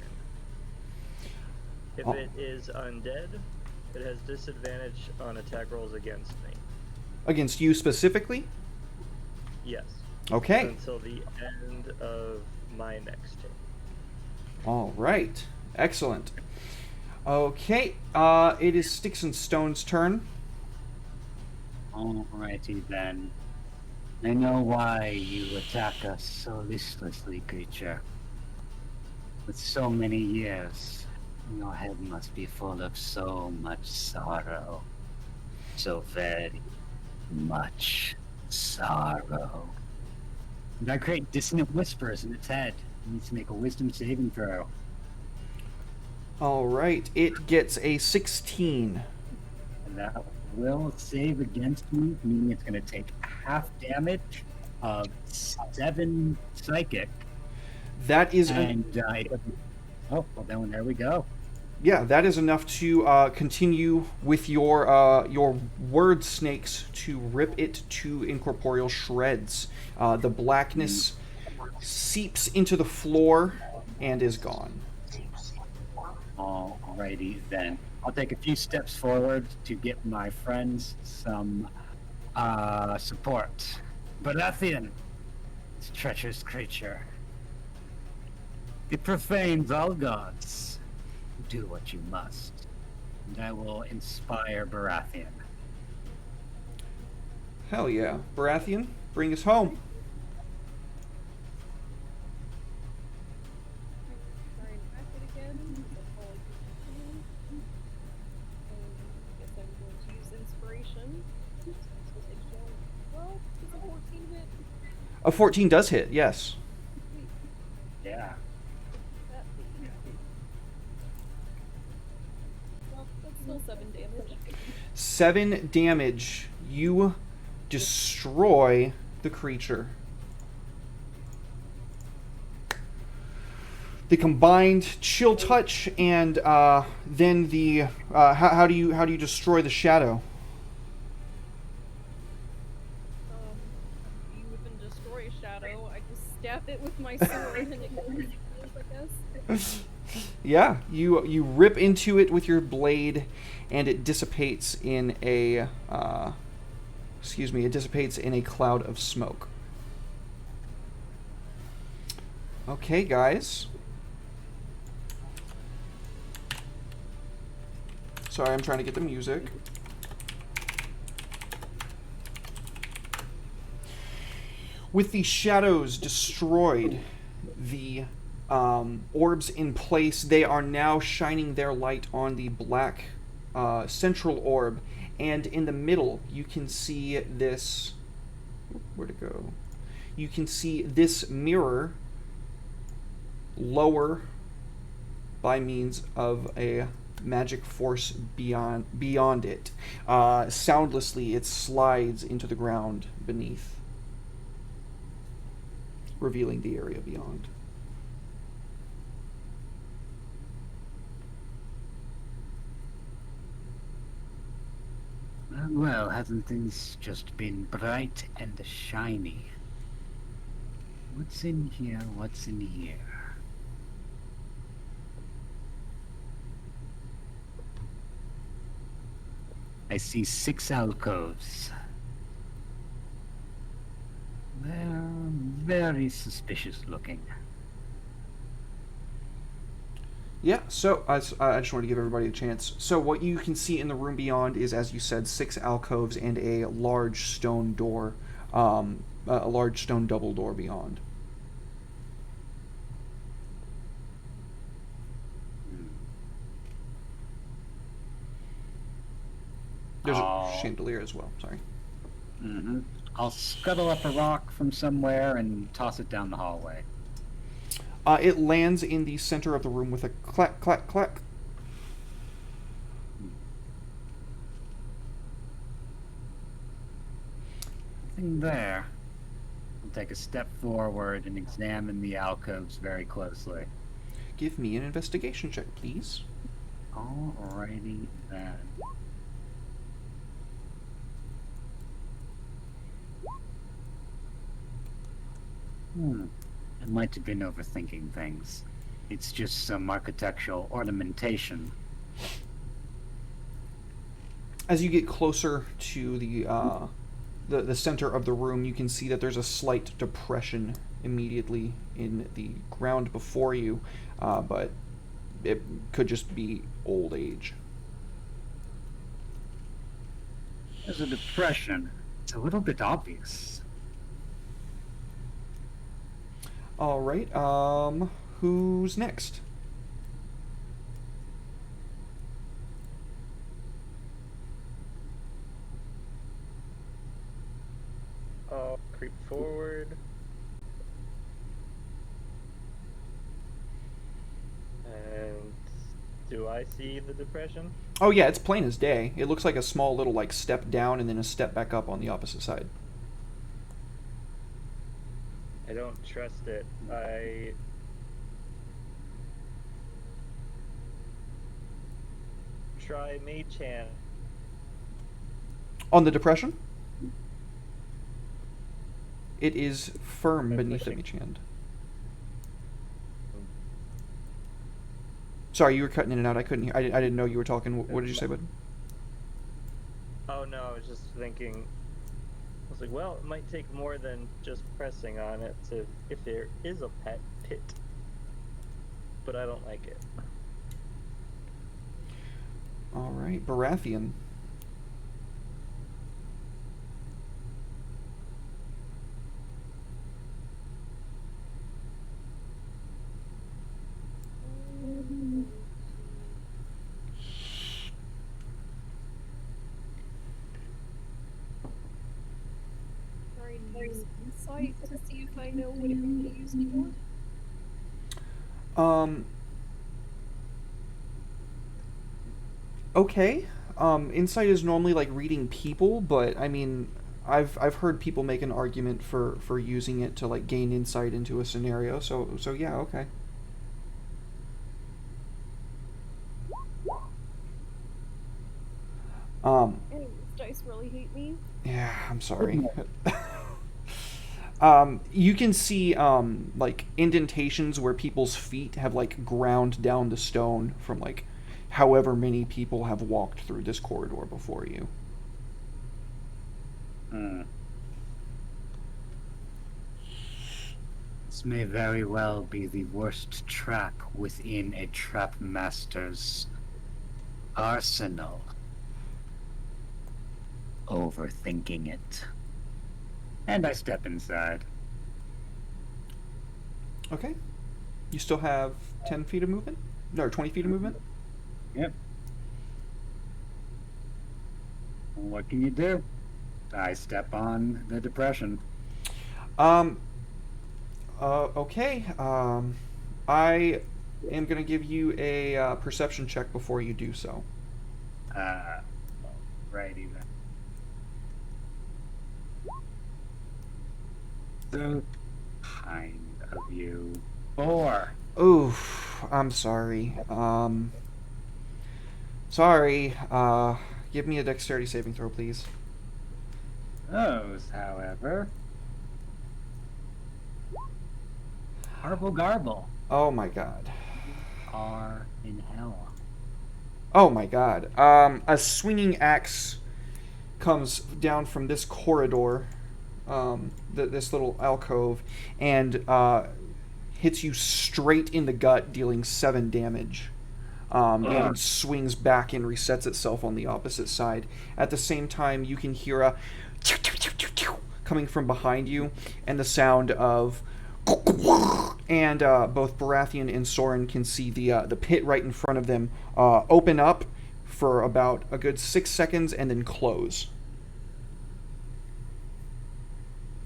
If it is undead, it has disadvantage on attack rolls against me. Against you specifically? Yes. Okay. Until the end of my next turn. All right. Excellent. Okay. It is Sticks and Stone's turn. Alrighty then. I know why you attack us so listlessly, creature. With so many years, your head must be full of so much sorrow. So very much sorrow. And I create dissonant whispers in its head. It needs to make a wisdom saving throw. All right. It gets a 16. And that will save against me, meaning it's going to take half damage of 7 psychic. That is And it doesn't. Oh, well, then there we go. yeah, that is enough to continue with your word snakes to rip it to incorporeal shreds. The blackness seeps into the floor and is gone. Alrighty then. I'll take a few steps forward to get my friends some support. Baratheon, this treacherous creature. It profanes all gods. Do what you must. And I will inspire Baratheon. Hell yeah. Baratheon, bring us home. Try and back it again. That's all I can do. I guess I'm going to use inspiration. So I suppose I don't. Well, is a 14 hit? A 14 does hit, yes. Yeah. That well, that's still 7 damage. 7 damage. You destroy the creature. The combined chill touch and then the how do you destroy the shadow? You even destroy a shadow. I just stab it with my sword and it goes, I guess. Yeah, you rip into it with your blade, and it dissipates in a it dissipates in a cloud of smoke. Okay, guys. Sorry, I'm trying to get the music. With the shadows destroyed, the orbs in place, they are now shining their light on the black central orb, and in the middle you can see this. Where'd it go? You can see this mirror lower by means of a magic force beyond it. Soundlessly, it slides into the ground beneath, revealing the area beyond. Well, hasn't things just been bright and shiny? What's in here? What's in here? I see 6 alcoves. They're very suspicious looking. Yeah, so I just wanted to give everybody a chance. So what you can see in the room beyond is, as you said, 6 alcoves and a large stone door, a large stone double door beyond. There's a chandelier as well, sorry. Mm-hmm. I'll scuttle up a rock from somewhere and toss it down the hallway. It lands in the center of the room with a clack, clack, clack. Nothing there. I'll take a step forward and examine the alcoves very closely. Give me an investigation check, please. Alrighty then. I might have been overthinking things. It's just some architectural ornamentation. As you get closer to the center of the room, you can see that there's a slight depression immediately in the ground before you, but it could just be old age. There's a depression. It's a little bit obvious. All right. Who's next? I'll creep forward. And do I see the depression? Oh yeah, it's plain as day. It looks like a small little like step down and then a step back up on the opposite side. I don't trust it. I try Mage Hand. On the depression? It is firm I'm beneath the pushing. mage hand. Sorry, you were cutting in and out. I couldn't hear. I didn't know you were talking. What did you say, bud? Oh no, I was just thinking. I was like, well, it might take more than just pressing on it to, if there is a pit. But I don't like it. All right, Baratheon. Try and use insight to see if I know what it can be used for. Okay. Insight is normally like reading people, but I mean, I've heard people make an argument for using it to like gain insight into a scenario. So yeah, okay. Hey, these dice really hate me. Yeah, I'm sorry. You can see like indentations where people's feet have like ground down the stone from like however many people have walked through this corridor before you. This may very well be the worst trap within a trap master's arsenal. Overthinking it. And I step inside. Okay. You still have 10 feet of movement? No, 20 feet of movement? Yep. What can you do? I step on the depression. Okay. I am going to give you a perception check before you do so. Righty then. So kind of you. 4. Oof, I'm sorry. Sorry. Give me a dexterity saving throw, please. Those, however, Garble garble Oh my god. are in hell. Oh my god. A swinging axe comes down from this corridor, this little alcove, and hits you straight in the gut, dealing 7 damage. And swings back and resets itself on the opposite side. At the same time, you can hear a coming from behind you, and the sound of, and both Baratheon and Soren can see the pit right in front of them open up for about a good 6 seconds and then close.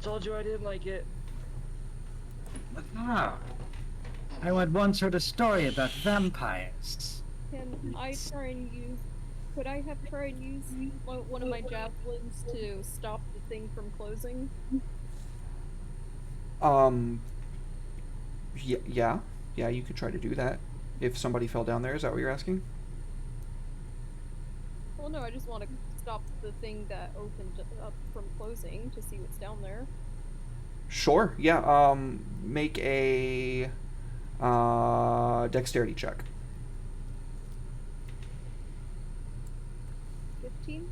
Told you I didn't like it. Ah, I once heard a story about vampires. Can I try and use... Could I have tried and use one of my javelins to stop the thing from closing? Yeah, you could try to do that. If somebody fell down there, is that what you're asking? Well, no, I just want to stop the thing that opened up from closing to see what's down there. Sure, yeah, make a dexterity check. 15?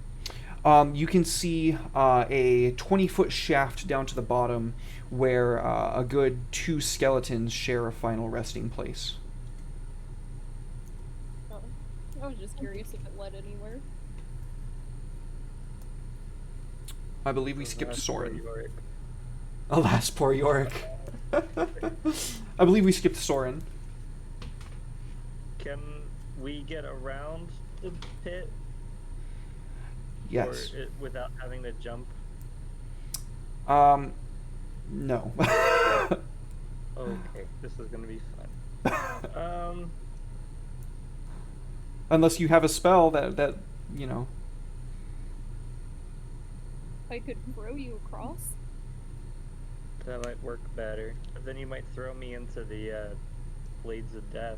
You can see a 20-foot shaft down to the bottom where a good 2 skeletons share a final resting place. Oh, I was just curious if it led anywhere. I believe we skipped Alas, poor Soren. Yorick. Alas, poor Yorick. I believe we skipped Soren. Can we get around the pit? Yes. Or without having to jump? No. Okay, this is gonna be fun. Unless you have a spell that you know. I could throw you across. That might work better. But then you might throw me into the blades of death.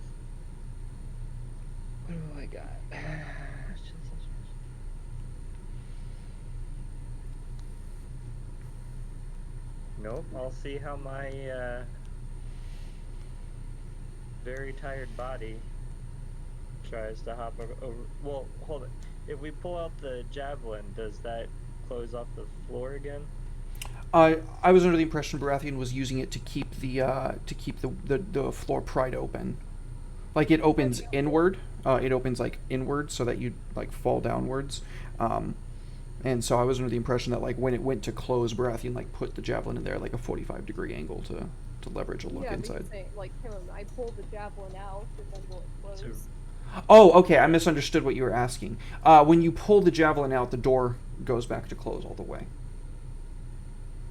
What do I got? Nope, I'll see how my very tired body tries to hop over. Well, hold it. If we pull out the javelin, does that close off the floor again? I was under the impression Baratheon was using it to keep the floor pried open. Like it opens inward. It opens like inward so that you like fall downwards. And so I was under the impression that like when it went to close, Baratheon like put the javelin in there like a 45-degree angle to leverage a look yeah, inside. Saying, like, I pulled the javelin out and then will it close? Oh, okay. I misunderstood what you were asking. When you pull the javelin out, the door goes back to close all the way.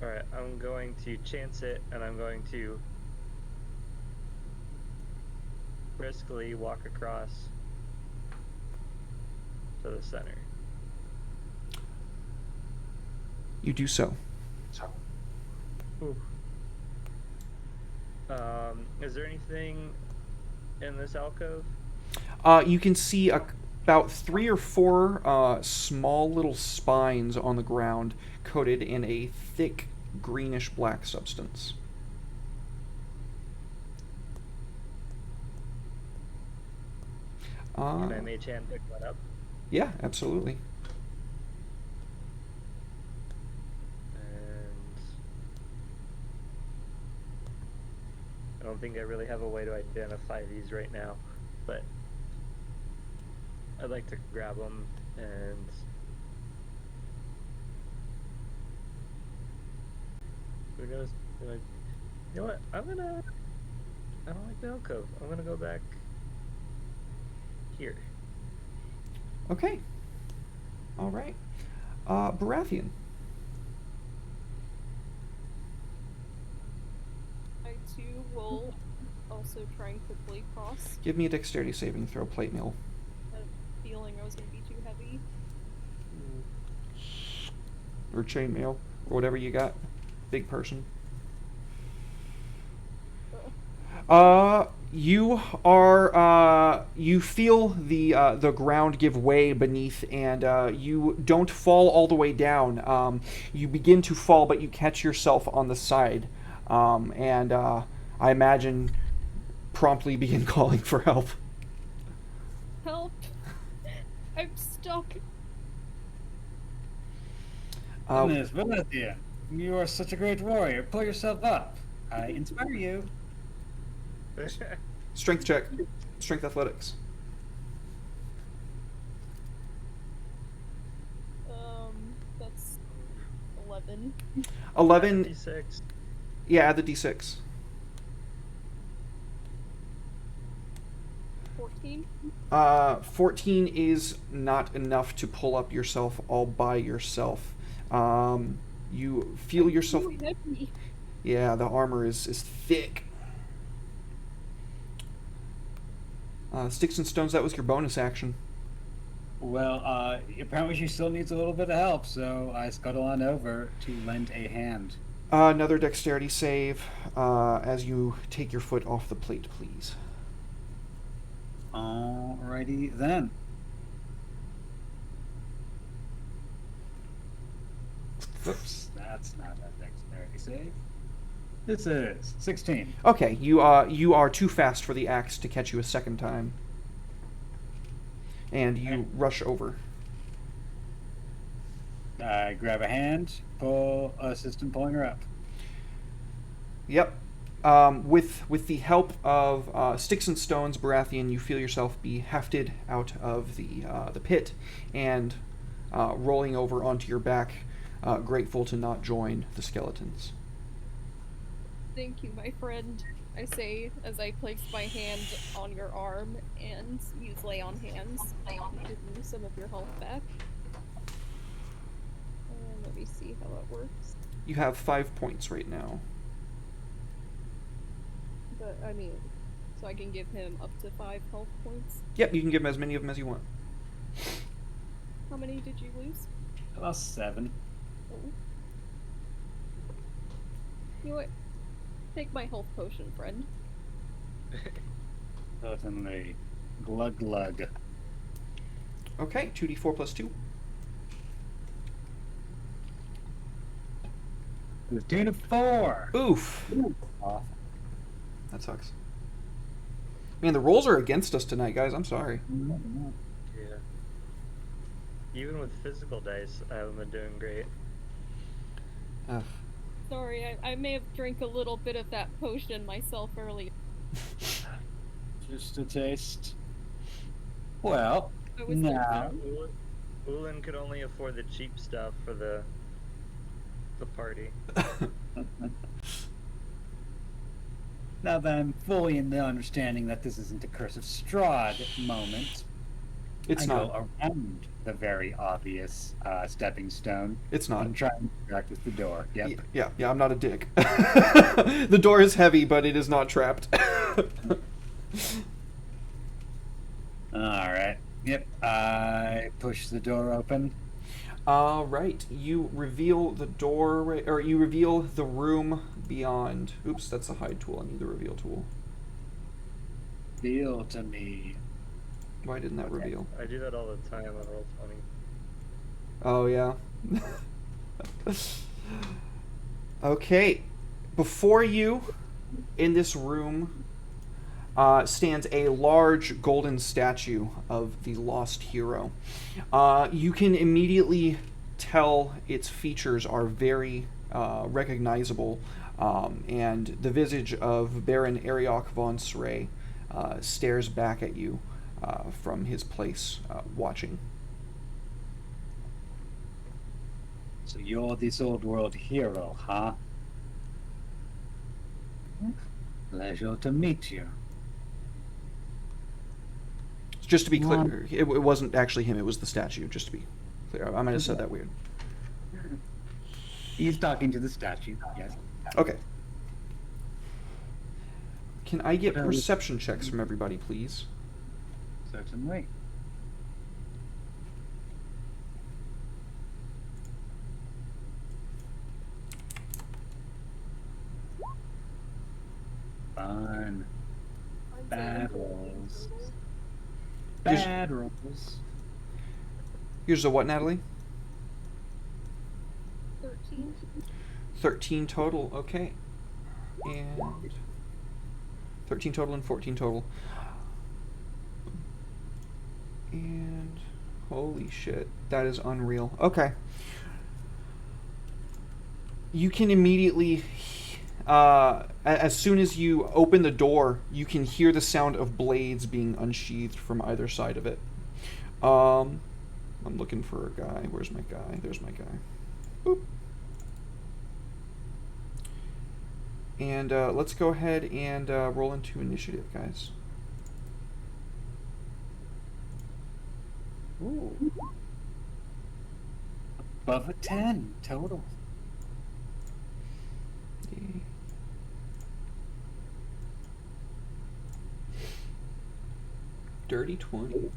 Alright, I'm going to chance it, and I'm going to briskly walk across to the center. You do so. Ooh. Is there anything in this alcove? You can see about 3 or 4 small little spines on the ground coated in a thick greenish black substance. Can I mage hand pick that up? Yeah, absolutely. And I don't think I really have a way to identify these right now, but I'd like to grab them and who knows? Like, you know what? I don't like the alcove. I'm gonna go back here. Okay. All right. Baratheon. I too will also try and quickly cross. Give me a dexterity saving throw, plate mail. I had a feeling I was going to be too heavy. Or chain mail. Or whatever you got. Big person. You are, you feel the ground give way beneath, and you don't fall all the way down. You begin to fall, but you catch yourself on the side, and I imagine promptly begin calling for help. Help! I'm stuck. Goodness, Valencia, you are such a great warrior. Pull yourself up. I inspire you. Strength check. Strength athletics. That's 11. 11. D6. Yeah, add the d6. 14. 14 is not enough to pull up yourself all by yourself. You feel yourself. Too heavy. Yeah, the armor is thick. Sticks and stones, that was your bonus action. Well, apparently she still needs a little bit of help, so I scuttle on over to lend a hand. Another dexterity save as you take your foot off the plate, please. Alrighty then. Oops, that's not a dexterity save. This is 16. Okay, you are too fast for the axe to catch you a second time. And you rush over. I grab a hand, assist in pulling her up. Yep. With the help of sticks and stones, Baratheon, you feel yourself be hefted out of the pit and rolling over onto your back, grateful to not join the skeletons. Thank you, my friend, I say as I place my hand on your arm and use lay on hands to give you some of your health back. And let me see how it works. You have 5 points right now. But, I mean, so I can give him up to 5 health points? Yep, you can give him as many of them as you want. How many did you lose? I lost 7. Oh. You know what? Take my health potion, friend. Certainly. Glug glug. Okay, 2d4 plus 2. 15 of 4. Oof. Off. That sucks. Man, the rolls are against us tonight, guys. I'm sorry. Yeah. Even with physical dice, I haven't been doing great. Ugh. Sorry, I may have drank a little bit of that potion myself earlier. Just a taste. Well, I was now Ulin could only afford the cheap stuff for the party. now that I'm fully in the understanding that this isn't a Curse of Strahd moment, It's I not. go around the very obvious stepping stone. It's not. I'm trying to practice the door. Yep. Yeah, I'm not a dick. The door is heavy, but it is not trapped. All right. Yep. I push the door open. Right. You reveal the doorway, or you reveal the room beyond. Oops, that's the hide tool. I need the reveal tool. Feel to me. Why didn't that reveal? I do that all the time on Roll20. Oh, yeah. Okay. Before you, in this room, stands a large golden statue of the lost hero. You can immediately tell its features are very recognizable, and the visage of Baron Ariok von Srey stares back at you from his place watching. So you're this old world hero, huh? Pleasure to meet you. Just to be clear, it wasn't actually him, it was the statue, just to be clear. I might have said that weird. He's talking to the statue, yes. Okay. Can I get perception checks from everybody, please? Certainly. Fun. Bad rolls. Bad rolls. Here's a what, Natalie? 13. 13 total, okay. And 13 total and 14 total. And holy shit, that is unreal. Okay. You can immediately, as soon as you open the door, you can hear the sound of blades being unsheathed from either side of it. I'm looking for a guy. Where's my guy? There's my guy. Boop. And let's go ahead and roll into initiative, guys. Ooh. Above a 10 total. Dirty 20.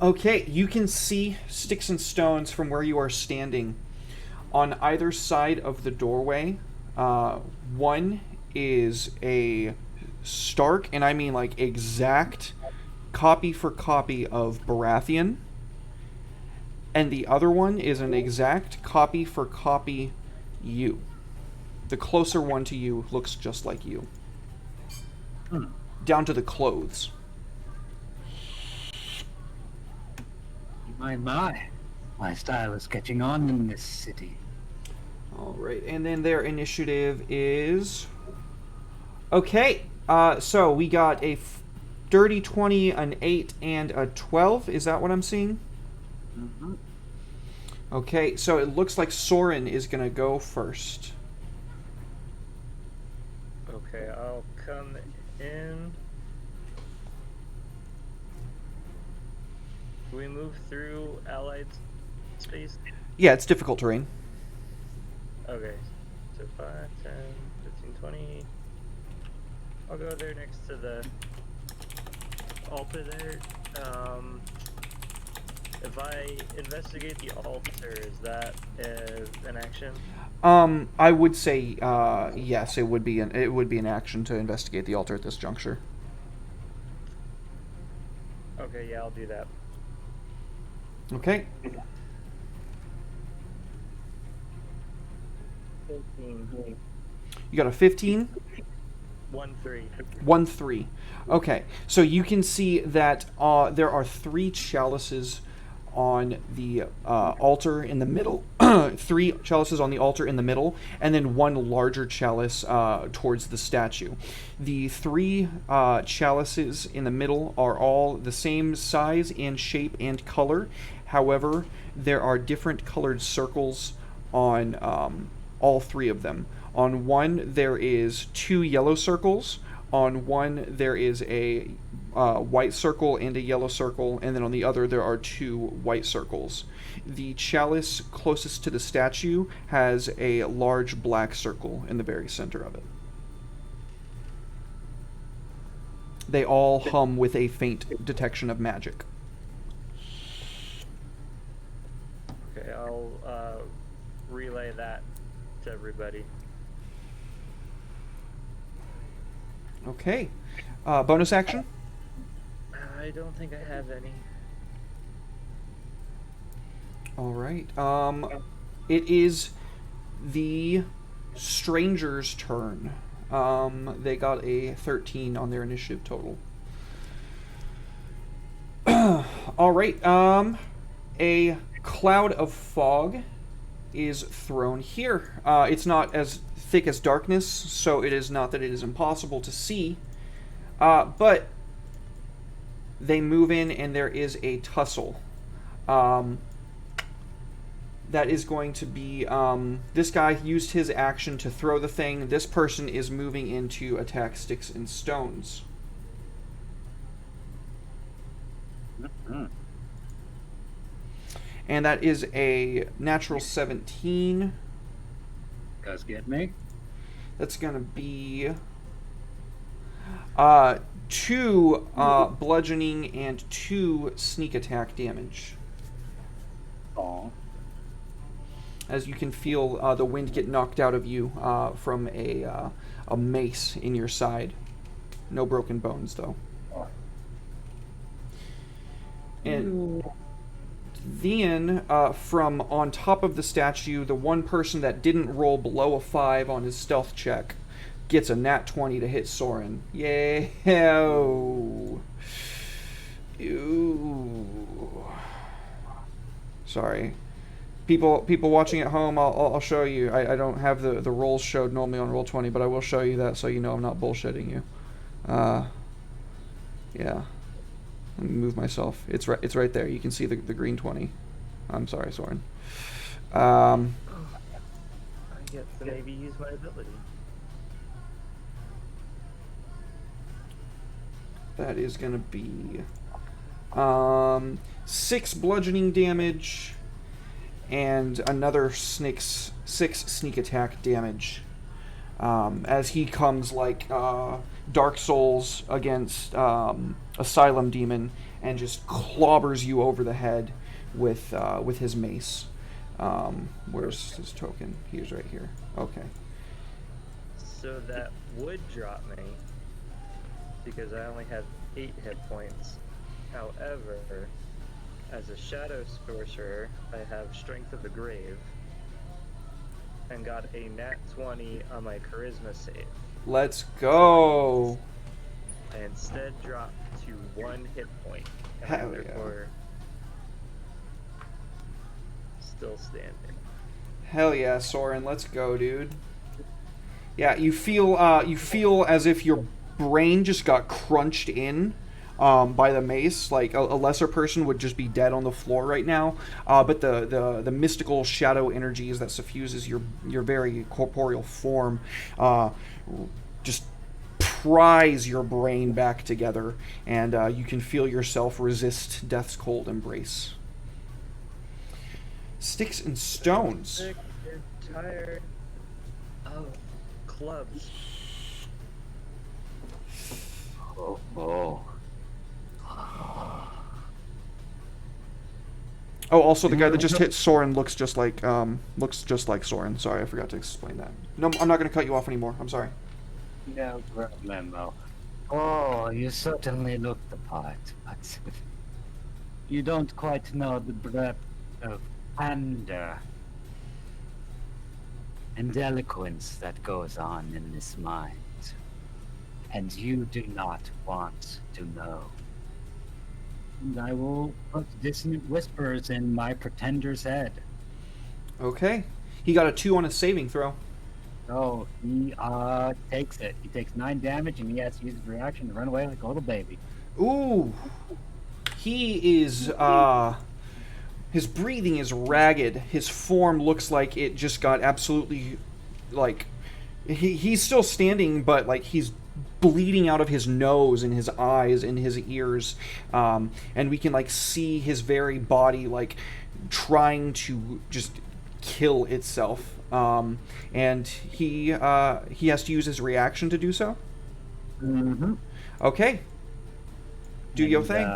Okay, you can see sticks and stones from where you are standing. On either side of the doorway, one is a stark, and I mean like exact, copy for copy of Baratheon. and the other one is an exact copy for copy you. The closer one to you looks just like you. Down to the clothes. My style is catching on in this city. All right, and then their initiative is... Okay, so we got a dirty 20, an 8, and a 12. Is that what I'm seeing? Mm-hmm. Okay, so it looks like Soren is going to go first. Okay, I'll come in. Do we move through allied space? Yeah, it's difficult terrain. Okay, so 5, 10, 15, 20. I'll go there next to the altar there. If I investigate the altar, is that an action? I would say yes. It would be an action to investigate the altar at this juncture. Okay, yeah, I'll do that. Okay. 15. You got a 15? 1-3. 1-3. Okay, so you can see that there are 3 chalices on the altar in the middle. 3 chalices on the altar in the middle, and then 1 larger chalice towards the statue. The 3 chalices in the middle are all the same size and shape and color. However, there are different colored circles on all 3 of them. On one, there is 2 yellow circles. On one, there is a white circle and a yellow circle, and then on the other, there are 2 white circles. The chalice closest to the statue has a large black circle in the very center of it. They all hum with a faint detection of magic. Okay, I'll relay that to everybody. Okay. Bonus action? I don't think I have any. All right. It is the stranger's turn. They got a 13 on their initiative total. All right. A cloud of fog is thrown here. It's not as thick as darkness, so it is not that it is impossible to see. But they move in, and there is a tussle. That is going to be... this guy used his action to throw the thing. This person is moving in to attack sticks and stones. Mm-hmm. And that is a natural 17. Does get me. That's going to be 2 bludgeoning and 2 sneak attack damage. Oh. As you can feel the wind get knocked out of you from a mace in your side. No broken bones, though. And then, from on top of the statue, the one person that didn't roll below a 5 on his stealth check gets a nat 20 to hit Soren. Yay! Ooh. Sorry. People watching at home, I'll show you. I don't have the rolls showed normally on Roll20, but I will show you that so you know I'm not bullshitting you. Yeah. Let me move myself. It's right there. You can see the green 20. I'm sorry, Soren. I get to maybe use my ability. That is going to be 6 bludgeoning damage and another 6 sneak attack damage. As he comes like Dark Souls against Asylum Demon and just clobbers you over the head with his mace. Where's his token? He's right here. Okay. So that would drop me because I only have 8 hit points. However, As a shadow sorcerer, I have Strength of the Grave, and got a nat 20 on my charisma save. Let's go. I instead dropped to 1 hit point, and Hell I'm yeah. therefore still standing. Hell yeah, Soren, let's go, dude. Yeah, you feel as if your brain just got crunched in by the mace. Like a lesser person would just be dead on the floor right now. But the mystical shadow energies that suffuses your very corporeal form just prise your brain back together, and you can feel yourself resist death's cold embrace. Sticks and stones. Sick and tired of clubs. Oh. Oh, also the guy that just hit Soren looks just like Soren. Sorry, I forgot to explain that. No, I'm not going to cut you off anymore. I'm sorry. No problemo. Oh, you certainly look the part, but you don't quite know the breadth of candor and eloquence that goes on in this mind. And you do not want to know. And I will put dissonant whispers in my pretender's head. Okay. He got a 2 on his saving throw. So he takes it. He takes 9 damage, and he has to use his reaction to run away like a little baby. Ooh. He is his breathing is ragged. His form looks like it just got absolutely like he's still standing, but like he's bleeding out of his nose and his eyes and his ears, and we can like see his very body like trying to just kill itself, and he has to use his reaction to do so. Mm-hmm. Okay, do your thing.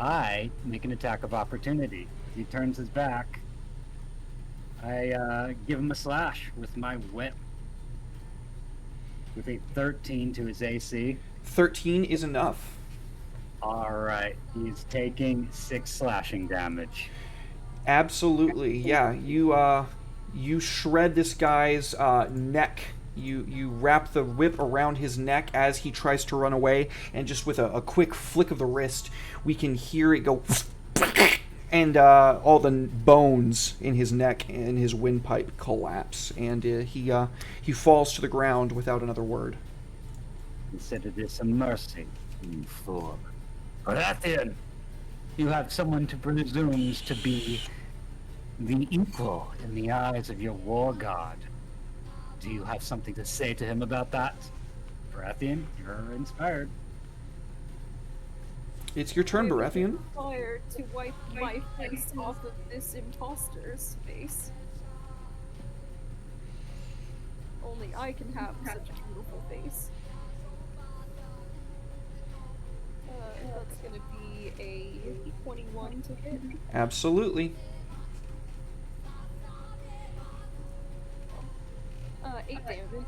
I make an attack of opportunity. He turns his back. I give him a slash with my whip. With a 13 to his AC. 13 is enough. Alright, he's taking 6 slashing damage. Absolutely, yeah. You shred this guy's neck. You wrap the whip around his neck as he tries to run away, and just with a quick flick of the wrist, we can hear it go, and all the bones in his neck and his windpipe collapse, and he falls to the ground without another word. Consider this a mercy, you fool. Baratheon, you have someone to presumes to be the equal in the eyes of your war god. Do you have something to say to him about that? Baratheon, you're inspired. It's your turn, Baratheon. Fire to wipe my face off of this imposter's face. Only I can have such a beautiful face. That's gonna be a 21 to hit. Absolutely. 8 damage.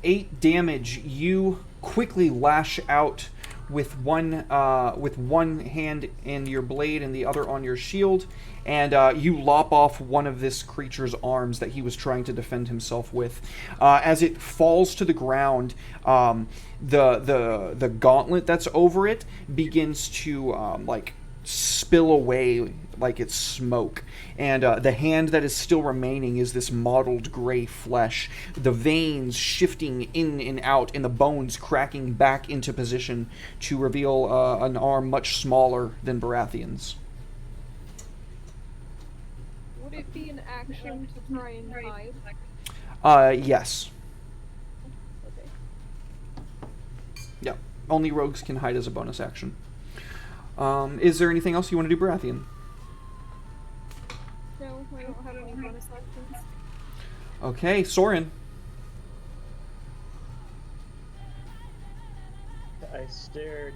8 damage. You quickly lash out with one hand in your blade and the other on your shield, and you lop off one of this creature's arms that he was trying to defend himself with. As it falls to the ground, the gauntlet that's over it begins to like spill away like it's smoke, and the hand that is still remaining is this mottled gray flesh, the veins shifting in and out and the bones cracking back into position to reveal an arm much smaller than Baratheon's. Would it be an action to try and hide? Yes. Okay. Yeah, only rogues can hide as a bonus action. Is there anything else you want to do, Baratheon? No, I don't have any bonus actions. Okay, Soren. I stared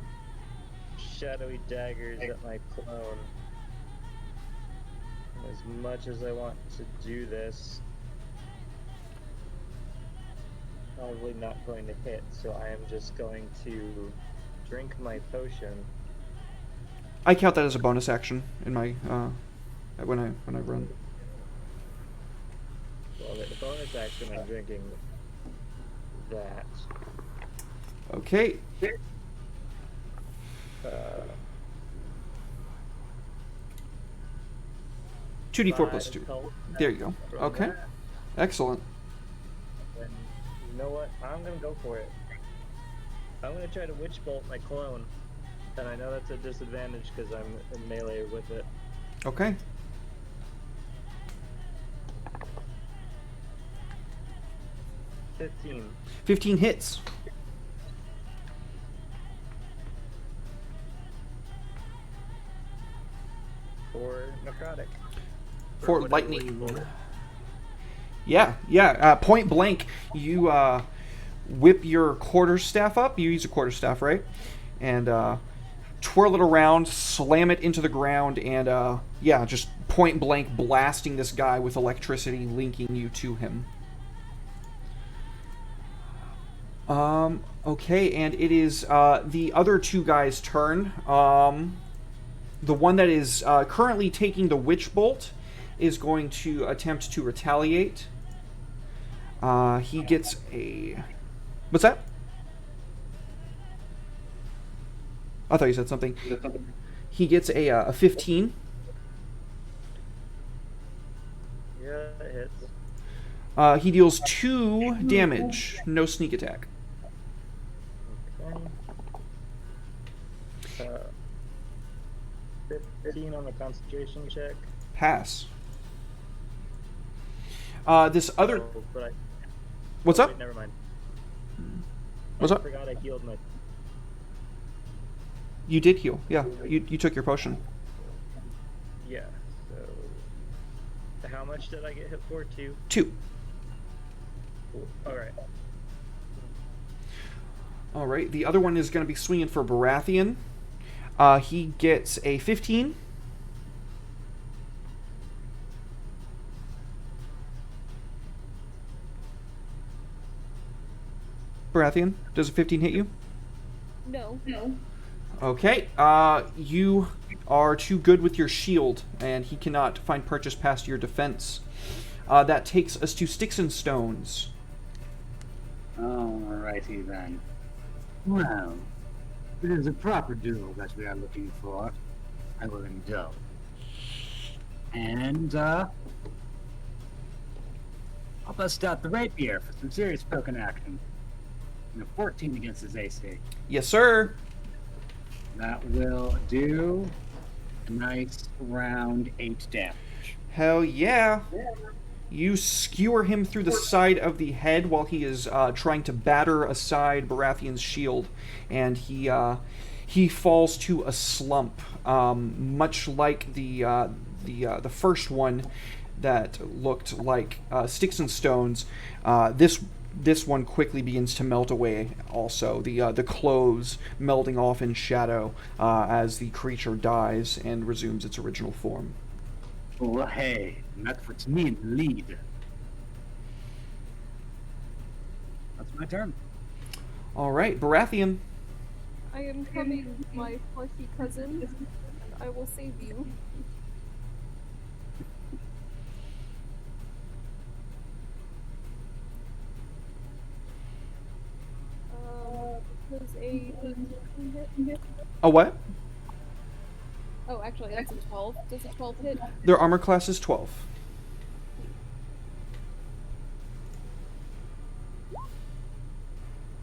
shadowy daggers at my clone. And as much as I want to do this, probably not going to hit, so I am just going to drink my potion I count that as a bonus action in my when I run. Well, the bonus action, I'm drinking that. Okay. 2d4 plus 2. There you go. Okay. Excellent. And you know what? I'm gonna go for it. I'm gonna try to witch bolt my clone, and I know that's a disadvantage because I'm in melee with it. Okay. $15. 15 hits. For necrotic. For whatever lightning. witch bolt. Yeah. Point blank, you whip your quarterstaff up. You use a quarterstaff, right? And twirl it around, slam it into the ground, and just point blank blasting this guy with electricity, linking you to him. Okay, and it is the other two guys' turn. The one that is currently taking the witch bolt is going to attempt to retaliate. He gets a... What's that? I thought you said something. He gets a 15. Yeah, it hits. He deals 2 damage. No sneak attack. Okay. 15 on the concentration check. Pass. This other... Oh, but I... What's oh, up? wait, never mind. What's I up? forgot I healed my... You did heal. Yeah, you took your potion. Yeah, so... How much did I get hit for? 2? 2. Cool. Alright. All right. The other one is going to be swinging for Baratheon. He gets a 15. Baratheon, does a 15 hit you? No. Okay. You are too good with your shield, and he cannot find purchase past your defense. That takes us to Sticks and Stones. Alrighty then. Well, it is a proper duel that we are looking for. I will indulge. And, I'll bust out the rapier for some serious poking action. And a 14 against his AC. Yes, sir. That will do a nice round 8 damage. Hell yeah. You skewer him through the side of the head while he is trying to batter aside Baratheon's shield, and he falls to a slump, much like the first one that looked like Sticks and Stones. This one quickly begins to melt away. Also, the clothes melting off in shadow as the creature dies and resumes its original form. Well, hey, that puts me in the lead. That's my turn. All right, Baratheon. I am coming, my fleshy cousin, and I will save you. Does a 13 hit? A what? Oh, actually, that's a 12. Does a 12 hit? Their armor class is 12.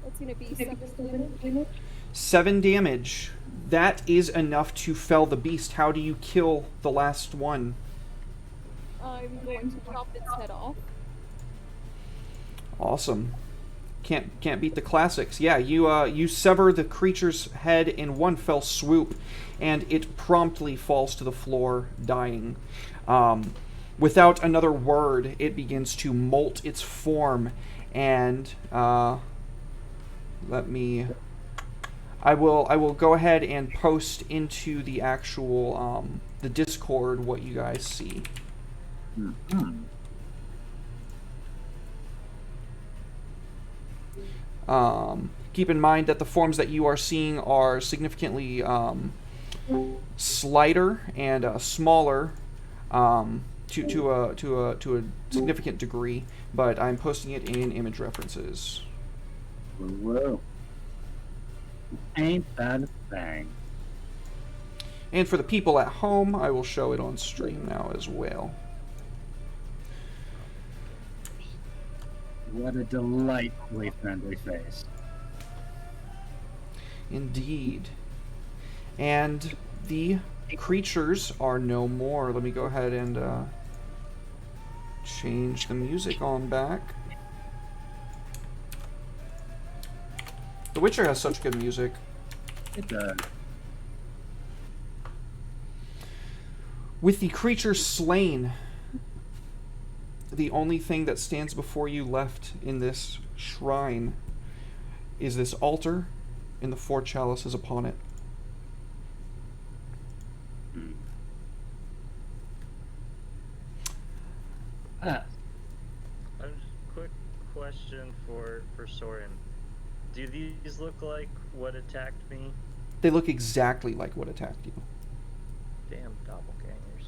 That's gonna be 7 damage. 7 damage. That is enough to fell the beast. How do you kill the last one? I'm going to chop its head off. Awesome. Can't beat the classics. Yeah, you sever the creature's head in one fell swoop, and it promptly falls to the floor, dying. Without another word, it begins to molt its form, and I will go ahead and post into the actual the Discord what you guys see. Mm-hmm. Keep in mind that the forms that you are seeing are significantly slighter and smaller to a significant degree, but I'm posting it in image references. Whoa. Ain't that a thing? And for the people at home, I will show it on stream now as well. What a delightfully friendly face. Indeed. And the creatures are no more. Let me go ahead and change the music on back. The Witcher has such good music. It does. With the creature slain, the only thing that stands before you left in this shrine is this altar and the 4 chalices upon it. Quick question for Soren. Do these look like what attacked me? They look exactly like what attacked you. Damn doppelgangers.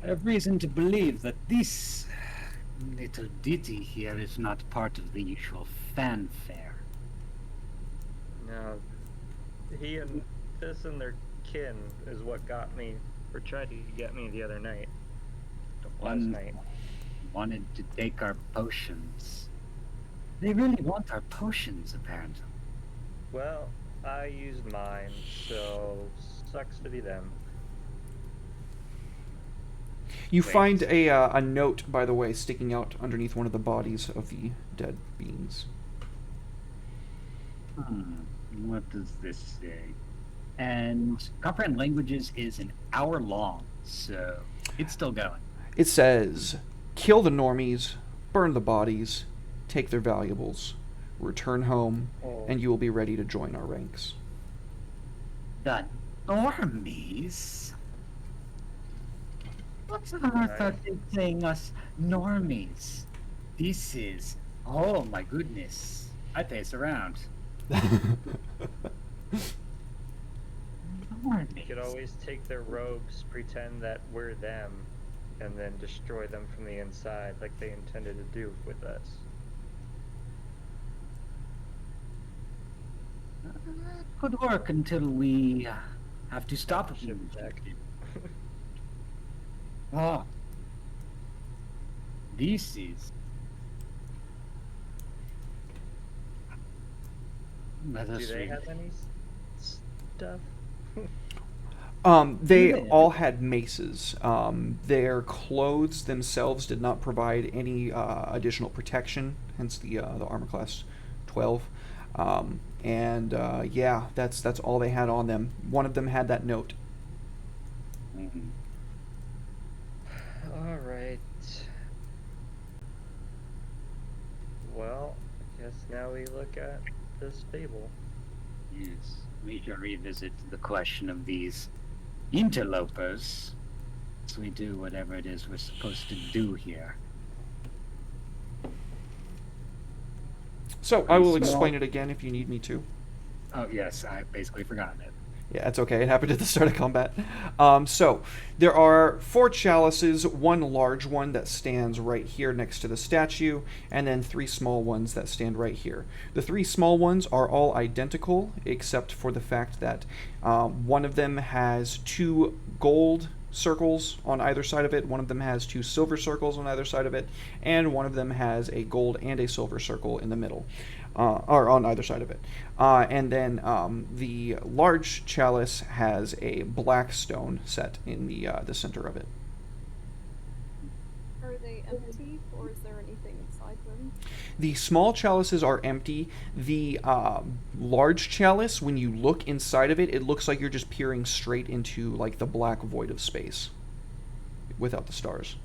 I have reason to believe that this little ditty here is not part of the usual fanfare. No, he and this and their kin is what got me, or tried to get me the other night. Last night. Wanted to take our potions. They really want our potions, apparently. Well, I used mine, so sucks to be them. You Wait. find a note, by the way, sticking out underneath one of the bodies of the dead beings. What does this say? And Comprehend Languages is an hour long, so it's still going. It says, kill the normies, burn the bodies, take their valuables, return home, and you will be ready to join our ranks. The normies? What's on earth are they saying us normies? This is... Oh my goodness. I pace around. You could always take their robes, pretend that we're them, and then destroy them from the inside like they intended to do with us. Could work until we have to stop Ship him. back. Ah. This is... Let Do us they read. have any stuff? They Yeah. all had maces. Their clothes themselves did not provide any additional protection, hence the armor class 12. Yeah, that's all they had on them. One of them had that note. Mhm. Alright. Well, I guess now we look at this fable. Yes, we shall revisit the question of these interlopers as we do whatever it is we're supposed to do here. So I will Small. explain it again if you need me to. Oh yes, I basically forgotten it. Yeah, it's okay. It happened at the start of combat. So there are 4 chalices, 1 large one that stands right here next to the statue, and then 3 small ones that stand right here. The 3 small ones are all identical, except for the fact that one of them has 2 gold circles on either side of it, one of them has 2 silver circles on either side of it, and one of them has a gold and a silver circle in the middle. Or on either side of it. And then the large chalice has a black stone set in the center of it. Are they empty, or is there anything inside them? The small chalices are empty. The large chalice, when you look inside of it, it looks like you're just peering straight into like the black void of space without the stars.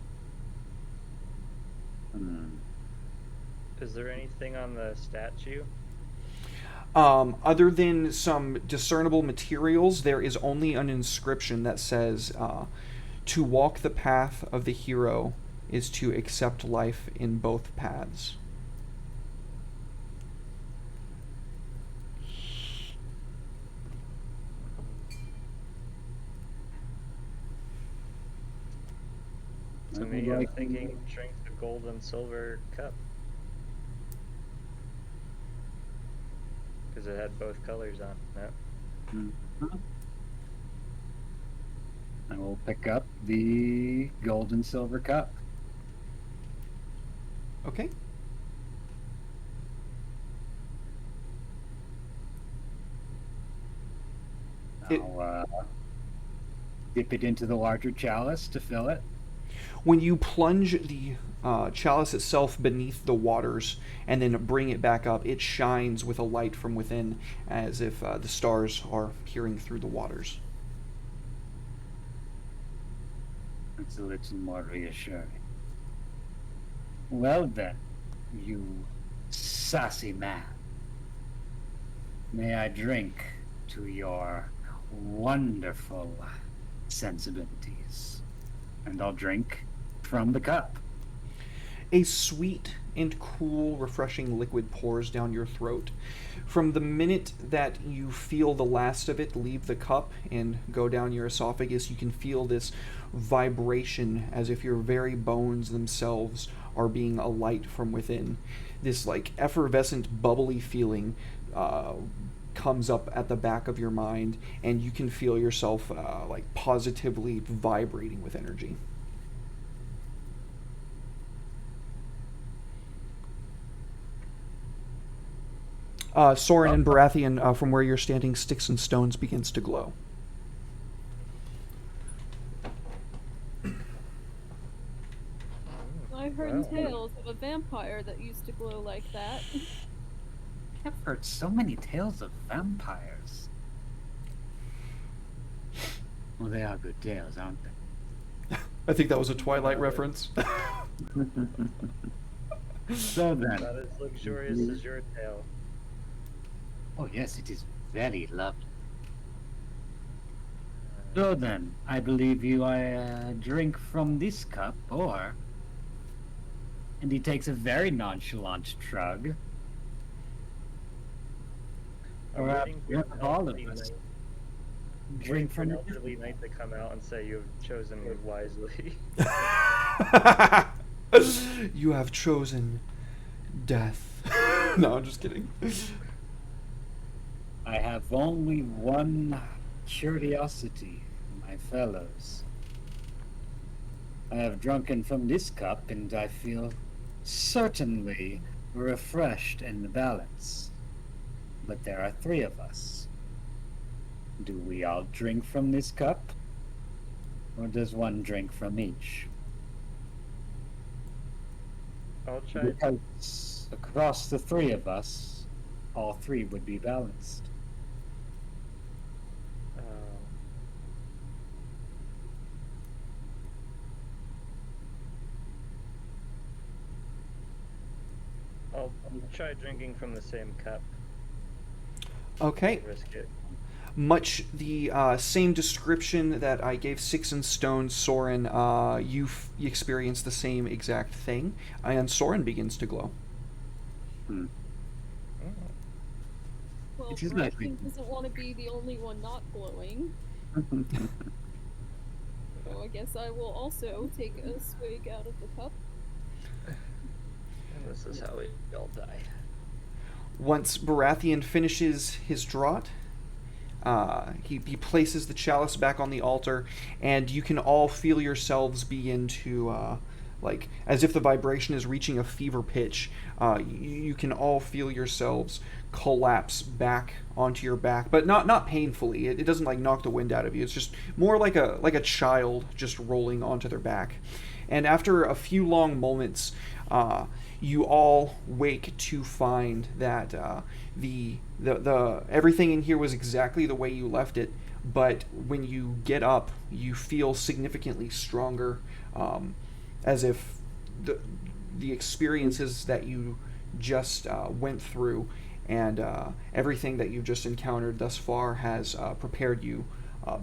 Is there anything on the statue? Other than some discernible materials, there is only an inscription that says, to walk the path of the hero is to accept life in both paths. To I me, would I'm like thinking drink the gold and silver cup. Because it had both colors on it. Mhm. I will pick up the gold and silver cup. Okay. It, I'll dip it into the larger chalice to fill it. when you plunge the chalice itself beneath the waters and then bring it back up, it shines with a light from within, as if the stars are peering through the waters. It's a little more reassuring. Well then, you sassy man, may I drink to your wonderful sensibilities? And I'll drink from the cup. A sweet and cool, refreshing liquid pours down your throat. From the minute that you feel the last of it leave the cup and go down your esophagus, you can feel this vibration as if your very bones themselves are being alight from within. This like effervescent, bubbly feeling comes up at the back of your mind, and you can feel yourself like positively vibrating with energy. Soren and Baratheon, from where you're standing, Sticks and Stones begins to glow. I've heard Wow. tales of a vampire that used to glow like that. I've heard so many tales of vampires. Well, they are good tales, aren't they? I think that was a Twilight reference. So then. Not as luxurious as your tail. Oh, yes, it is very lovely. So then, I believe you drink from this cup, or. And he takes a very nonchalant shrug. I'm Or waiting for one an of all of elderly us. knight- waiting Drink for an from elderly knight to come out and say you have chosen wisely. You have chosen death. No, I'm just kidding. I have only one curiosity, my fellows. I have drunken from this cup, and I feel certainly refreshed and balanced. But there are three of us. Do we all drink from this cup? Or does one drink from each? I'll try. Because across the three of us, all three would be balanced. I'll try drinking from the same cup. Okay. Risk it. Much the same description that I gave Sticks and Stones, Soren, you experience the same exact thing, and Soren begins to glow. Hmm. Well, It is Baratheon likely. doesn't want to be the only one not glowing, so I guess I will also take a swig out of the cup. And this is how we all die. Once Baratheon finishes his draught, he places the chalice back on the altar, and you can all feel yourselves begin to, like, as if the vibration is reaching a fever pitch. You can all feel yourselves collapse back onto your back, but not painfully. It doesn't like knock the wind out of you. It's just more like a child just rolling onto their back. And after a few long moments, you all wake to find that the everything in here was exactly the way you left it, but when you get up, you feel significantly stronger, as if the experiences that you just went through and everything that you've just encountered thus far has prepared you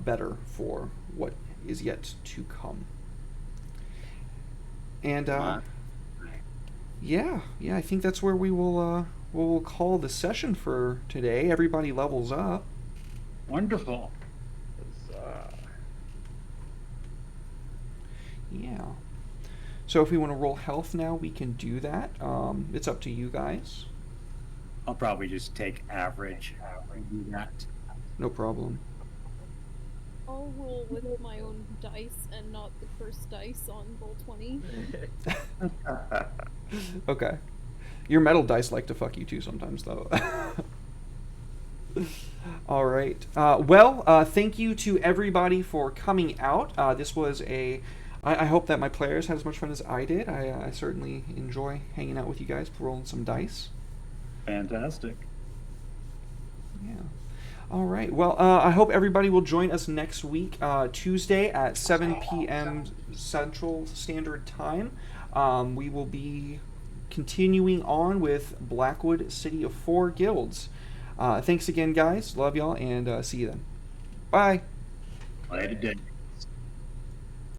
better for what is yet to come. And yeah, I think that's where we'll call the session for today. Everybody levels up. Wonderful. Yeah. So if we want to roll health now, we can do that. It's up to you guys. I'll probably just take average and do that. No problem. I'll roll with my own dice and not the cursed dice on roll 20. Okay. Your metal dice like to fuck you too sometimes, though. All right. Thank you to everybody for coming out. This was I hope that my players had as much fun as I did. I certainly enjoy hanging out with you guys, rolling some dice. Fantastic. Yeah. All right. Well, I hope everybody will join us next week, Tuesday at 7 p.m. Central Standard Time. We will be continuing on with Blackwood City of 4 Guilds. Thanks again, guys. Love y'all, and see you then. Bye. Later, day.